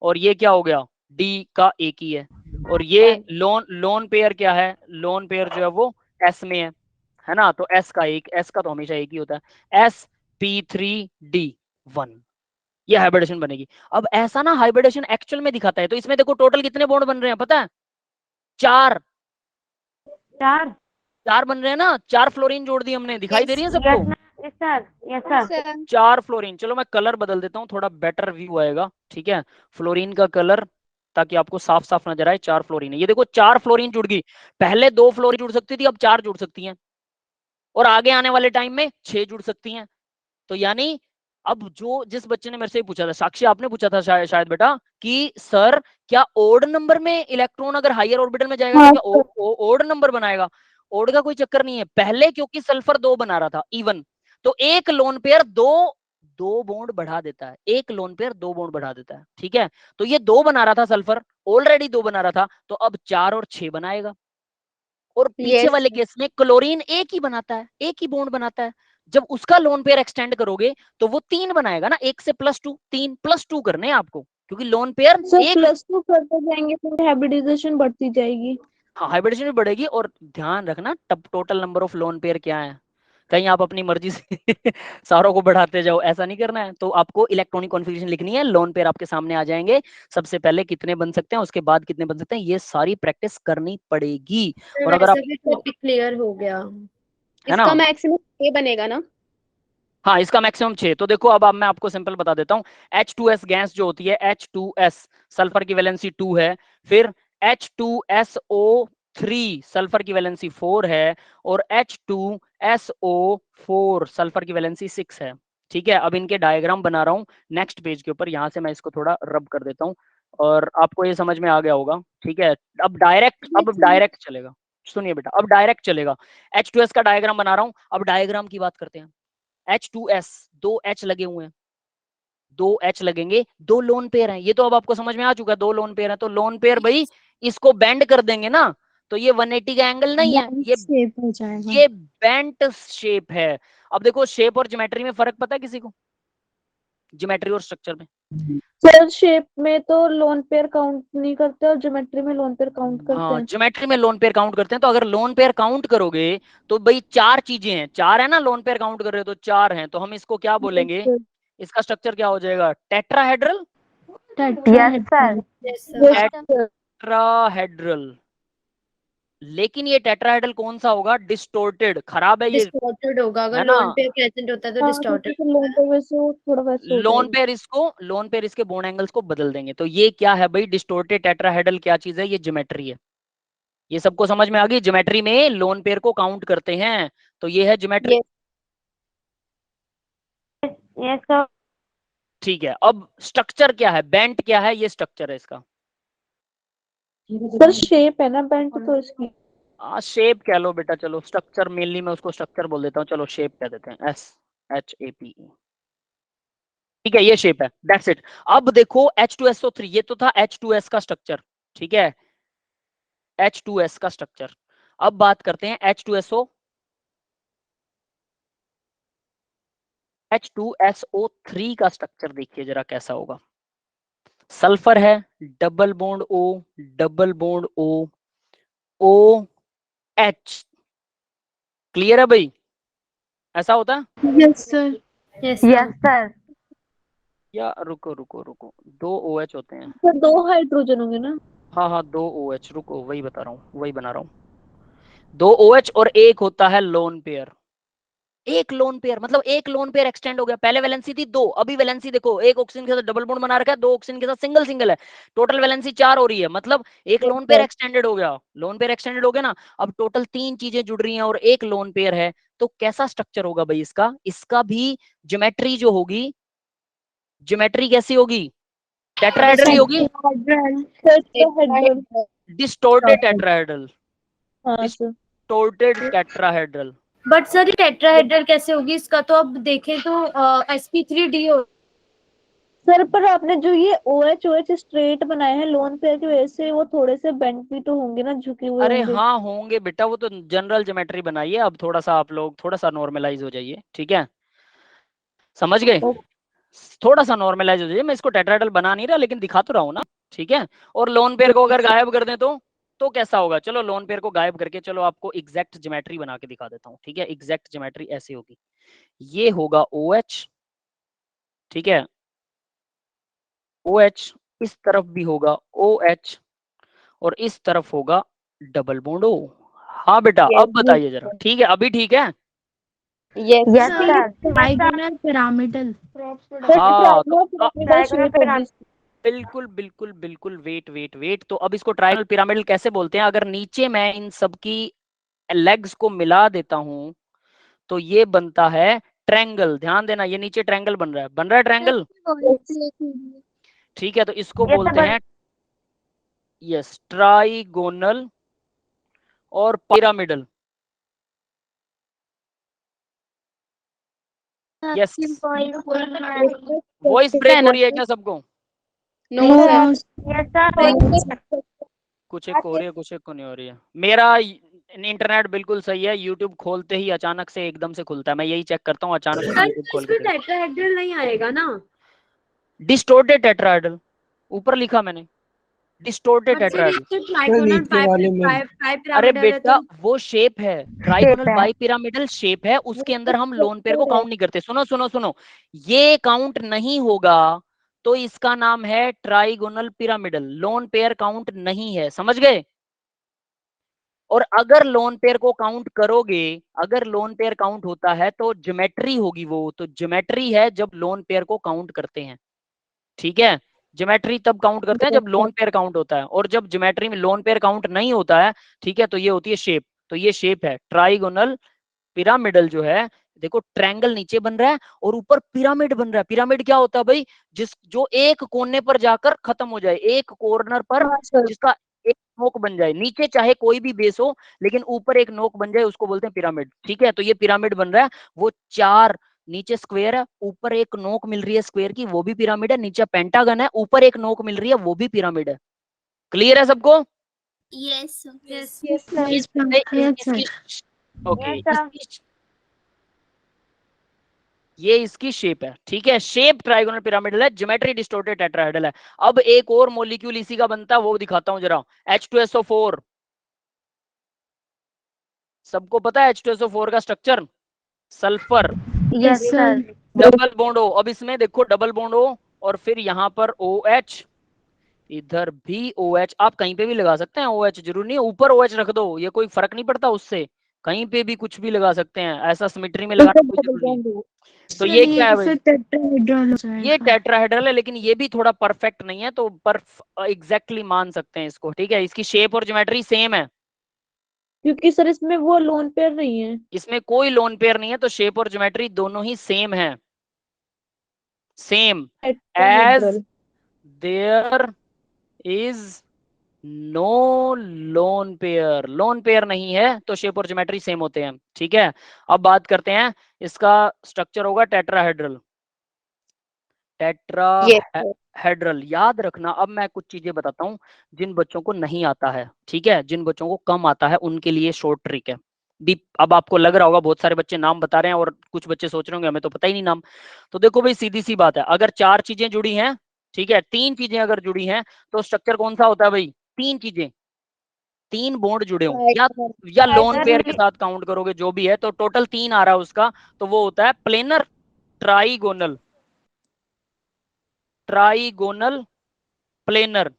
और ये क्या हो गया, d का एक ही है, और ये लोन पेयर क्या है, लोन पेयर जो है वो s में है ना। तो s का एक, s का तो हमेशा एक ही होता है, sp3d1, ये हाइब्रिडेशन बनेगी। अब ऐसा ना हाइब्रिडेशन एक्चुअल में दिखाता है, तो इसमें देखो टोटल कितने बॉन्ड बन रहे हैं पता है, 4 बन रहे हैं ना, 4 फ्लोरीन जोड़ दी हमने, दिखाई दे रही है सबको, यस सर 4 फ्लोरीन। चलो मैं कलर बदल देता हूँ, थोड़ा बेटर व्यू आएगा, ठीक है। फ्लोरीन का कलर, ताकि आपको साफ साफ नजर आए, 4 फ्लोरीन है, ये देखो 4 फ्लोरीन जुड़ गई। पहले 2 फ्लोरीन जुड़ सकती थी, अब 4 जुड़ सकती हैं, और आगे आने वाले टाइम में 6 जुड़ सकती हैं। तो यानी अब जो जिस बच्चे ने मेरे से पूछा था, साक्षी आपने पूछा था शायद बेटा, कि सर क्या ओड नंबर में इलेक्ट्रॉन अगर हायर ऑर्बिटल में जाएगा तो क्या ओड नंबर बनाएगा। ओड का कोई चक्कर नहीं है। पहले क्योंकि सल्फर 2 बना रहा था इवन, तो एक लोन पेयर दो बॉन्ड बढ़ा देता है, एक लोन पेयर 2 बॉन्ड बढ़ा देता है, ठीक है। तो ये 2 बना रहा था सल्फर, ऑलरेडी 2 बना रहा था, तो अब 4 और 6 बनाएगा। और पीछे Yes, वाले केस में क्लोरीन एक ही बनाता है, एक ही बॉन्ड बनाता है। जब उसका लोन पेयर एक्सटेंड करोगे तो वो 3 बनाएगा ना, 1 से +2, 3 +2 करने हैं आपको, क्योंकि लोन पेयर सर एक। +2 करते जाएंगे तो हाइब्रिडाइजेशन बढ़ती जाएगी। हाँ, हाइब्रिडेशन भी बढ़ेगी। और ध्यान रखना total number of lone pair क्या है, कहीं आप अपनी मर्जी से सारों को बढ़ाते जाओ, ऐसा नहीं करना है। तो आपको इलेक्ट्रॉनिक कॉन्फ़िगरेशन लिखनी है, लोन पेयर आपके सामने आ जाएंगे, सबसे पहले कितने बन सकते हैं, उसके बाद कितने बन सकते हैं, ये सारी प्रैक्टिस करनी पड़ेगी। और अगर आप, वैसे भी टॉपिक क्लियर हो गया। है ना, इसका मैक्सिमम 6 बनेगा ना? हाँ इसका मैक्सिमम 6। तो देखो अब मैं आपको सिंपल बता देता हूँ। H2S गैस जो होती है, H2S सल्फर की वैलेंसी 2 है, फिर H2SO3 सल्फर की वैलेंसी 4 है, और H2SO4 सल्फर की वैलेंसी 6 है, ठीक है। अब इनके डायग्राम बना रहा हूँ नेक्स्ट पेज के ऊपर, यहाँ से मैं इसको थोड़ा रब कर देता हूँ और आपको ये समझ में आ गया होगा, ठीक है। अब डायरेक्ट चलेगा, सुनिए बेटा, अब डायरेक्ट चलेगा। H2S का डायग्राम बना रहा हूँ, अब डायग्राम की बात करते हैं। H2S 2 H लगे हुए हैं, 2 H लगेंगे, 2 लोन पेयर हैं, ये तो अब आपको समझ में आ चुका है, 2 लोन पेयर हैं। तो लोन पेयर भाई इसको बेंड कर देंगे ना, तो ये 180 का एंगल नहीं है, शेप हो जाएगा। ये बेंट शेप है। अब देखो शेप और ज्योमेट्री में फर्क पता है किसी को, ज्योमेट्री और स्ट्रक्चर में? सर शेप में तो लोन पेयर काउंट नहीं करते और ज्योमेट्री में लोन पेयर काउंट करते हाँ, हैं। ज्योमेट्री में लोन पेयर काउंट करते हैं। तो अगर लोन पेयर काउंट करोगे तो भाई 4 चीजें हैं, 4 है ना, लोन पेयर काउंट कर रहे हो तो 4 हैं, तो हम इसको क्या बोलेंगे, इसका स्ट्रक्चर क्या हो जाएगा, टेट्राहेड्रल। Yes sir. टेट्राहेड्रल। लेकिन ये टेट्राहेड्रल कौन सा होगा, डिस्टोर्टेड, खराब है ये, डिस्टॉर्टेड होगा, अगर है ना। लोन पे प्रेजेंट होता है तो डिस्टॉर्टेड। लोन पेयर वैसे वो थोड़ा वैसे हो लोन जाएगा। पेयर लोन पेयर इसके बोन एंगल्स को बदल देंगे। तो ये क्या है भाई, डिस्टोर्टेड टेट्राहेड्रल क्या चीज है, ये ज्योमेट्री है। ये सबको समझ में आ गई, ज्योमेट्री में लोन पेयर को काउंट करते हैं, तो ये है ज्योमेट्री। Yes sir. ठीक है, अब स्ट्रक्चर क्या है, बेंट क्या है, ये स्ट्रक्चर है इसका। सर शेप है ना बेंट तो इसकी। शेप कह लो बेटा, चलो स्ट्रक्चर मेनली मैं उसको स्ट्रक्चर बोल देता हूँ, चलो शेप कह देते हैं, SHAPE, ठीक है, ये शेप है, दैट्स इट। अब देखो H2SO3, ये तो था H2S का स्ट्रक्चर, ठीक है, H2S का स्ट्रक्चर। अब बात करते हैं H2SO3 का स्ट्रक्चर, देखिए जरा कैसा होगा। सल्फर है, double bond O, double bond O, OH, clear है भाई, ऐसा होता है। Yes sir. Yes yes sir. या रुको रुको रुको, 2 OH होते हैं। सर 2 हाइड्रोजन होंगे ना। हाँ 2 OH, रुको वही बता रहा हूँ, वही बना रहा हूँ। 2 OH और एक होता है लोन पेयर। एक लोन पेयर मतलब एक लोन पेयर एक्सटेंड हो गया, पहले वैलेंसी थी 2, अभी वैलेंसी देखो, एक ऑक्सीजन के साथ डबल बॉन्ड बना रखा है, 2 ऑक्सीजन के साथ सिंगल सिंगल है, टोटल वैलेंसी 4 हो रही है, मतलब एक लोन पेयर एक्सटेंडेड हो गया। लोन पेयर एक्सटेंडेड हो गया ना, अब टोटल 3 चीजें जुड़ रही हैं और एक लोन पेयर है, तो कैसा स्ट्रक्चर होगा भाई इसका, इसका भी ज्योमेट्री जो होगी, ज्योमेट्री कैसी होगी, टेट्राहेड्रल ही होगी, डिस्टॉर्टेड टेट्राहेड्रल, हाँ sir. Distorted tetrahedral. But sir ये टेट्राहेड्रल कैसे होगी, इसका तो अब देखें तो sp3d हो। सर पर आपने जो ये OH स्ट्रेट बनाए हैं लोन पेयर की वजह से वो थोड़े से बेंड भी तो होंगे ना, झुके हुए अरे होंगे। हाँ होंगे बेटा, वो तो जनरल ज्योमेट्री बनाई है, अब थोड़ा सा आप लोग थोड़ा सा नॉर्मलाइज हो जाइए, ठीक है, समझ गए, थोड़ा सा नॉर्मलाइज हो जाइए। मैं इसको टेट्राहेड्रल बना नहीं रहा, लेकिन दिखा तो रहा हूँ ना, ठीक है। और लोन पेयर को अगर गायब कर दें तो कैसा होगा, चलो लोन पेयर को गायब करके चलो आपको एग्जैक्ट ज्योमेट्री बना के दिखा देता हूँ, ठीक है। एग्जैक्ट ज्योमेट्री ऐसे होगी, ये होगा OH, ठीक है, OH, इस तरफ भी होगा OH, और इस तरफ होगा डबल बॉन्ड O। हाँ बेटा अब बताइए जरा, ठीक है, अभी ठीक है। Yes yes sir. पिरामिडल। हाँ तो डायगोनल पिरामिड। बिल्कुल बिल्कुल बिल्कुल, वेट वेट वेट, तो अब इसको ट्रायंगल पिरामिडल कैसे बोलते हैं, अगर नीचे मैं इन सब की लेग्स को मिला देता हूं तो ये बनता है ट्रायंगल। ध्यान देना, ये नीचे ट्रायंगल बन रहा है ट्रायंगल, ठीक है। तो इसको Yes, बोलते sir. हैं यस ट्राइगोनल और पिरामिडल, यस, वॉइस है ब्रेक ना हो रही है सर? क्या सबको? No sir. Yes sir. कुछ एक को हो रही है, कुछ एक को नहीं हो रही है। मेरा इंटरनेट बिल्कुल सही है, यूट्यूब खोलते ही अचानक से एकदम से खुलता है, मैं यही चेक करता हूँ अचानक से यूट्यूब खोल के। टेट्राहेड्रल नहीं आएगा ना? डिस्टोर्टेड टेट्राहेड्रल ऊपर लिखा मैंने, डिस्टोर्टेड फिर टेट्राहेड्रल। इससे ट्राइगोनल नीचे वाले में अरे बाइपिरामिडल है बेटा तो वो शेप है, ट्राइगोनल बाइपिरामिडल शेप है, उसके अंदर हम लोन पेयर को काउंट नहीं करते। सुनो सुनो सुनो, ये काउंट नहीं होगा तो इसका नाम है trigonal pyramidal, lone pair count नहीं है, समझ गए? और अगर लोन पेयर को काउंट करोगे, अगर लोन पेयर काउंट होता है तो ज्योमेट्री होगी, वो तो ज्योमेट्री है जब लोन पेयर को काउंट करते हैं, ठीक है? ज्योमेट्री तब काउंट करते हैं जब लोन पेयर काउंट होता है, और जब ज्योमेट्री में लोन पेयर काउंट नहीं होता है, ठीक है, तो ये होती है शेप। तो ये शेप है ट्राइगोनल पिरामिडल जो है, देखो ट्रायंगल नीचे बन रहा है और ऊपर पिरामिड बन रहा है। पिरामिड क्या होता है भाई? जो एक कोने पर जाकर खत्म हो जाए, एक कॉर्नर पर जिसका एक नोक बन जाए, नीचे चाहे कोई भी बेस हो लेकिन ऊपर एक नोक बन जाए, उसको बोलते हैं पिरामिड, ठीक है? तो ये पिरामिड बन रहा है, वो चार, नीचे स्क्वायर है, ऊपर एक नोक मिल रही है स्क्वायर की, वो भी पिरामिड है, नीचे पेंटागन है, ऊपर एक नोक मिल रही है, वो भी पिरामिड है। क्लियर है सबको? यस ओके, ये इसकी शेप है, ठीक है? शेप ट्राइगोनल पिरामिडल है, ज्योमेट्री डिस्टोर्टेड टेट्राहेड्रल है। अब एक और मॉलिक्यूल इसी का बनता है, वो दिखाता हूं जरा। H2SO4, सबको पता है H2SO4 का structure? Sulphur, yes sir. Double bond हो। अब इसमें देखो डबल बॉन्ड हो और फिर यहाँ पर OH, इधर भी OH, आप कहीं पे भी लगा सकते हैं OH, जरूरी नहीं ऊपर OH रख दो, ये कोई फर्क नहीं पड़ता उससे, कहीं पे भी कुछ भी लगा सकते हैं, ऐसा सिमेट्री में लगाना कोई जरूरी नहीं। तो ये क्या है भाई? ये टेट्राहेड्रल है, लेकिन ये भी थोड़ा परफेक्ट नहीं है, तो पर एग्जैक्टली मान सकते हैं इसको, ठीक है? इसकी शेप और ज्योमेट्री सेम है, क्योंकि सर इसमें वो लोन पेयर नहीं है। इसमें कोई लोन पेयर नहीं है, तो शेप और ज्योमेट्री दोनों ही सेम है, same as tetrahedral. There is no lone pair, lone pair नहीं है तो शेप और ज्योमेट्री सेम होते हैं, ठीक है? अब बात करते हैं, इसका स्ट्रक्चर होगा टेट्राहेड्रल। टेट्राहेड्रल याद रखना। अब मैं कुछ चीजें बताता हूँ जिन बच्चों को नहीं आता है, ठीक है? जिन बच्चों को कम आता है उनके लिए शॉर्ट ट्रिक है। अब आपको लग रहा होगा बहुत सारे बच्चे नाम बता रहे हैं और कुछ बच्चे सोच रहे होंगे हमें तो पता ही नहीं नाम। तो देखो भाई, सीधी सी बात है, अगर चार चीजें जुड़ी हैं, ठीक है, तीन चीजें अगर जुड़ी हैं, तो स्ट्रक्चर कौन सा होता है भाई? तीन चीजें, तीन बॉन्ड जुड़े हों, या लोन पेयर के साथ काउंट करोगे जो भी है, तो टोटल तीन आ रहा है उसका, तो वो होता है planar trigonal, trigonal planar.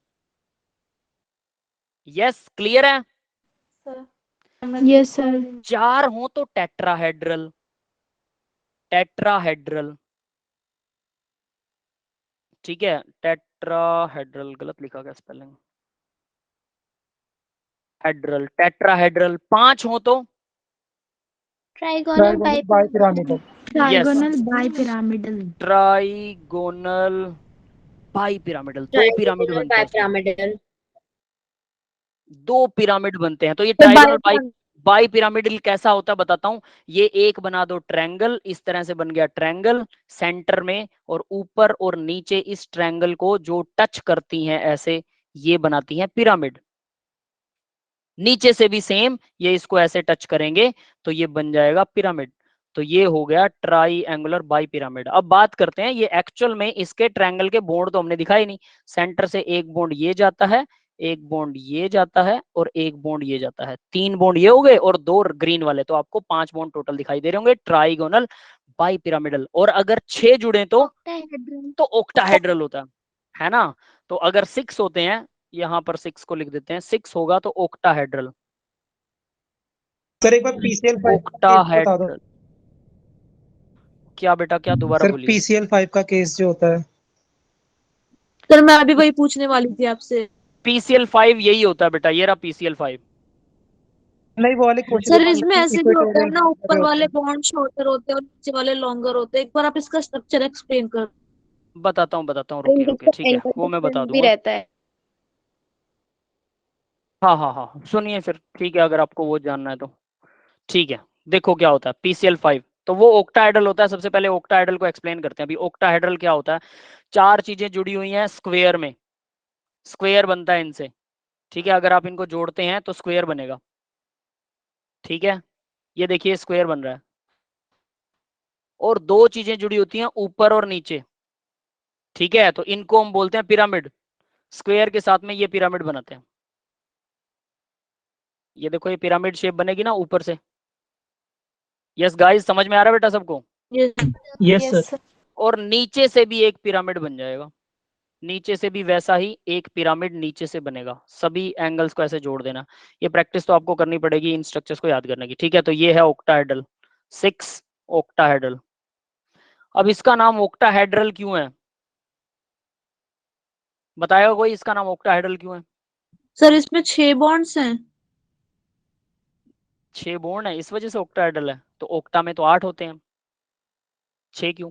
Yes, clear है? Yes sir. चार हो तो टेट्राहेड्रल, टेट्राहेड्रल, ठीक है? टेट्राहेड्रल, गलत लिखा गया स्पेलिंग, हेड्रल, टेट्राहेड्रल। पांच हो तो trigonal bipyramidal. Trigonal bipyramidal. Trigonal bipyramidal, दो पिरामिड बनते हैं इसमें। दो पिरामिड बनते हैं, तो ये ट्राइगोनल बाई पिरामिडल कैसा होता है बताता हूं। ये एक बना दो ट्रायंगल, इस तरह से बन गया ट्रायंगल सेंटर में, और ऊपर और नीचे इस ट्रायंगल को जो टच करती हैं ऐसे, ये बनाती हैं पिरामिड। नीचे से भी सेम, ये इसको ऐसे टच करेंगे तो ये बन जाएगा पिरामिड। तो ये हो गया ट्राइएंगुलर बाई पिरामिड। अब बात करते हैं, ये एक्चुअल में इसके ट्रायंगल के बॉन्ड तो हमने दिखाई नहीं। सेंटर से एक बॉन्ड ये जाता है, एक बॉन्ड ये जाता है, और एक बॉन्ड ये जाता है, तीन बॉन्ड ये हो गए और दो ग्रीन वाले, तो आपको पांच बॉन्ड टोटल दिखाई दे रहे होंगे ट्राइगोनल बाई पिरामिडल। और अगर 6 जुड़े तो ऑक्टाहेड्रल होता है ना? तो अगर 6 होते हैं, यहाँ पर 6 को लिख देते हैं, 6 होगा तो ऑक्टाहेड्रल। सर एक बार PCL5 बता दो। क्या बेटा, क्या दोबारा सर बोलिए? PCL5 का केस जो होता है। सर मैं अभी वही पूछने वाली थी आपसे। PCL5 यही होता है बेटा, ये रहा PCL5। नहीं, वो वाले क्वेश्चन सर इसमें ऐसे भी होता है ना, ऊपर वाले बॉन्ड शॉर्टर होते हैं और नीचे वाले लॉन्गर होते हैं। एक बार आप इसका स्ट्रक्चर एक्सप्लेन कर। बताता हूँ, रुकिए रुकिए, ठीक है, वो मैं बता भी दूंगा। रहता है। हाँ हाँ हाँ, सुनिए फिर, ठीक है, अगर आपको वो जानना है तो ठीक है। देखो क्या होता है PCL5, तो वो ओक्टाहेड्रल होता है। सबसे पहले ओक्टाहेड्रल को एक्सप्लेन करते हैं। अभी ओक्टाहेड्रल क्या होता है? चार चीजें जुड़ी हुई हैं स्क्वायर में, स्क्वायर बनता है इनसे, ठीक है। अगर आप इनको जोड़ते हैं तो स्क्वायर बनेगा, ठीक है। ये देखिए स्क्वायर बन रहा है। और दो चीजें जुड़ी होती हैं ऊपर और नीचे, ठीक है, तो इनको हम बोलते हैं पिरामिड। स्क्वायर के साथ में ये पिरामिड बनाते हैं। ये देखो ये पिरामिड शेप बनेगी ना ऊपर से। यस गाइस, समझ में आ रहा है बेटा सबको? Yes sir. और नीचे से भी एक पिरामिड बन जाएगा, नीचे से भी वैसा ही एक पिरामिड नीचे से बनेगा। सभी एंगल्स को ऐसे जोड़ देना। ये प्रैक्टिस तो आपको करनी पड़ेगी इन स्ट्रक्चर्स को याद करने की, ठीक है। तो ये है ऑक्टाहेड्रल, 6 ऑक्टाहेड्रल। अब इसका नाम ऑक्टाहेड्रल क्यों है? बताएगा कोई इसका नाम ऑक्टाहेड्रल क्यों है? सर इसमें 6 बॉन्ड्स हैं। 6 बॉन्ड है इस वजह से ऑक्टाहेड्रल है। तो ऑक्टा में तो 8 होते हैं, 6 क्यों?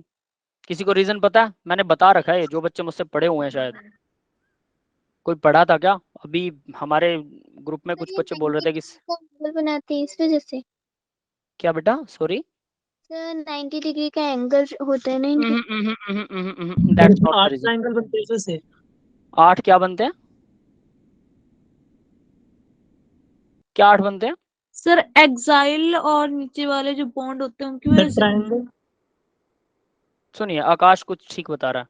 किसी को रीजन पता है? मैंने बता रखा है, जो बच्चे मुझसे पढ़े हुए हैं शायद। कोई पढ़ा था क्या? अभी हमारे ग्रुप में कुछ बच्चे बोल रहे थे कि एंगल बनाते हैं इस वजह से। क्या बेटा? सॉरी, सर 90 डिग्री का एंगल होता है ना इनके। That's not the 8 reason. Triangle बनते हैं इससे। 8 क्या बनते हैं? क्या 8 बनते हैं? सर एक्साइल और नीचे वाले जो बॉन्ड होते हैं उनकी वजह से। ट्रायंगल। सुनिए आकाश कुछ ठीक बता रहा है,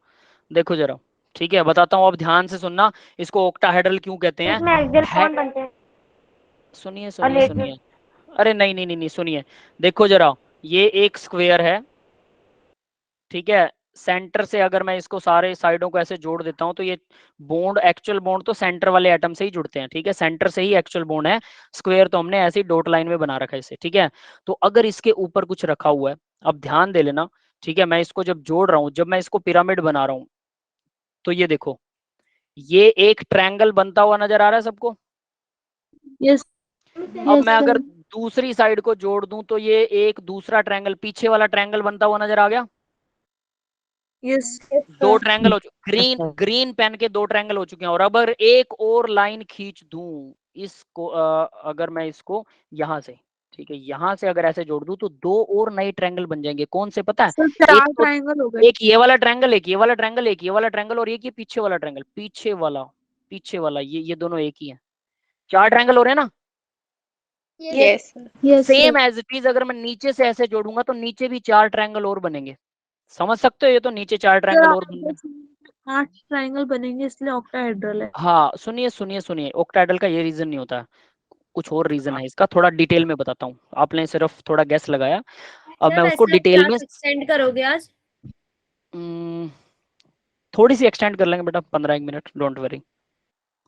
देखो जरा, ठीक है बताता हूँ, अब ध्यान से सुनना। इसको ऑक्टाहेड्रल क्यों कहते हैं? सुनिए सुनिए सुनिए, अरे नहीं नहीं नहीं नहीं, सुनिए, देखो जरा, ये एक स्क्वायर है, ठीक है। सेंटर से अगर मैं इसको सारे साइडों को ऐसे जोड़ देता हूं तो ये बॉन्ड, एक्चुअल बॉन्ड तो सेंटर वाले एटम से ही जुड़ते हैं, ठीक है। सेंटर से ही एक्चुअल बॉन्ड है। स्क्वायर तो हमने ऐसे ही डॉट लाइन में बना रखा है इसे, ठीक है। तो अगर इसके ऊपर कुछ रखा हुआ है, अब ध्यान दे लेना, ठीक है। मैं इसको जब जोड़ रहा हूं, जब मैं इसको पिरामिड बना रहा हूं, तो ये देखो, ये एक ट्रायंगल बनता हुआ नजर आ रहा है सबको? यस अब मैं अगर दूसरी साइड को जोड़ दूं तो ये एक दूसरा ट्रायंगल, पीछे वाला ट्रायंगल बनता हुआ नजर आ गया। यस दो ट्रायंगल हो चुके, ग्रीन पेन के 2 ट्रायंगल हो चुके हैं। और अगर एक और लाइन खींच दूं इसको, अगर मैं इसको यहां से, ठीक है, यहां से अगर ऐसे जोड़ दूं तो 2 और नए ट्रायंगल बन जाएंगे। कौन से पता है? सर एक 4 तो, ट्रायंगल हो गए। एक ये वाला ट्रायंगल, एक ये वाला ट्रायंगल, एक ये वाला ट्रायंगल, और एक ये पीछे वाला ट्रायंगल, पीछे वाला ये दोनों एक ही है। 4 ट्रायंगल हो रहे हैं ना? Yes same as it is अगर मैं नीचे से ऐसे जोड़ूंगा तो नीचे भी 4 ट्रायंगल और बनेंगे। समझ सकते हो? ये तो नीचे 4 ट्रायंगल और बनेंगे। 8 ट्रायंगल बनेंगे इसलिए ऑक्टाहेड्रल है। हाँ सुनिए सुनिए सुनिए, ऑक्टाहेड्रल का ये रीजन नहीं होता, कुछ और रीजन है इसका। थोड़ा डिटेल में बताता हूँ, आपने सिर्फ थोड़ा गैस लगाया, अब मैं उसको डिटेल में एक्सटेंड करोगे आज? थोड़ी सी एक्सटेंड कर लेंगे बेटा, 15-1 मिनट, डोंट वरी।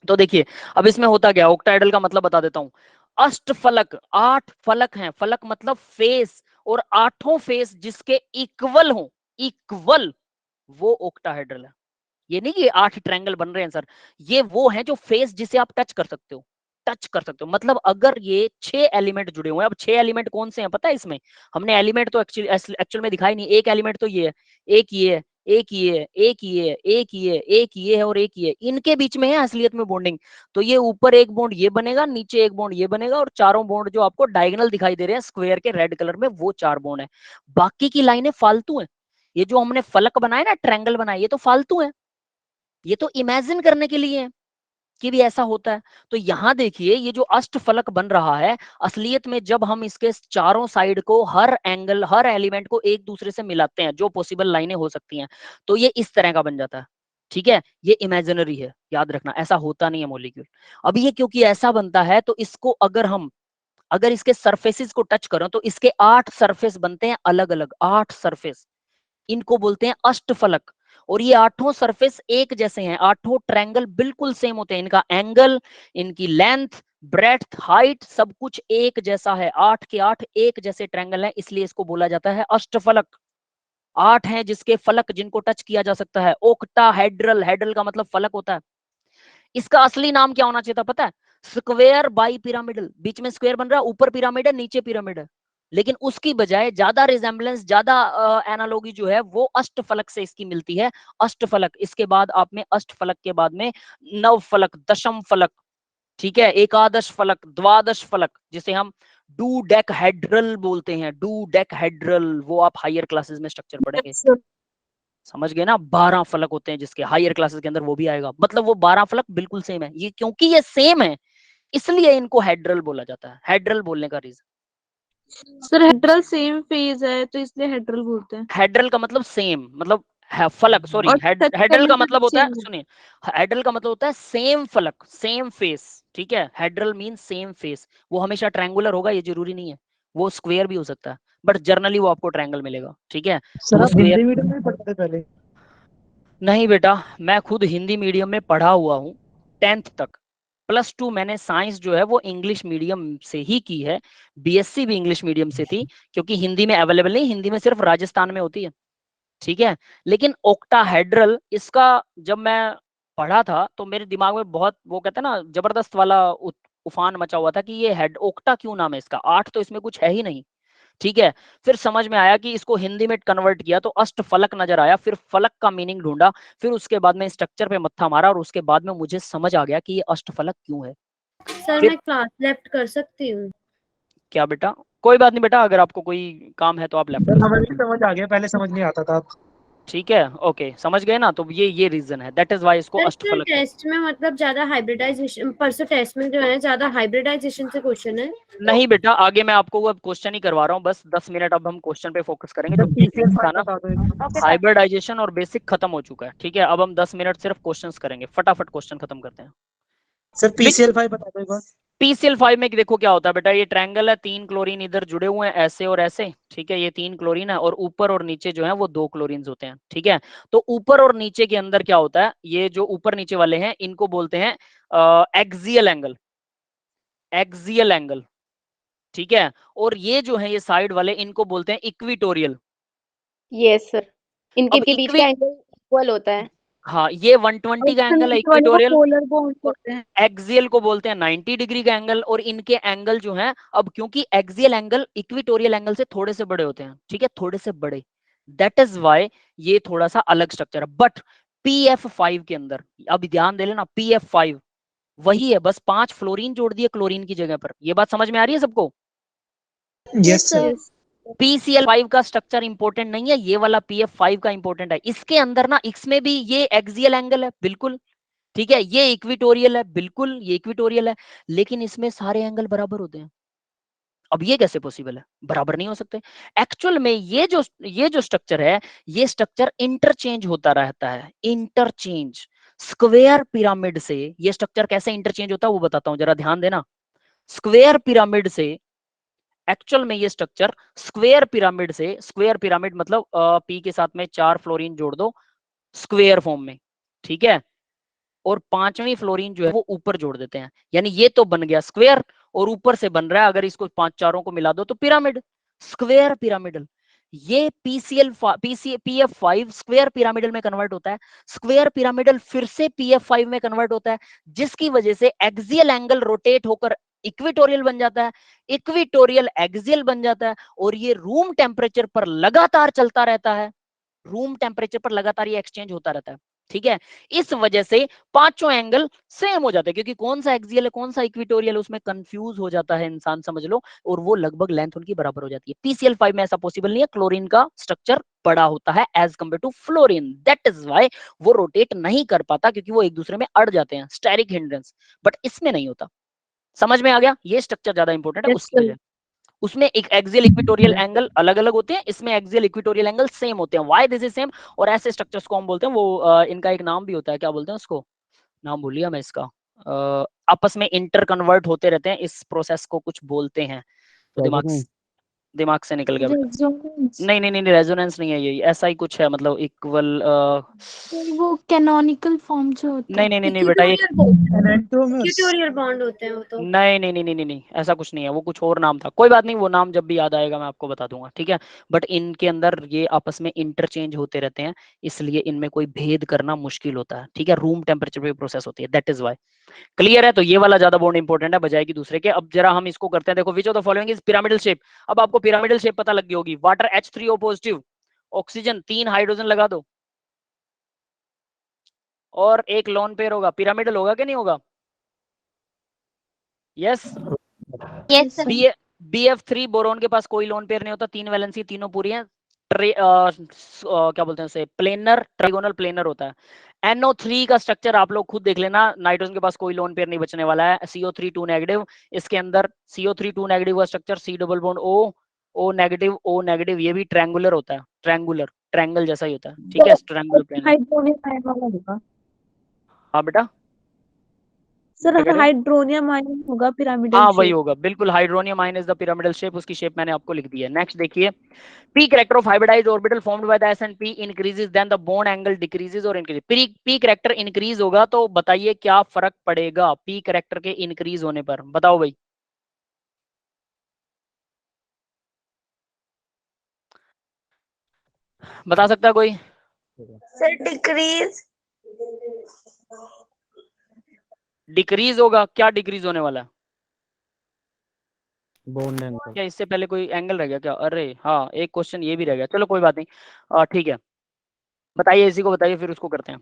तो देखिए अब इसमें होता क्या, ऑक्टाहेड्रल का मतलब बता देता हूँ। अष्टफलक, 8 फलक हैं, फलक मतलब फेस, और 8 फेस जिसके इक्वल हो, इक्वल, वो ऑक्टाहेड्रल है। ये नहीं कि 8 ट्रायंगल बन रहे हैं सर, ये वो है जो फेस जिसे आप टच कर सकते हो, टच कर सकते हो। मतलब अगर ये 6 एलिमेंट जुड़े हुए हैं, अब 6 एलिमेंट कौन से हैं पता है इसमें? हमने एलिमेंट तो एक्चुअल में दिखाई नहीं। एक एलिमेंट तो ये है, एक ये है, एक ये है, एक ये है, एक ये है, एक ये है, और एक ये है। इनके बीच में है असलियत में बॉन्डिंग। तो ये ऊपर एक बॉन्ड ये बनेगा, नीचे एक बॉन्ड ये बनेगा, और चारों बॉन्ड जो आपको डायगोनल दिखाई दे रहे हैं स्क्वायर के रेड कलर में, वो 4 बॉन्ड है। बाकी की लाइनें फालतू है। ये जो हमने फलक बनाए ना, ट्रायंगल बनाए, ये तो फालतू है, ये तो इमेजिन करने के लिए है कि भी ऐसा होता है। तो यहां देखिए ये जो अष्टफलक बन रहा है, असलियत में जब हम इसके चारों साइड को, हर एंगल, हर एलिमेंट को एक दूसरे से मिलाते हैं, जो पॉसिबल लाइनें हो सकती हैं, तो ये इस तरह का बन जाता है, ठीक है। ये इमेजिनरी है, याद रखना, ऐसा होता नहीं है मॉलिक्यूल। अब ये क्योंकि ऐसा बनता है, तो इसको अगर इसके सरफेसेस को टच करें तो इसके 8 सरफेस बनते हैं, अलग अलग 8 सरफेस, इनको बोलते हैं अष्टफलक। और ये 8 सरफेस एक जैसे हैं, 8 ट्रायंगल बिल्कुल सेम होते हैं, इनका एंगल, इनकी लेंथ, ब्रेड्थ, हाइट, सब कुछ एक जैसा है। 8 के 8 एक जैसे ट्रायंगल हैं, इसलिए इसको बोला जाता है अष्टफलक। 8 हैं जिसके फलक, जिनको टच किया जा सकता है। ऑक्टाहेड्रल, हेड्रल का मतलब फलक होता है। इसका असली नाम क्या होना चाहिए था पता है? Square bi pyramidal. बीच में स्क्वायर बन रहा है, ऊपर पिरामिड है, नीचे पिरामिड है, लेकिन उसकी बजाय ज्यादा रिजेम्बलेंस, ज्यादा एनालॉगी जो है वो अष्टफलक से इसकी मिलती है। अष्टफलक, इसके बाद आप में अष्टफलक के बाद में नव फलक, दशम फलक, ठीक है, एकादश फलक, द्वादश फलक, जिसे हम डूडेकहेड्रल बोलते हैं, डूडेकहेड्रल, वो आप हायर क्लासेस में स्ट्रक्चर पढ़ेंगे, समझ गए ना। 12 फलक होते हैं जिसके, हायर क्लासेस के अंदर वो भी आएगा, मतलब वो 12 फलक बिल्कुल सेम है। ये क्योंकि ये सेम है इसलिए इनको हेड्रल बोला जाता है। हेड्रल बोलने का रीजन, सर हेड्रल सेम फेज है तो इसलिए हेड्रल बोलते हैं। हेड्रल का मतलब सेम, मतलब फलक, सॉरी, और हेड्रल का मतलब होता है, same है। सुनिए, हेड्रल का मतलब होता है सेम फलक, सेम फेस, ठीक है। हेड्रल मीन सेम फेस, वो हमेशा ट्रायंगुलर होगा ये जरूरी नहीं है, वो स्क्वायर भी हो सकता है, बट जनरली वो आपको ट्रायंगल मिलेगा, ठीक है। सर वो आप स्क्वायर हिंदी मीडियम में पढ़ते थे पहले? नहीं बेटा, मैं खुद हिंदी मीडियम में पढ़ा हुआ हूँ 10th तक। +2 मैंने साइंस जो है वो इंग्लिश मीडियम से ही की है, बीएससी भी इंग्लिश मीडियम से थी, क्योंकि हिंदी में अवेलेबल नहीं, हिंदी में सिर्फ राजस्थान में होती है, ठीक है। लेकिन ओक्टाहेड्रल, इसका जब मैं पढ़ा था तो मेरे दिमाग में बहुत, वो कहते हैं ना, जबरदस्त वाला उफान मचा हुआ था कि ये हेड ओक्टा क्यों नाम है इसका, 8 तो इसमें कुछ है ही नहीं, ठीक है। फिर समझ में आया कि इसको हिंदी में कन्वर्ट किया तो अष्टफलक नजर आया, फिर फलक का मीनिंग ढूंढा, फिर उसके बाद में स्ट्रक्चर पे मत्था मारा और उसके बाद में मुझे समझ आ गया कि ये अष्टफलक क्यों है। सर फिर मैं क्लास लेफ्ट कर सकती हूँ? क्या बेटा, कोई बात नहीं बेटा, अगर आपको कोई काम है तो आप लेफ्ट कर सर सकते हमें हैं, भी समझ आ गया, पहले समझ नहीं आता था। ठीक है, ओके, समझ गए ना। तो ये रीजन है, दैट इज वाई इसको सर अष्टफलक कहते हैं। टेस्ट में मतलब ज्यादा हाइब्रिडाइजेशन, परसों टेस्ट में जो है ज्यादा हाइब्रिडाइजेशन से क्वेश्चन है। नहीं बेटा, आगे मैं आपको अब क्वेश्चन ही करवा रहा हूँ, बस 10 मिनट अब हम क्वेश्चन पे फोकस करेंगे। जो सर पीसीएल बेसिक्स था ना, बता दो एक। हाइब्रिडाइजेशन और बेसिक खत्म हो चुका है, ठीक है। अब हम 10 मिनट सिर्फ क्वेश्चंस करेंगे, फटाफट क्वेश्चन खत्म करते हैं। सर पीसीएल 5 बता दो एक बार। PCl5 में देखो क्या होता है बेटा, ये ट्रायंगल है, 3 क्लोरीन इधर जुड़े हुए हैं ऐसे और ऐसे, ठीक है। ये 3 क्लोरीन है और ऊपर और नीचे जो है वो 2 क्लोरीन होते हैं, ठीक है। तो ऊपर और नीचे के अंदर क्या होता है, ये जो ऊपर नीचे वाले हैं इनको बोलते हैं एक्सियल एंगल, एक्सियल एंगल, ठीक है। और ये जो है ये साइड वाले, इनको बोलते हैं इक्विटोरियल। यस सर, इनके अब के बीच का एंगल इक्वल होता है। हाँ, ये 120 का एंगल है बीच वाले को इक्विटोरियल, पोलर बॉन्ड और बोलते हैं। एक्सियल को बोलते हैं 90 डिग्री का एंगल। और इनके एंगल जो है, अब क्योंकि एक्सियल एंगल इक्विटोरियल एंगल से थोड़े से बड़े होते हैं, ठीक है, थोड़े से बड़े, दैट इज वाई ये थोड़ा सा अलग स्ट्रक्चर है। बट PF5 के अंदर, अब ध्यान दे लेना, PF5 वही है, बस 5 फ्लोरीन जोड़ दिए क्लोरीन की जगह पर। ये बात समझ में आ रही है सबको? Yes sir. PCl5 का स्ट्रक्चर इंपॉर्टेंट नहीं है, ये वाला PF5 का इंपॉर्टेंट है। इसके अंदर ना, इसमें भी ये एक्सियल एंगल है बिल्कुल, ठीक है, ये इक्विटोरियल है बिल्कुल, ये इक्विटोरियल है, लेकिन इसमें सारे एंगल बराबर होते हैं। अब ये कैसे पॉसिबल है, बराबर नहीं हो सकते। एक्चुअल में ये जो स्ट्रक्चर है, ये स्ट्रक्चर इंटरचेंज होता रहता है, इंटरचेंज। स्क्वायर पिरामिड से ये स्ट्रक्चर कैसे इंटरचेंज होता है वो बताता हूं, जरा ध्यान देना। स्क्वायर पिरामिड से, एक्चुअल में ये स्ट्रक्चर स्क्वायर पिरामिड से, स्क्वायर पिरामिड मतलब पी के साथ में 4 फ्लोरीन जोड़ दो स्क्वायर फॉर्म में, ठीक है, और 5वीं फ्लोरीन जो है वो ऊपर जोड़ देते हैं, यानी ये तो बन गया स्क्वायर, और ऊपर से बन रहा है, अगर इसको 5 चारों को मिला दो तो पिरामिड, स्क्वायर पिरामिडल। ये PF5 स्क्वायर पिरामिडल में कन्वर्ट होता है, स्क्वायर पिरामिडल फिर से PF5 में कन्वर्ट होता है, जिसकी वजह से एक्सियल एंगल रोटेट होकर इक्विटोरियल बन जाता है, इक्विटोरियल एक्सियल बन जाता है, और ये रूम टेम्परेचर पर लगातार चलता रहता है, रूम टेम्परेचर पर लगातार ये एक्सचेंज होता रहता है, ठीक है। इस वजह से पांचों एंगल सेम हो जाते हैं, क्योंकि कौन सा एक्सियल है कौन सा इक्विटोरियल, उसमें कंफ्यूज हो जाता है इंसान, समझ लो, और वो लगभग लेंथ उनकी बराबर हो जाती है। PCl5 में ऐसा पॉसिबल नहीं है, क्लोरीन का स्ट्रक्चर बड़ा होता है as compare to fluorine, that is why वो रोटेट नहीं कर पाता, क्योंकि वो एक दूसरे में अड़ जाते हैं, स्टेरिक हिंड्रेंस, बट इसमें नहीं होता। समझ में आ गया, ये स्ट्रक्चर ज्यादा इंपॉर्टेंट है उसकी वजह। उसमें एक एक्सियल इक्विटोरियल एंगल अलग अलग होते हैं, इसमें एक्सियल इक्विटोरियल एंगल सेम होते हैं, व्हाई दिस इज सेम। और ऐसे स्ट्रक्चर्स को हम बोलते हैं, वो इनका एक नाम भी होता है, क्या बोलते हैं उसको, नाम भूलिए मैं इसका, आपस में इंटर कन्वर्ट होते रहते हैं, इस प्रोसेस को कुछ बोलते हैं, तो दिमाग से निकल गया बेटा। नहीं नहीं नहीं, रेजोनेंस नहीं है, ये ऐसा ही कुछ है, मतलब इक्वल, वो कैनोनिकल फॉर्म जो होता नहीं है। नहीं नहीं नहीं बेटा, ये इक्विटोरियल बॉन्ड होते हैं वो तो। नहीं नहीं नहीं नहीं नहीं नहीं, ऐसा कुछ नहीं है, वो कुछ और नाम था, कोई बात नहीं, वो नाम जब भी याद आएगा मैं आपको बता दूंगा, ठीक है। बट इनके अंदर ये आपस में इंटरचेंज होते रहते हैं, इसलिए इनमें कोई भेद करना मुश्किल होता है, ठीक है, रूम टेम्परेचर पे प्रोसेस होती है, दैट इज वाई। क्लियर है? तो ये वाला ज्यादा बॉन्ड इंपॉर्टेंट है बजाय की दूसरे के। अब जरा हम इसको करते हैं, देखो, which of the following is pyramidal shape. अब आपको पिरामिडल शेप पता लग गई होगी, water H3O positive, oxygen 3 hydrogen लगा दो, और एक लोन पेयर होगा, पिरामिडल होगा कि नहीं होगा? Yes. Yes sir. BF3 boron के पास कोई लोन पेयर नहीं होता, 3 वैलेंसी तीनों पूरी हैं, क्या बोलते हैं उसे, प्लेनर, ट्राइगोनल प्लेनर होता है। NO3 का स्ट्रक्चर आप लोग खुद देख लेना, नाइट्रोजन के पास कोई लोन पेयर नहीं बचने वाला है, CO3 2 नेगेटिव, इसके अंदर CO3 2 नेगेटिव का structure, C double bond O negative, ये भी ट्रायंगुलर होता है, ट्रायंगल जैसा ही होता है, ठीक है, ट्रायंगुलर प्लेनर। हाइड्रोनियम आयन वाला होगा हाँ बेटा, सर, क्या कह रहे हो? हाइड्रोनियम आयन होगा पिरामिडल हाँ वही शेप। होगा, बिल्कुल, hydronium ion is the pyramidal shape, उसकी शेप मैंने आपको लिख दी है। नेक्स्ट देखिए, p character of hybridized orbital formed by the s and p increases then the bond angle decreases or increases। p character increase होगा तो बताइए क्या फर्क पड़ेगा p character के increase होने पर, बताओ भाई। बता सकता है कोई? Sir decrease. डिक्रीज होगा, क्या डिक्रीज होने वाला है? Bond angle. क्या इससे पहले कोई एंगल रह गया क्या? अरे हाँ, एक क्वेश्चन ये भी रह गया, चलो कोई बात नहीं, ठीक है, बताइए, इसी को बताइए, फिर उसको करते हैं।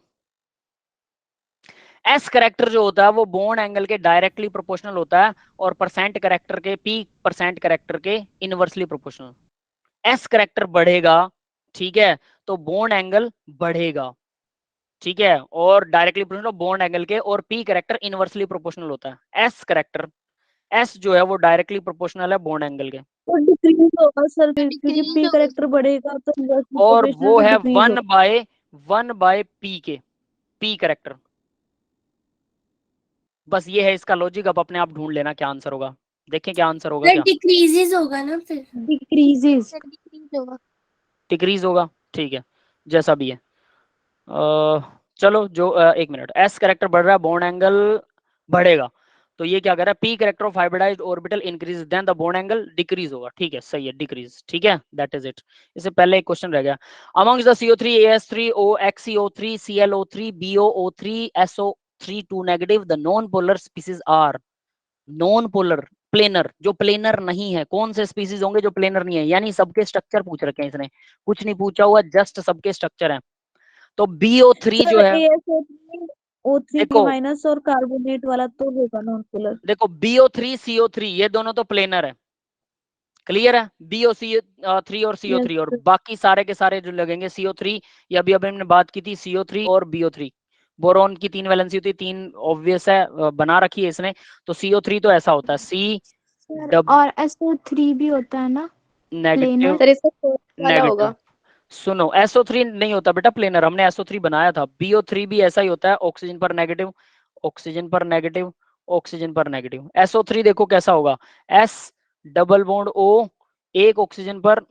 एस करेक्टर जो होता है वो बॉन्ड एंगल के डायरेक्टली प्रोपोर्शनल होता है, और परसेंट करेक्टर के, p परसेंट करेक्टर के इनवर्सली प्रोपोर्शनल। एस करेक्टर बढ़ेगा, ठीक है, तो बॉन्ड एंगल बढ़ेगा, ठीक है, और डायरेक्टली प्रोपोर्शनल बॉन्ड एंगल के, और p करेक्टर इनवर्सली प्रोपोर्शनल होता है। एस करेक्टर, एस जो है वो डायरेक्टली प्रोपोर्शनल है बॉन्ड एंगल के, तो डिक्रीज होगा सर, क्योंकि decrease पी होगा। करेक्टर बढ़ेगा तो inversely और proportional वो से है decrease 1 होगा। बाय p के, p करेक्टर। बस ये है इसका लॉजिक, अब अपने आप ढूंढ लेना क्या आंसर होगा, देखें क्या आंसर होगा, क्या डिक्रीजेस होगा ना फिर। डिक्रीजेस। सर डिक्रीज होगा। डिक्रीज होगा, ठीक है, जैसा भी है। चलो जो एक मिनट, एस करेक्टर बढ़ रहा है, बॉन्ड एंगल बढ़ेगा, तो ये क्या कर रहा है, P character of hybridised orbital increase then the bond angle decrease होगा, ठीक है, सही है, डिक्रीज, ठीक है, दैट इज इट। इससे पहले एक क्वेश्चन रह गया, amongst the CO3 AS3O XCO3 ClO3 BOO3 SO3 2 negative the non polar species are. Non polar, planar, जो प्लेनर नहीं है, कौन से स्पीसीज होंगे जो प्लेनर नहीं है, यानी सबके स्ट्रक्चर पूछ रखे हैं इसने, कुछ नहीं पूछा हुआ, जस्ट सबके स्ट्रक्चर हैं। तो BO3 जो सर है, ASO3 O3 देखो माइनस और कार्बोनेट वाला तो होगा नॉन पोलर। देखो BO3 CO3 ये दोनों तो प्लेनर है, क्लियर है, BO3 और CO3, और बाकी सारे के सारे जो लगेंगे CO3, या अभी हमने बात की थी CO3 और BO3, बोरोन की 3 वैलेंसी होती है, 3 ऑब्वियस है, बना रखी है इसने, तो CO3 तो ऐसा होता है C डब और SO3 भी होता है ना नेगेटिव, सर इसका फोर्थ वाला नेगेटिव, होगा। सुनो, SO3 नहीं होता बेटा प्लेनर, हमने SO3 बनाया था, BO3 भी ऐसा ही होता है, ऑक्सीजन पर नेगेटिव, ऑक्सीजन पर नेगेटिव, ऑक्सीजन पर नेगेटिव। SO3 देखो कैसा होगा, S डबल बॉन्ड O, एक ऑक्सीजन पर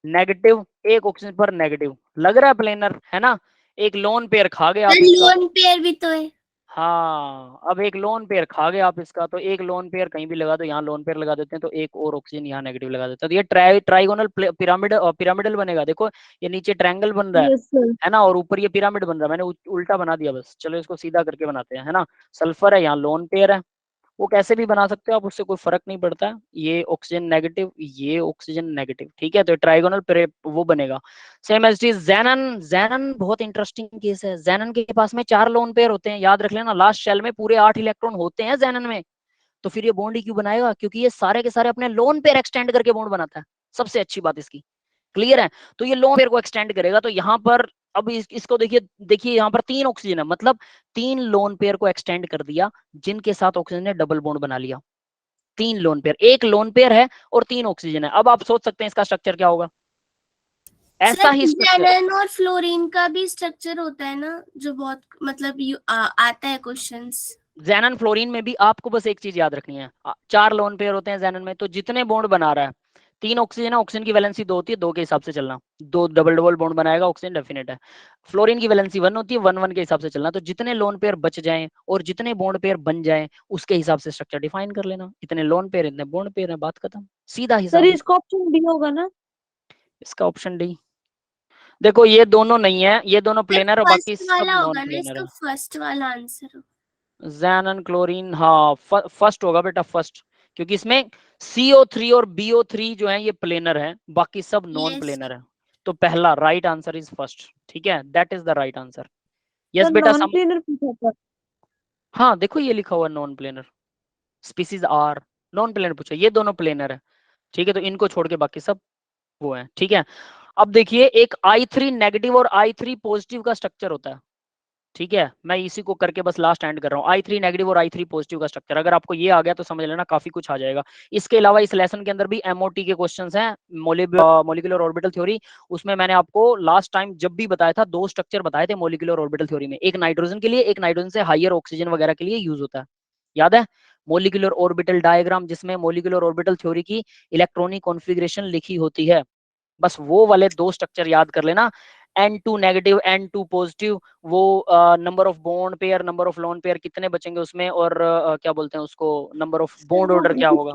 नेगेटिव, एक ऑक्सीजन पर नेगेटिव, लग रहा है प्लेनर है ना, एक लोन पेयर खा गए आप इसका, लोन पेयर भी तो है। हाँ, अब एक लोन पेयर खा गए आप इसका, तो एक लोन पेयर कहीं भी लगा दो, यहाँ लोन पेयर लगा देते हैं, तो एक और ऑक्सीजन यहाँ नेगेटिव लगा देते हैं, तो ये ट्राइगोनल पिरामिडल बनेगा, देखो ये नीचे ट्रायंगल बन रहा यस सर। है ना, और ऊपर ये पिरामिड बन रहा है, मैंने उल्टा बना दिया बस, चलो इसको सीधा करके बनाते हैं, है ना, सल्फर है, यहाँ लोन पेयर है, वो कैसे भी बना सकते हो आप, उससे कोई फर्क नहीं पड़ता है, ये ऑक्सीजन नेगेटिव, ये ऑक्सीजन नेगेटिव, ठीक है, तो ट्राइगोनल वो बनेगा। सेम एज इज ज़ैनन, ज़ैनन बहुत इंटरेस्टिंग केस है, ज़ैनन के पास में 4 लोन पेयर होते हैं, याद रख लेना, लास्ट शेल में पूरे 8 इलेक्ट्रॉन होते हैं ज़ैनन में, तो फिर ये बॉन्ड ही क्यों बनाएगा, क्योंकि ये सारे के सारे अपने लोन पेयर एक्सटेंड करके बॉन्ड बनाता है, सबसे अच्छी बात इसकी, क्लियर है, तो ये लोन पेयर को एक्सटेंड करेगा, तो यहाँ पर अब इसको देखिए, देखिए यहाँ पर 3 ऑक्सीजन है, मतलब 3 लोन पेयर को एक्सटेंड कर दिया, जिनके साथ ऑक्सीजन ने डबल बॉन्ड बना लिया, 3 लोन पेयर, एक लोन पेयर है और 3 ऑक्सीजन है। अब आप सोच सकते हैं इसका स्ट्रक्चर क्या होगा, ऐसा ही स्ट्रक्चर, ज़ैनन और फ्लोरीन का भी स्ट्रक्चर होता है ना, जो बहुत मतलब आता है क्वेश्चंस। ज़ैनन फ्लोरीन में भी आपको बस एक चीज याद रखनी है, 4 लोन पेयर होते हैं ज़ैनन में, तो जितने बॉन्ड बना रहा है, 3 ऑक्सीजन है, ऑक्सीजन की वैलेंसी 2 होती है, 2 के हिसाब से चलना, 2 डबल डबल बॉन्ड बनाएगा ऑक्सीजन, डेफिनेट है। फ्लोरीन की वैलेंसी 1 होती है, 1 1 के हिसाब से चलना, तो जितने लोन पेयर बच जाएं और जितने बॉन्ड पेयर बन जाएं उसके हिसाब से स्ट्रक्चर डिफाइन कर लेना, इतने लोन पेयर इतने बॉन्ड पेयर है, बात खत्म, सीधा सर हिसाब। इसका ऑप्शन डी होगा ना? इसका ऑप्शन डी, देखो ये दोनों नहीं है, ये दोनों प्लेनर और बाकी फर्स्ट सब वाला नॉन होगा ना, प्लेनर इसका है। फर्स्ट वाला आंसर। ज़ैनन क्लोरीन, हाँ फर्स्ट होगा बेटा, फर्स्ट, क्योंकि इसमें CO3 और BO3 जो है ये प्लेनर है, बाकी सब नॉन Yes. प्लेनर है, तो पहला राइट आंसर इज फर्स्ट, ठीक है, that is the right answer. Yes sir बेटा नॉन प्लेनर पूछा था। हाँ देखो ये लिखा हुआ non planar, species are non planar पूछा, ये दोनों प्लेनर है, ठीक है, तो इनको छोड़ के बाकी सब वो है, ठीक है। अब देखिए एक I3 नेगेटिव और I3 पॉजिटिव का स्ट्रक्चर होता है, ठीक है, मैं इसी को करके बस लास्ट एंड कर रहा हूँ। I3 नेगेटिव और I3 पॉजिटिव का स्ट्रक्चर, अगर आपको ये आ गया तो समझ लेना काफी कुछ आ जाएगा। इसके अलावा इस लेसन के अंदर भी MOT के क्वेश्चंस हैं, मोलिकुलर ऑर्बिटल थ्योरी। उसमें मैंने आपको लास्ट टाइम जब भी बताया था 2 स्ट्रक्चर बताए थे मोलिकुलर ऑर्बिटल थ्योरी में, एक नाइट्रोजन के लिए, एक नाइट्रोजन से हायर ऑक्सीजन वगैरह के लिए यूज होता है, याद है? मोलिकुलर ऑर्बिटल डायग्राम, जिसमें मोलिकुलर ऑर्बिटल थ्योरी की इलेक्ट्रॉनिक कॉन्फ़िगरेशन लिखी होती है, बस वो वाले 2 स्ट्रक्चर याद कर लेना। N2 नेगेटिव, N2 पॉजिटिव, वो number of bond pair, number of lone pair कितने बचेंगे उसमें, और क्या बोलते हैं उसको, नंबर ऑफ बॉन्ड ऑर्डर क्या होगा।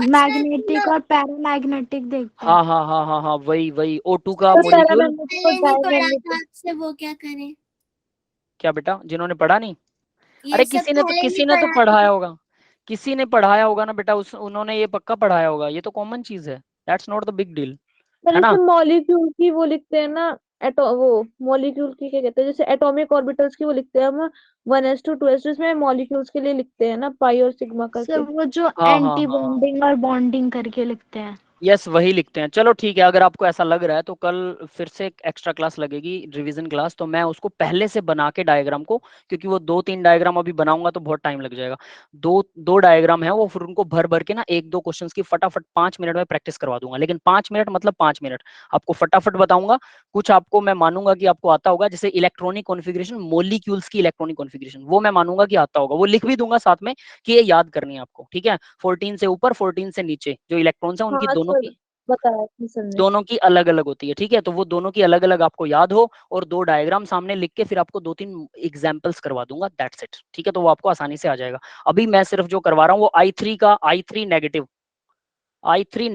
मैग्नेटिक और पैरामैग्नेटिक देखते हैं। हाँ हाँ हाँ हाँ हाँ, वही वही O2 का सर मोलिक्यूल। पैरामैग्नेटिक और नहीं पढ़ा डायमैग्नेटिक। था आपसे, वो क्या करें? क्या बेटा, जिन्होंने पढ़ा नहीं? ये अरे सब किसी ने पहले नहीं पढ़ा पढ़ाया होगा, किसी ने पढ़ाया होगा ना बेटा, उन्होंने ये पक्का पढ़ाया होगा, ये तो कॉमन चीज है, that's not the big deal, sir है ना? इसमें मॉलिक्यूल की वो लिखते हैं ना, वो मॉलिक्यूल की क्या कहते हैं, जैसे एटॉमिक ऑर्बिटल्स की वो लिखते हैं हम 1s2 2s2, इसमें मॉलिक्यूल्स के लिए लिखते हैं ना पाई और सिग्मा सर करके। वो जो हाँ हाँ एंटी हाँ, बॉन्डिंग और बॉन्डिंग करके लिखते हैं। यस वही लिखते हैं। चलो ठीक है, अगर आपको ऐसा लग रहा है तो कल फिर से एक एक्स्ट्रा क्लास लगेगी, रिवीजन क्लास, तो मैं उसको पहले से बना के डायग्राम को, क्योंकि वो 2-3 डायग्राम अभी बनाऊंगा तो बहुत टाइम लग जाएगा, दो डायग्राम है वो, फिर उनको भर भर के ना 1-2 क्वेश्चंस की फटाफट 5 मिनट में प्रैक्टिस करवा दूंगा, लेकिन 5 मिनट मतलब 5 मिनट आपको फटाफट बताऊंगा। कुछ आपको मैं मानूंगा कि आपको आता होगा, जैसे इलेक्ट्रॉनिक कॉन्फ़िगरेशन, मॉलिक्यूल्स की इलेक्ट्रॉनिक कॉन्फ़िगरेशन, वो मैं मानूंगा कि आता होगा, वो लिख भी दूंगा साथ में कि ये याद करनी है आपको, ठीक है। 14 से ऊपर 14 से नीचे जो इलेक्ट्रॉन्स हैं उनकी हाँ दोनों सर, की बताया था सर ने। दोनों की अलग अलग होती है, ठीक है, तो वो दोनों की अलग अलग आपको याद हो, और 2 डायग्राम सामने लिख के फिर आपको 2-3 एग्जांपल्स करवा दूंगा, दैट्स इट, ठीक है, तो वो आपको आसानी से आ जाएगा। अभी मैं सिर्फ जो करवा रहा हूँ वो I3 का I3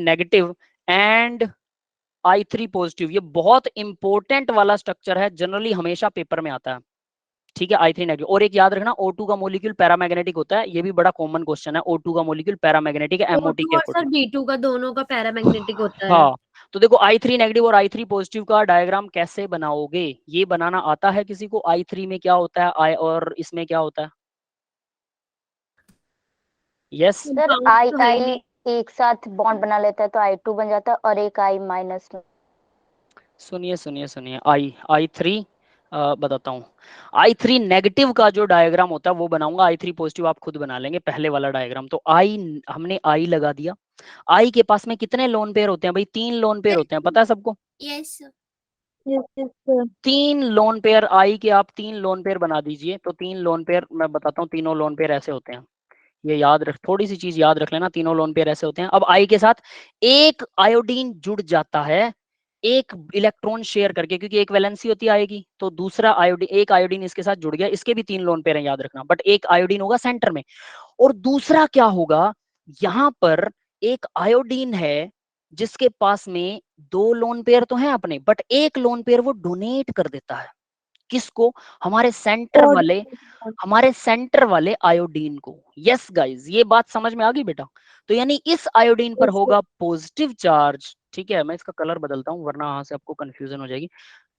negative and I3 positive, ये बहुत इंपॉर्टेंट वाला स्ट्रक्चर है, जनरली हमेशा पेपर में आता है, ठीक है। I3 नेगेटिव, और एक याद रखना O2 का मॉलिक्यूल पैरामैग्नेटिक होता है, ये भी बड़ा कॉमन क्वेश्चन है, O2 का मॉलिक्यूल पैरामैग्नेटिक है MOT O2 के और सर अकॉर्डिंग। B2 का दोनों का पैरामैग्नेटिक होता है। हाँ, तो देखो I3 नेगेटिव और I3 पॉजिटिव का डायग्राम कैसे बनाओगे, ये बनाना आता है किसी को? I3 में क्या होता है, I और इसमें क्या होता है? यस, सर Bound आई तो है ही आई नहीं। एक साथ बॉन्ड बना लेता है तो I2 बन जाता है, और एक I माइनस। सुनिए सुनिए सुनिए, I3 बताता हूँ। I3 नेगेटिव का जो डायग्राम होता है वो बनाऊंगा, I3 पॉजिटिव आप खुद बना लेंगे पहले वाला डायग्राम। तो हमने I लगा दिया, I के पास में कितने लोन पेयर होते हैं भाई? 3 लोन पेयर होते हैं, पता है सबको? Yes yes yes sir. 3 lone pair I के, आप 3 लोन पेयर बना दीजिए। तो 3 लोन पेयर मैं बताता हूँ, तीनों लोन पेयर ऐसे होते हैं, ये याद रख, थोड़ी सी चीज याद रख लेना, तीनों लोन पेयर ऐसे होते हैं। अब I के साथ एक आयोडीन जुड़ जाता है, एक इलेक्ट्रॉन शेयर करके, क्योंकि एक वैलेंसी होती है आएगी, तो दूसरा आयोडीन, एक आयोडीन इसके साथ जुड़ गया, इसके भी 3 लोन पेयर हैं याद रखना, बट एक आयोडीन होगा सेंटर में, और दूसरा क्या होगा, यहां पर एक आयोडीन है जिसके पास में 2 लोन पेयर तो हैं अपने, बट एक लोन पेयर वो डोनेट कर देता है, किसको? और हमारे सेंटर वाले आयोडीन को। यस गाइस, ये बात समझ में आ गई बेटा? तो यानी इस आयोडीन पर यस होगा पॉजिटिव चार्ज, ठीक है, मैं इसका कलर बदलता हूँ वरना यहाँ से आपको कंफ्यूजन हो जाएगी,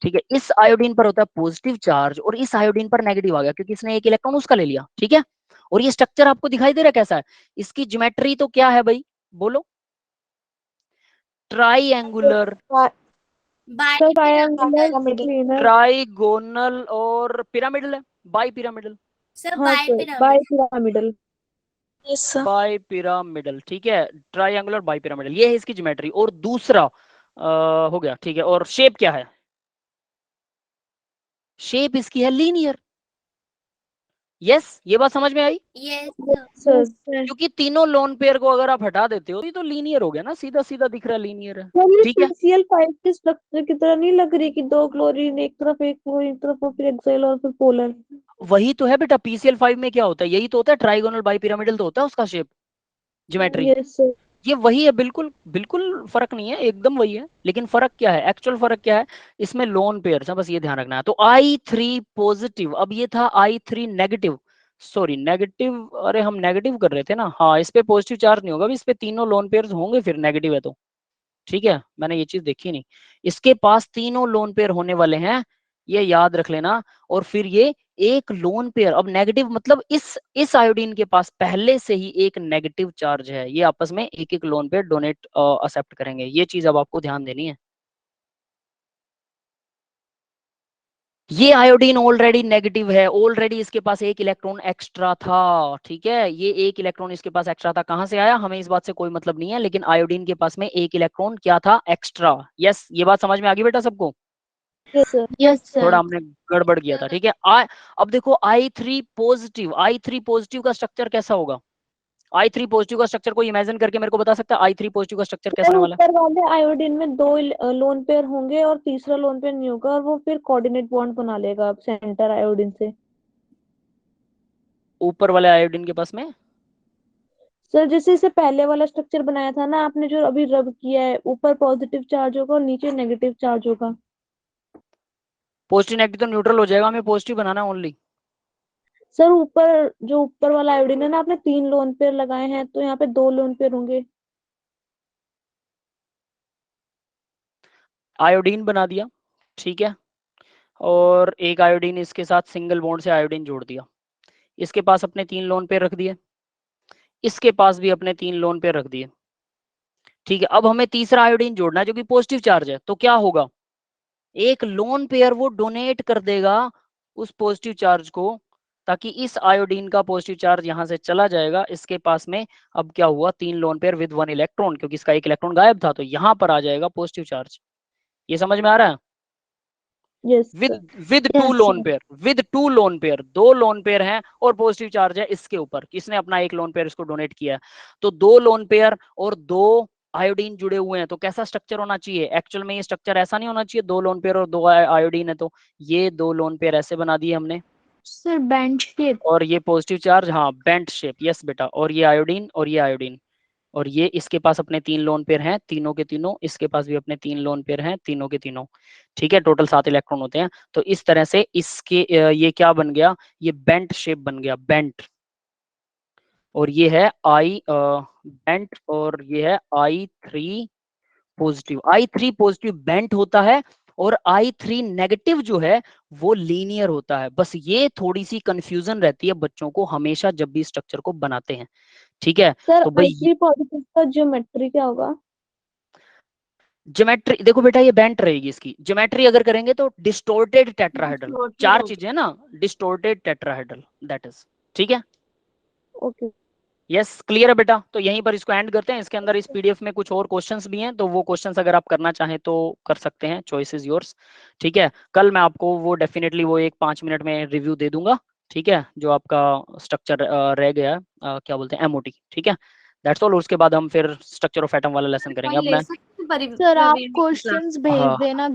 ठीक है। इस आयोडीन पर होता है पॉजिटिव चार्ज और इस आयोडीन पर नेगेटिव आ गया, क्योंकि इसने एक इलेक्ट्रॉन उसका ले लिया, ठीक है। और ये स्ट्रक्चर आपको दिखाई दे रहा है कैसा है? इसकी ज्योमेट्री तो क्या है भाई, बोलो? Triangular, bi triangular cleaner. Trigonal और पिरामिडल है, बाई पिरामिडल, सर हाँ bi sir, bi pyramid. Pyramidal. Bi pyramidal, ठीक है, ट्राइएंगुलर बाई पिरामिडल, ये है इसकी ज्योमेट्री। और दूसरा हो गया, ठीक है। और शेप क्या है? शेप इसकी है लीनियर। यस, ये बात समझ में आई? यस सर क्योंकि तीनों लोन पेयर को अगर आप हटा देते हो तो लीनियर हो गया ना, सीधा सीधा दिख रहा है, लीनियर है, सर, ये ठीक है। PCl5 के स्ट्रक्चर की तरह नहीं लग रही कि 2 क्लोरीन एक तरफ, एक क्लोरीन एक तरफ, और फिर एक्साइल और फिर पोलर। वही तो है बेटा, PCl5 में क्या होता है, यही तो होता है, ट्राइगोनल बाई पिरामिडल तो होता है उसका शेप, ज्योमेट्री। Yes sir. ये वही है, बिल्कुल बिल्कुल फर्क नहीं है, एकदम वही है, लेकिन फर्क क्या है, एक्चुअल फर्क क्या है? इसमें लोन पेयर है, बस ये ध्यान रखना है। तो I3 पॉजिटिव, अब ये था I3 नेगेटिव, सॉरी नेगेटिव, अरे हम नेगेटिव कर रहे थे ना, हाँ, इस पे पॉजिटिव चार्ज नहीं होगा, इस पे तीनों लोन पेयर होंगे, फिर नेगेटिव है तो, ठीक है, मैंने ये चीज देखी नहीं। इसके पास तीनों लोन पेयर होने वाले हैं ये याद रख लेना। और फिर ये एक लोन पेयर, अब नेगेटिव मतलब इस आयोडीन के पास पहले से ही एक नेगेटिव चार्ज है, ये आपस में एक एक लोन पेयर डोनेट एक्सेप्ट करेंगे, ये चीज अब आपको ध्यान देनी है। ये आयोडीन ऑलरेडी नेगेटिव है, ऑलरेडी इसके पास एक इलेक्ट्रॉन एक्स्ट्रा था, ठीक है, ये एक इलेक्ट्रॉन इसके पास एक्स्ट्रा था, कहां से आया हमें इस बात से कोई मतलब नहीं है, लेकिन आयोडीन के पास में एक इलेक्ट्रॉन क्या था, एक्स्ट्रा। यस, ये बात समझ में आ गई बेटा सबको? Yes sir. यस थोड़ा सर। हमने गड़बड़ किया था, ठीक है। अब देखो I3 पॉजिटिव का स्ट्रक्चर कैसा होगा? I3 पॉजिटिव का स्ट्रक्चर कोई इमेजिन करके मेरे को बता सकता है I3 पॉजिटिव का स्ट्रक्चर कैसा सर होने वाला है? ऊपर वाले आयोडीन में दो लोन पेयर होंगे और तीसरा लोन पेयर नहीं होगा, और वो फिर कोऑर्डिनेट बॉन्ड बना लेगा सेंटर आयोडीन से। ऊपर वाले आयोडीन के पास में सर जैसे इसे पहले वाला स्ट्रक्चर बनाया था ना आपने, जो अभी रब किया है, ऊपर पॉजिटिव चार्ज होगा और नीचे नेगेटिव चार्ज होगा। पॉजिटिव नेगेटिव तो न्यूट्रल हो जाएगा, हमें पॉजिटिव बनाना है ओनली। सर ऊपर जो ऊपर वाला आयोडीन है ना, आपने 3 लोन पेयर लगाए हैं, तो यहाँ पे 2 लोन पेयर होंगे। आयोडीन बना दिया, ठीक है, और एक आयोडीन इसके साथ सिंगल बॉन्ड से आयोडीन जोड़ दिया, इसके पास अपने 3 लोन पेयर रख दिए, इसके पास भी अपने 3 लोन पेयर रख दिए, ठीक है। अब हमें तीसरा आयोडीन जोड़ना है जो कि पॉजिटिव चार्ज है, तो क्या होगा, एक लोन पेयर वो डोनेट कर देगा उस पॉजिटिव चार्ज को, ताकि इस आयोडीन का पॉजिटिव चार्ज यहां से चला जाएगा, इसके पास में अब क्या हुआ, 3 लोन पेयर विद 1 इलेक्ट्रॉन, क्योंकि इसका एक इलेक्ट्रॉन गायब था, तो यहां पर आ जाएगा पॉजिटिव चार्ज। ये समझ में आ रहा है? Yes with two lone pair, with 2 lone pair, 2 lone pair हैं और पॉजिटिव चार्ज है इसके ऊपर, किसने अपना एक लोन पेयर इसको डोनेट किया है, तो 2 लोन पेयर और 2 आयोडीन जुड़े हुए हैं, तो कैसा स्ट्रक्चर होना चाहिए? एक्चुअल में ये स्ट्रक्चर ऐसा नहीं होना चाहिए, 2 लोन पेयर और 2 आयोडीन है, तो ये 2 लोन पेयर ऐसे बना दिए हमने, सर बेंच शेप। और ये पॉजिटिव चार्ज, हाँ बेंट शेप, यस बेटा, और ये आयोडीन और ये आयोडीन, और ये इसके पास अपने 3 लोन पेयर हैं, तीनों के तीनों, इसके पास भी अपने 3 लोन पेयर हैं, तीनों के तीनों, ठीक है, टोटल 7 इलेक्ट्रॉन होते हैं। तो इस तरह से इसके ये क्या बन गया, ये बेंट शेप बन गया, बेंट, और ये है बेंट, और ये है I3 पॉजिटिव बेंट होता है, और I3 नेगेटिव जो है वो लीनियर होता है। बस ये थोड़ी सी कंफ्यूजन रहती है बच्चों को हमेशा जब भी स्ट्रक्चर को बनाते हैं, ठीक है। सर तो भाई I3 पॉजिटिव का ज्योमेट्री क्या होगा? ज्योमेट्री देखो बेटा, ये बेंट रहेगी, इसकी ज्योमेट्री अगर करेंगे तो डिस्टोर्टेड टेट्राहेड्रल, 4 चीजें ना, डिस्टोर्टेड टेट्राहेड्रल, दैट इज, ठीक है। ओके। यस, क्लियर है बेटा? तो यहीं पर इसको एंड करते हैं, इसके अंदर इस पीडीएफ में कुछ और क्वेश्चंस भी हैं, तो वो क्वेश्चंस अगर आप करना चाहें तो कर सकते हैं, चॉइस इज योर्स, ठीक है। कल मैं आपको वो डेफिनेटली वो एक 5 मिनट में रिव्यू दे दूंगा, ठीक है, जो आपका स्ट्रक्चर रह गया क्या बोलते हैं एमओटी, ठीक है, दैट्स ऑल। उसके बाद हम फिर स्ट्रक्चर ऑफ एटम वाला लेसन करेंगे। अब मैं सर आप क्वेश्चंस भेज हाँ देना